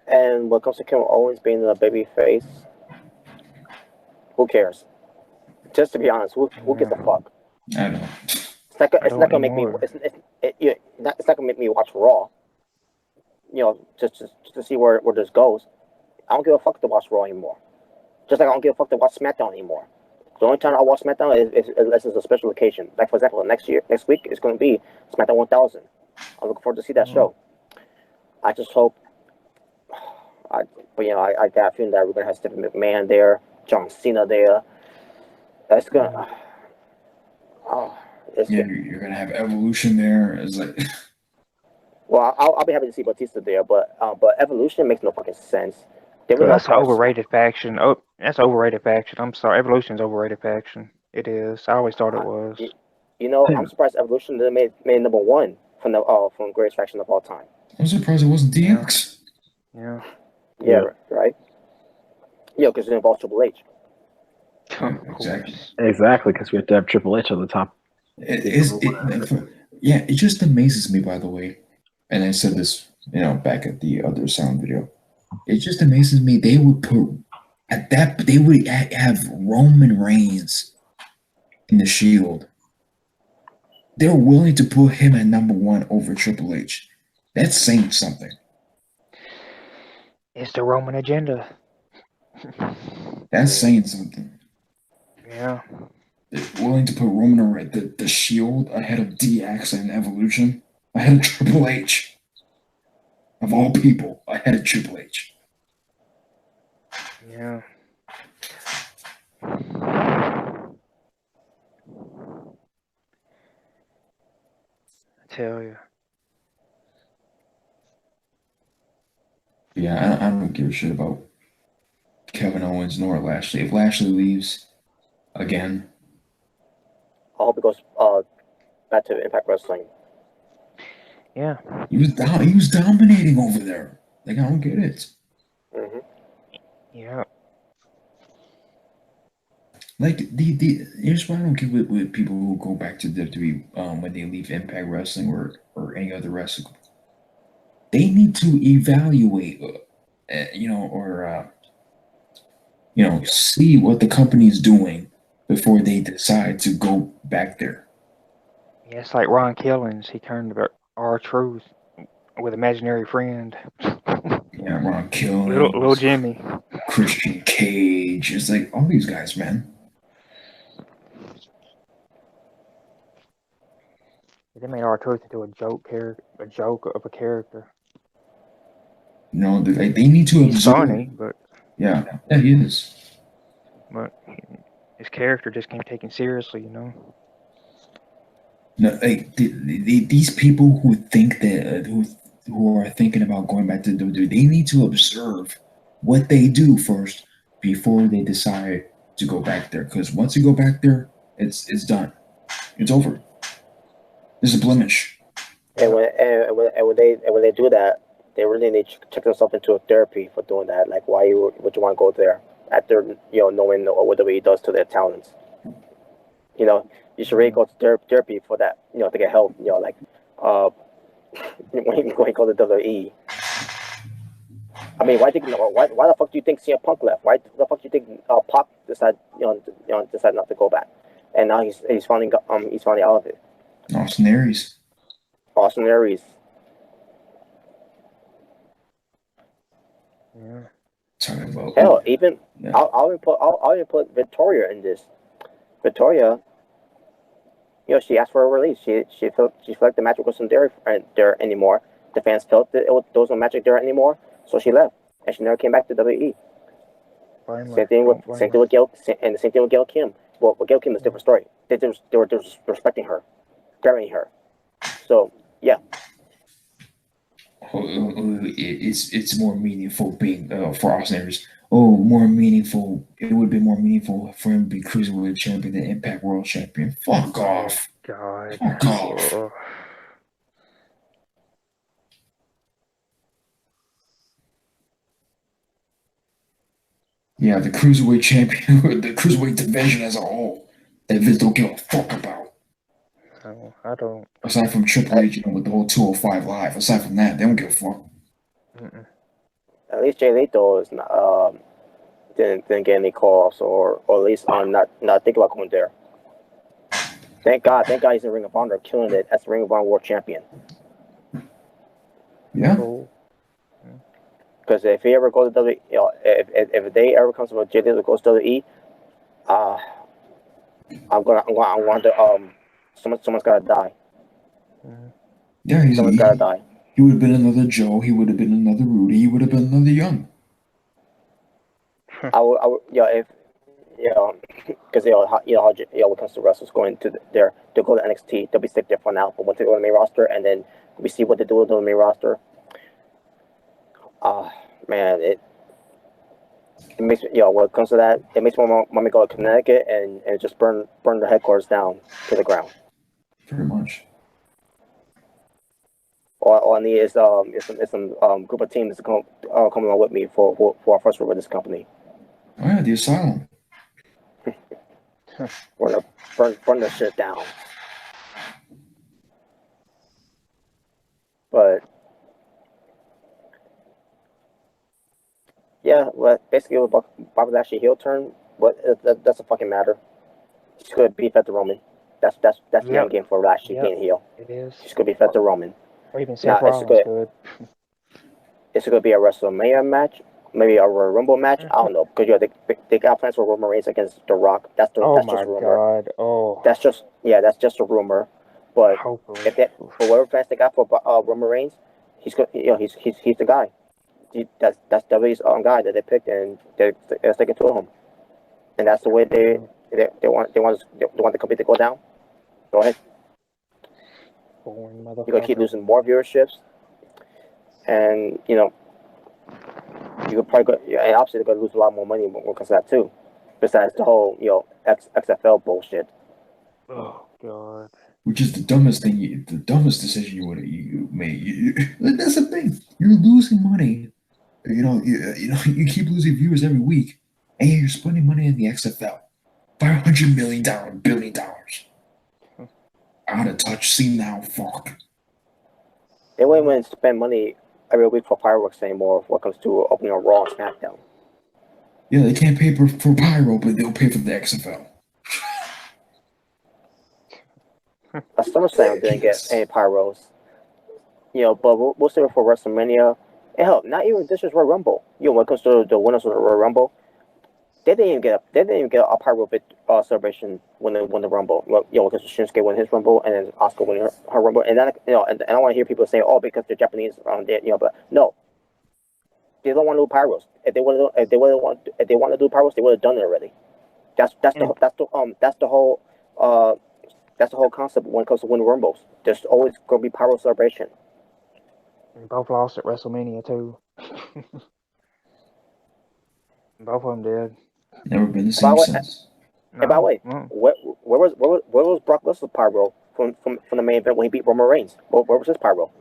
And when it comes to Kevin Owens being the baby face, who cares? Just to be honest, who gives a fuck? I know. It's not gonna make me. It's not gonna make me watch Raw. Just to see where this goes. I don't give a fuck to watch Raw anymore. Just like I don't give a fuck to watch SmackDown anymore. The only time I watch SmackDown is unless it's a special occasion. Like for example, next week it's going to be SmackDown 1000. I'm looking forward to see that show. I just hope. I got a feeling that we're gonna have Stephanie McMahon there, John Cena there. That's gonna. You're gonna have Evolution there. It's like. Well, I'll be happy to see Batista there, but Evolution makes no fucking sense. That's an overrated faction. Oh, that's an overrated faction. I'm sorry, Evolution's overrated faction. It is. I always thought it was. I'm surprised Evolution didn't made number one from greatest faction of all time. I'm surprised it wasn't DX. Yeah. Yeah. Right. Yeah, because it involves Triple H. Exactly, because we have to have Triple H on the top. It just amazes me, by the way, and I said this, back at the other sound video. It just amazes me they would have Roman Reigns in the Shield. They're willing to put him at number one over Triple H. That's saying something. It's the Roman agenda. That's saying something. Yeah. They're willing to put Roman the Shield ahead of DX and Evolution, ahead of Triple H. Of all people, ahead of Triple H. Yeah. I tell you. Yeah, I don't give a shit about Kevin Owens nor Lashley. If Lashley leaves again, I hope it goes back to Impact Wrestling. Yeah. He was dominating over there. Like, I don't get it. Mm-hmm. Yeah. Like here's what I don't get with people who go back to WWE when they leave Impact Wrestling or any other wrestling. They need to evaluate, see what the company is doing before they decide to go back there. Yeah, it's like Ron Killings. He turned to R-Truth with imaginary friend. Yeah, Ron Killings, little Jimmy, Christian Cage. It's like all these guys, man. They made R-Truth into a joke of a character. They need to He's observe. funny, but yeah, he is. But his character just can't take him seriously, No, like these people who think that who are thinking about going back to WWE, they need to observe what they do first before they decide to go back there. Because once you go back there, it's done. It's over. There's a blemish. And when they do that, they really need to check themselves into a therapy for doing that. Like, would you want to go there after knowing what WWE does to their talents? You should really go to therapy for that. To get help. Like when you go to WWE. I mean, why the fuck do you think CM Punk left? Why the fuck do you think Pac decided not to go back? And now he's finally out of it. Austin Aries. Yeah. Talking about hell, even I'll even put Victoria in this. Victoria, she asked for a release. She felt like the magic wasn't there anymore. The fans felt that there was no magic there anymore, so she left and she never came back to WWE. Same thing with Gail, and the same thing with Gail Kim. Well, Gail Kim is a different story. They were respecting her, carrying her. So yeah. It's more meaningful being for Austin Aries. More meaningful. It would be more meaningful for him to be Cruiserweight Champion than Impact World Champion. Fuck off. God. Fuck off. Yeah, the Cruiserweight Champion, the Cruiserweight division as a whole, that Vince don't give a fuck about. Oh. I don't. Aside from Triple H, with the whole 205 Live. Aside from that, they don't give a fuck. At least Jay Lethal is not, didn't get any calls, or at least not think about going there. Thank God he's in Ring of Honor, killing it as Ring of Honor World Champion. Yeah. Because if he ever goes to WWE, if they ever comes to Jay Lethal goes to WWE, I'm going to someone's gotta die. Yeah, someone's gotta die. He would have been another Joe. He would have been another Rudy. He would have been another Young. I would, if because when it comes to wrestlers going to they'll go to NXT, they'll be sick there for now. But once they go to the main roster, and then we see what they do with the main roster, man, it makes when it comes to that, it makes me want to go to Connecticut and just burn the headquarters down to the ground. Pretty much. All I need is some group of teams to come along with me for our first work with this company. Oh yeah, the Asylum. We're gonna burn the shit down. But yeah, well, basically, Bob was actually heel turn. But that doesn't fucking matter. She's gonna beef at the Roman. That's the end game for Lashley being heel. It is. She's gonna beef at the Roman. Or even Seth Rollins good. It's gonna be a WrestleMania match, maybe a Royal Rumble match. I don't know, because they got plans for Roman Reigns against The Rock. That's just a rumor. God! Oh, that's just a rumor. But for whatever plans they got for Roman Reigns, he's the guy. That's WWE's guy that they picked, and they're sticking to him. And that's the way they want the company to go down. Go ahead. Boring You're gonna keep losing more viewerships, and you could probably go. And obviously, they're gonna lose a lot more money when it comes to that too. Besides the whole XFL bullshit. Oh God. Which is the dumbest thing, the dumbest decision you made. That's the thing. You're losing money. You keep losing viewers every week, and you're spending money in the XFL. $500 million, $1 billion. Out of touch. See now, fuck. They wouldn't even spend money every week for fireworks anymore when it comes to opening a Raw and SmackDown. Yeah, they can't pay for pyro, but they'll pay for the XFL. A SummerSlam didn't get any pyros. But we'll save it for WrestleMania. And hell, not even this is Royal Rumble. When it comes to the winners of the Royal Rumble, they didn't even get a pyro celebration when they won the Rumble. Because Shinsuke won his Rumble and then Asuka won her Rumble, and then and I don't want to hear people say, "Oh, because they're Japanese," but no, they don't want to do pyros. If they want to do pyros, they would have done it already. That's the whole concept when it comes to winning Rumbles. There's always going to be pyro celebration. And both lost at WrestleMania too. Both of them did. Never been the same since. And by the way, where was Brock Lesnar's pyro from the main event when he beat Roman Reigns? Where was his pyro?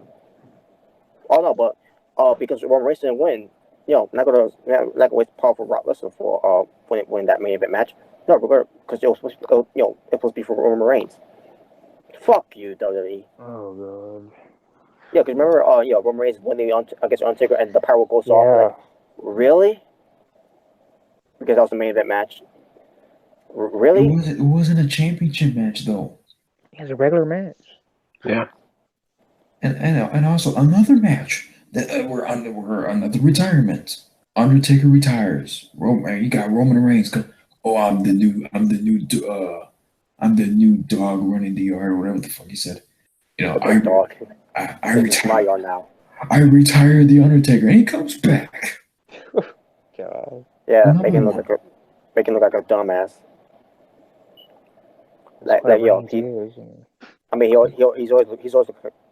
Oh no, but because Roman Reigns didn't win, not gonna waste power for Brock Lesnar for winning that main event match. No, because it was supposed to, it was supposed to be for Roman Reigns. Fuck you, WWE. Oh god. Yeah, because remember, Roman Reigns winning against Undertaker and the pyro goes off. Like, really? Because that was the main event match. Really? It wasn't a championship match though. It was a regular match. Yeah. And also another match that we're another retirement. Undertaker retires. You got Roman Reigns. Oh, I'm the new dog running the yard, or whatever the fuck he said. I retire my yard now. I retired the Undertaker, and he comes back. God. Yeah, making him look like a dumbass.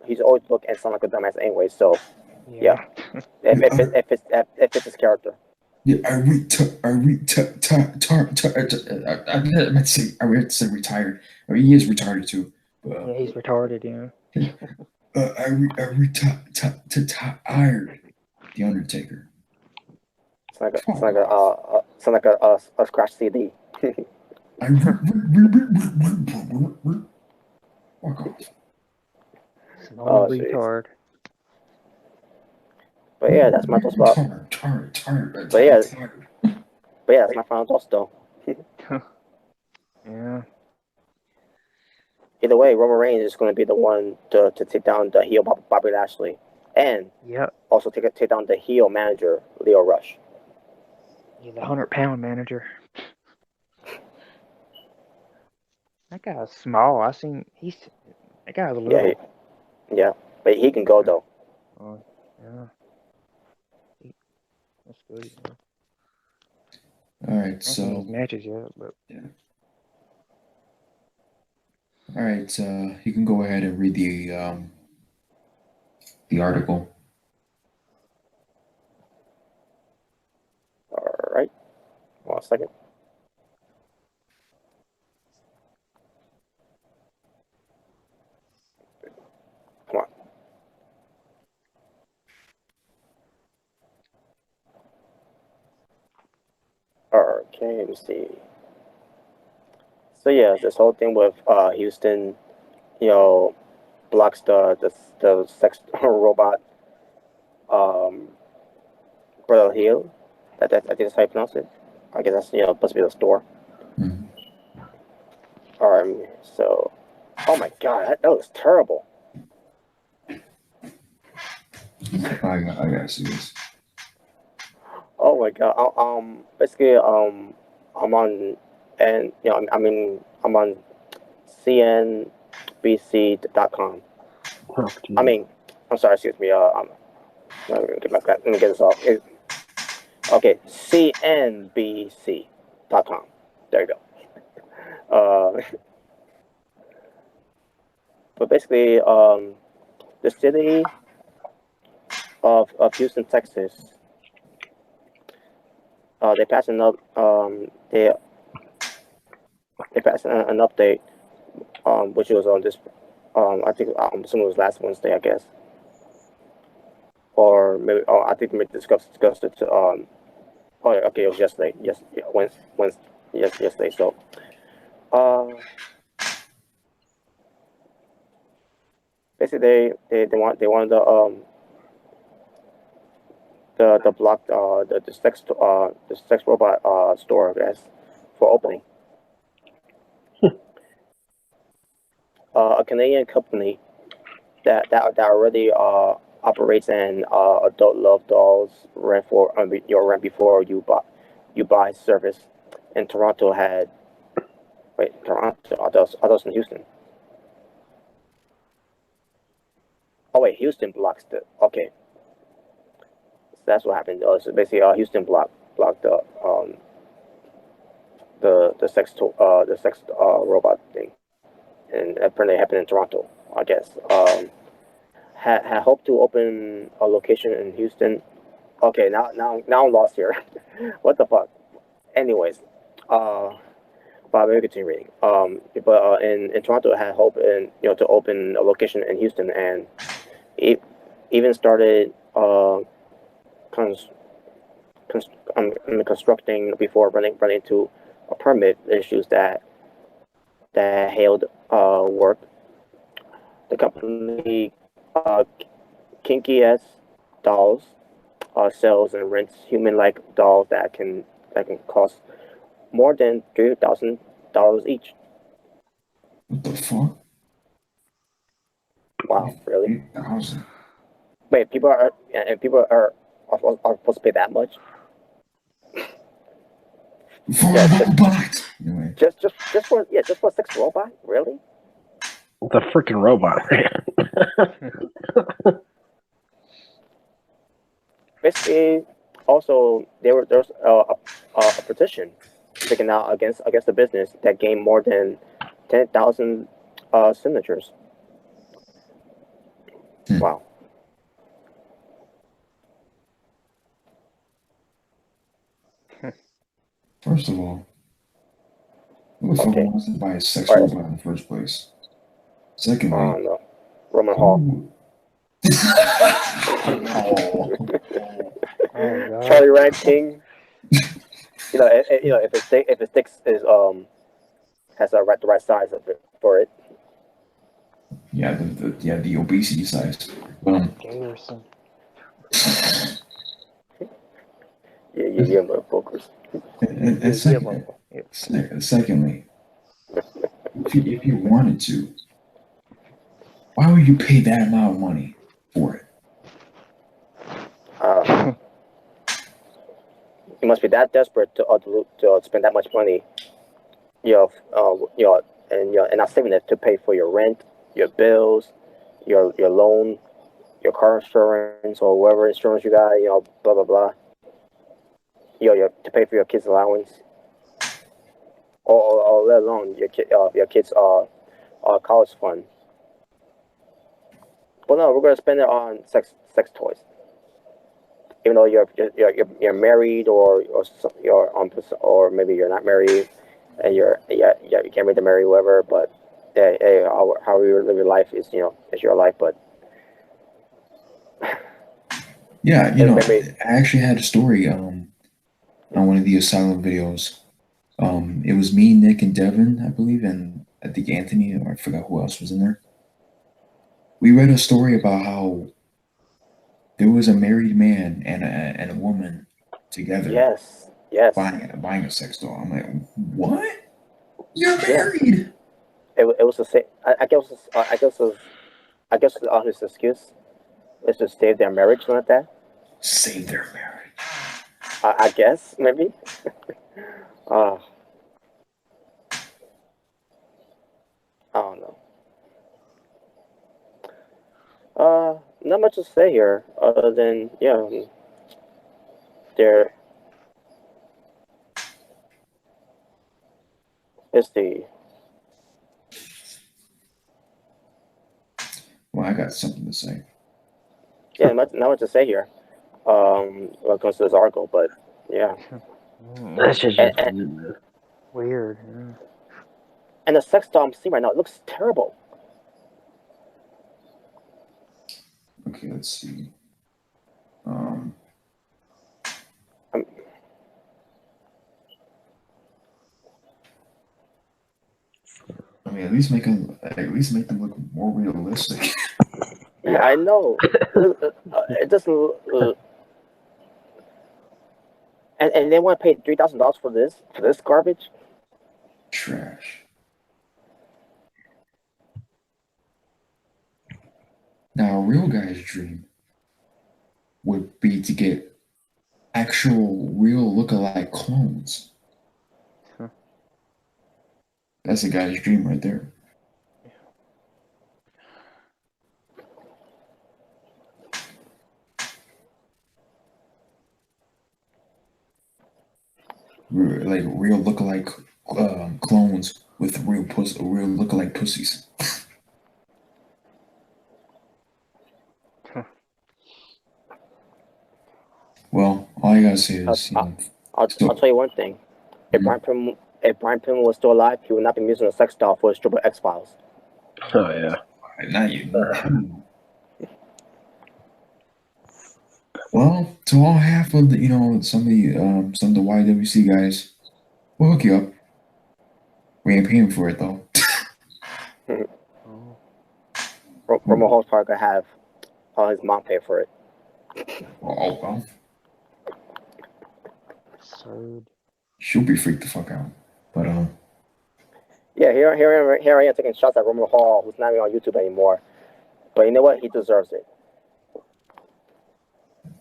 He's always look and sound like a dumbass anyway. So yeah, if it's his character. Yeah, I meant to say retired. I mean, he is retarded too. But, yeah, he's retarded. Yeah. I retired the Undertaker. It's like a scratch CD. Small jeez. retard. But yeah, that's my thoughts about. But yeah, that's my final thoughts though. Yeah. Either way, Roman Reigns is going to be the one to take down the heel Bobby Lashley, and also take down the heel manager Leo Rush. Yeah, the 100-pound manager. That guy's small. That guy's little. Yeah, but he can go though. Oh, yeah. That's good. Yeah. All right, I haven't seen so those matches yet, but all right, you can go ahead and read the article. All right, 1 second. Come on. Okay, let me see. So yeah, this whole thing with Houston, blocks the sex robot Brother Hill. I think that's how you pronounce it. I guess that's supposed to be the store. So, oh my god, that was terrible. I gotta see this. Oh my god. Basically, I'm on, and I'm on CNBC.com. I'm sorry, excuse me. Let me get this off. Okay, CNBC.com. There you go. But basically, the city of Houston, Texas, they passed an update, which was on this. I think I'm assuming it was last Wednesday, I guess, or maybe. Oh, I think we discussed it. Oh, okay, it was yesterday. Yes, Wednesday. Yes, yesterday. So, basically, they wanted the block the sex robot store, I guess, for opening. A Canadian company that already operates an adult love dolls rent before you buy service in Toronto had. Wait, Toronto? I thought it was in Houston. Oh wait, Houston blocks the. Okay, so that's what happened. So basically, Houston blocked the sex robot thing, and apparently it happened in Toronto, I guess. Had hoped to open a location in Houston. Okay, now I'm lost here. What the fuck? Anyways, but maybe continue reading. But in Toronto, it had hope to open a location in Houston, and it even started constructing before running into permit issues that hailed work. The company Kinky S Dolls sells and rents human-like dolls that can cost more than $3,000 each. What the fuck? Wow, really? 3,000. Wait, people are supposed to pay that much? Just for a sex robot? Really? The freaking robot, man. Basically, also there was a petition taken out against the business that gained more than 10,000 signatures. Wow. First of all, who the fuck wants to buy a sex robot in the first place? Secondly, no. Roman Hall. Charlie Ryan King. If it sticks is has the right size of it for it. Yeah, the obesity size. Garrison. Yeah, motherfuckers. Secondly, if you wanted to, why would you pay that amount of money for it? You must be that desperate to spend that much money, and not saving it to pay for your rent, your bills, your loan, your car insurance, or whatever insurance you got, blah blah blah. To pay for your kids' allowance, or let alone your kids' college fund. Well, no, we're gonna spend it on sex toys. Even though you're married or maybe you're not married, and you can't really marry whoever, but hey, how you live your life is your life. But yeah, I actually had a story on one of the Asylum videos. It was me, Nick, and Devin, I believe, and I think Anthony, or I forgot who else was in there. We read a story about how there was a married man and a woman together. Yes. Buying a sex doll. I'm like, what? You're married. It was the same. I guess his excuse is to save their marriage, something like that. Save their marriage. I guess maybe. I don't know. Not much to say here, other than there is the. Well, I got something to say. Yeah, not much to say here. When it comes to this article, but yeah. That's just weird. And the sex doll I'm seeing right now, it looks terrible. Okay, let's see. I mean, at least make them look more realistic. Yeah, I know. It doesn't. And they want to pay $3,000 for this garbage. Trash. Now, a real guy's dream would be to get actual, real look-alike clones. That's a guy's dream right there. Like real look-alike clones with real look-alike pussies. Well, all I gotta say is, I'll tell you one thing. If Brian Pillman was still alive, he would not be using a sex doll for his Triple X Files. Oh yeah. Not you. Well, to all half of the some of the YWC guys, we'll hook you up. We ain't paying for it though. Romo Hall's probably gonna have his mom pay for it. Oh well. Absurd. She'll be freaked the fuck out. But yeah, here I am taking shots at Romo Hall, who's not even on YouTube anymore. But you know what? He deserves it.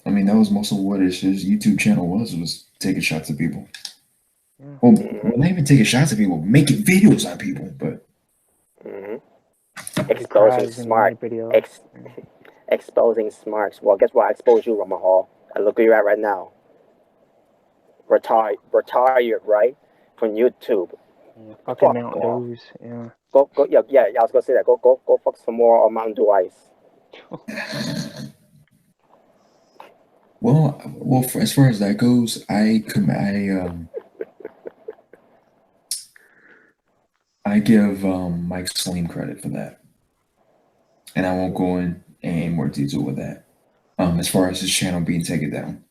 I mean, that was most of what his YouTube channel was taking shots at people. Well, not even taking shots at people, making videos on people, but exposing exposing smarks. Well, guess what? I exposed you, Romo Hall. And look where you're at right now. Retired, right? From YouTube. Yeah, fucking Mountain Dews. Yeah. Go. Yeah. I was gonna say that. Go. Fuck some more Mountain Dew Ice. Well, as far as that goes, I give Mike Sleen credit for that, and I won't go in any more detail with that. As far as his channel being taken down,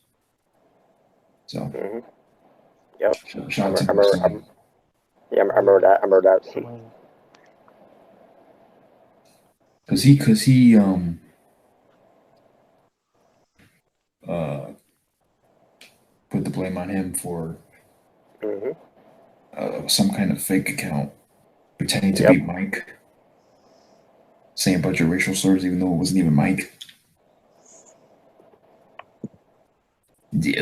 so yep. Shout out to I remember that. Cause he put the blame on him for some kind of fake account pretending to be Mike, saying a bunch of racial slurs even though it wasn't even Mike. Mike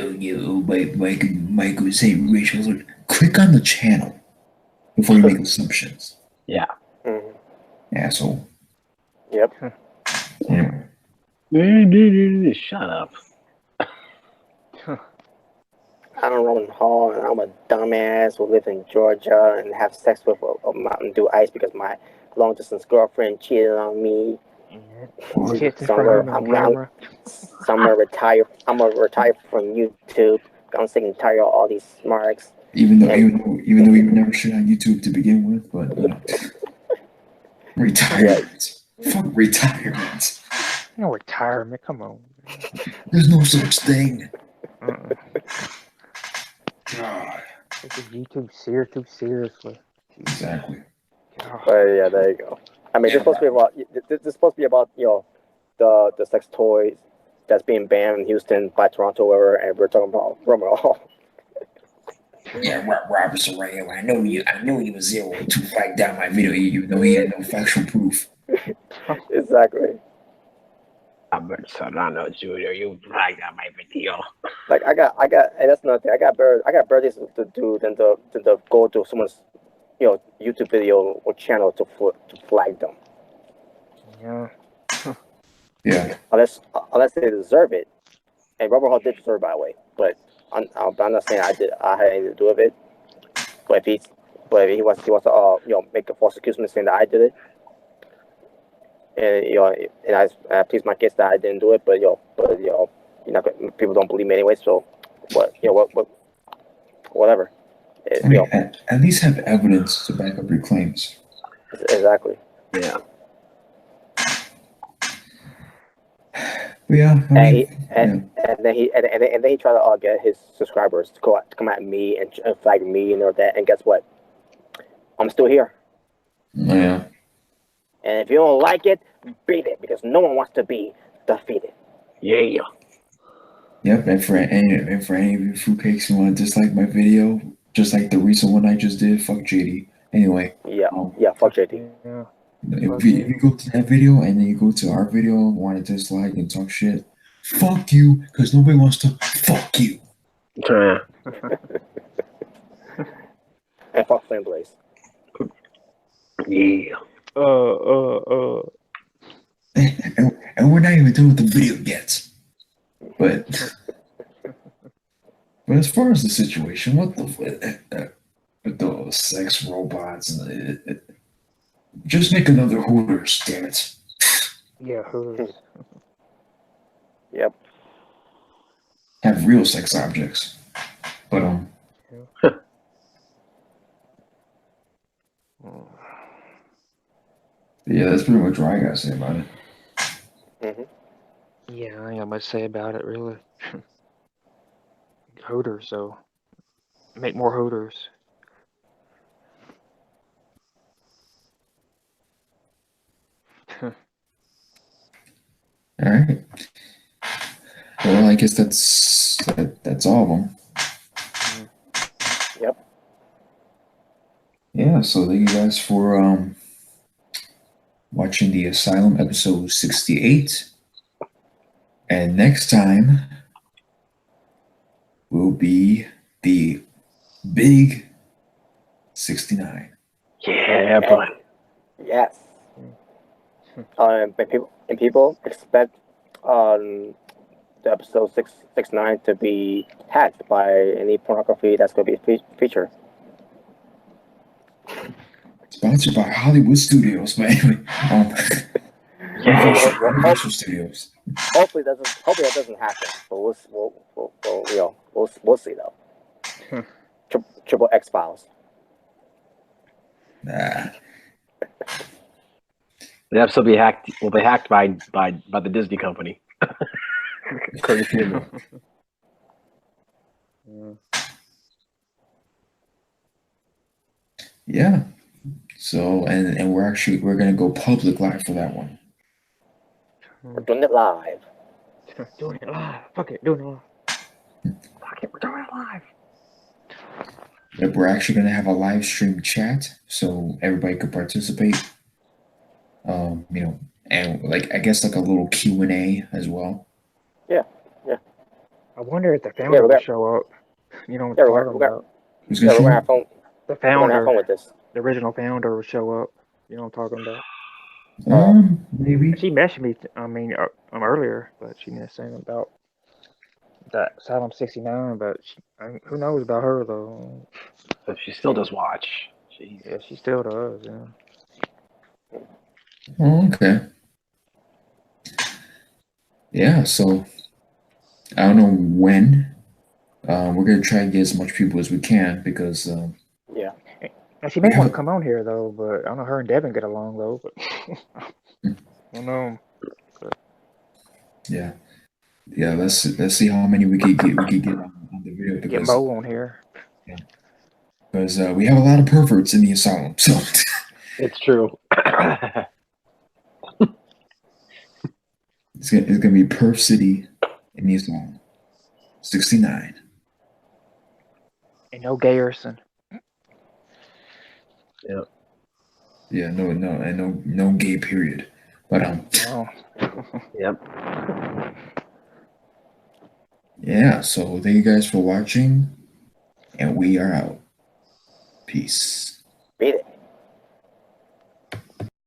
was saying racial slurs. Click on the channel before you make assumptions. Yeah. Asshole. Yep. Anyway. Shut up. I'm Roman Hall, and I'm a dumbass who lives in Georgia and have sex with a Mountain Dew Ice because my long distance girlfriend cheated on me. So I'm gonna retire. I'm gonna retire from YouTube. I'm sick and tired of all these smarks. Even though you were never shit on YouTube to begin with, but you know. Retirement. Fuck retirement. No retirement. Come on. There's no such thing. God. Take YouTube too seriously. Exactly. But yeah, there you go. I mean, this is supposed to be about the sex toys that's being banned in Houston by Toronto, wherever, and we're talking about Roman Hall. Yeah, Robert Serrano. I know he was zero to flag down my video, even though he had no factual proof. Exactly. Robert Serrano Jr., you flagged down my video. Like I got, and that's another thing. I got better things to do than to go to someone's, YouTube video or channel to flag them. Yeah. Yeah. Unless they deserve it, and Robert Hall did deserve it, by the way. But I'm not saying I had anything to do with it. But if he wants to make a false accusation saying that I did it, and I please my case that I didn't do it, but people don't believe me anyway. So whatever. At least have evidence to back up your claims. Exactly. Yeah. Yeah. And then he tried to get his subscribers to come at me and flag me and all that. And guess what? I'm still here. Yeah. And if you don't like it, beat it, because no one wants to be defeated. Yeah. Yep. And for any of you fruitcakes who want to dislike my video, just like the recent one I just did, fuck JD. Anyway. Yeah. Fuck JD. Yeah. If you go to that video and then you go to our video and want to dislike and talk shit, fuck you, because nobody wants to fuck you. And fuck Flame Blaze. Yeah. And we're not even done with the video yet. But as far as the situation, what with those sex robots and just make another Hooters, damn it. Yeah, Hooters. Yep. Have real sex objects. But yeah, that's pretty much what I gotta say about it. Yeah, I ain't got much to say about it, really. Hooters, so make more Hooters. All right. Well, I guess that's all of them. Yep. Yeah. So thank you guys for watching the Asylum episode 68, and next time will be the big 69. Yeah, boy. Yes. And people expect the episode 669 to be hacked by any pornography that's going to be featured. Sponsored by Hollywood Studios, but anyway. Universal Studios. Hopefully that doesn't happen. But we'll see though. Triple X Files. Nah. The episode will be hacked by the Disney company. Yeah. So and we're gonna go public live for that one. We're doing it live. Doing it live. Fuck it, doing it live. Fuck it, we're doing it live. Yep, we're actually gonna have a live stream chat so everybody could participate. You know, and like I guess like a little Q&A as well. Yeah. I wonder if the founder will show up. You know what I'm talking about? Who's gonna show up? The We're gonna have founder, fun with this. the original founder will show up. You know what I'm talking about? Maybe. She messaged me, earlier, but she didn't say anything about that Asylum 69, but who knows about her, though? But she still does watch. Jeez. Yeah, she still does, yeah. Oh, okay. Yeah, so I don't know when. We're gonna try and get as much people as we can because yeah. Now, she may want to come on here though, but I don't know her and Devin get along though. But I don't know. yeah. Let's see how many we could get on the video Get because Mo on here. because we have a lot of perverts in the asylum. So it's true. It's gonna be Perf City in the asylum. 69. And no Gayerson. Yeah. Yeah, no gay period. But Oh. Yep. Yeah, so thank you guys for watching, and we are out. Peace. Beat it.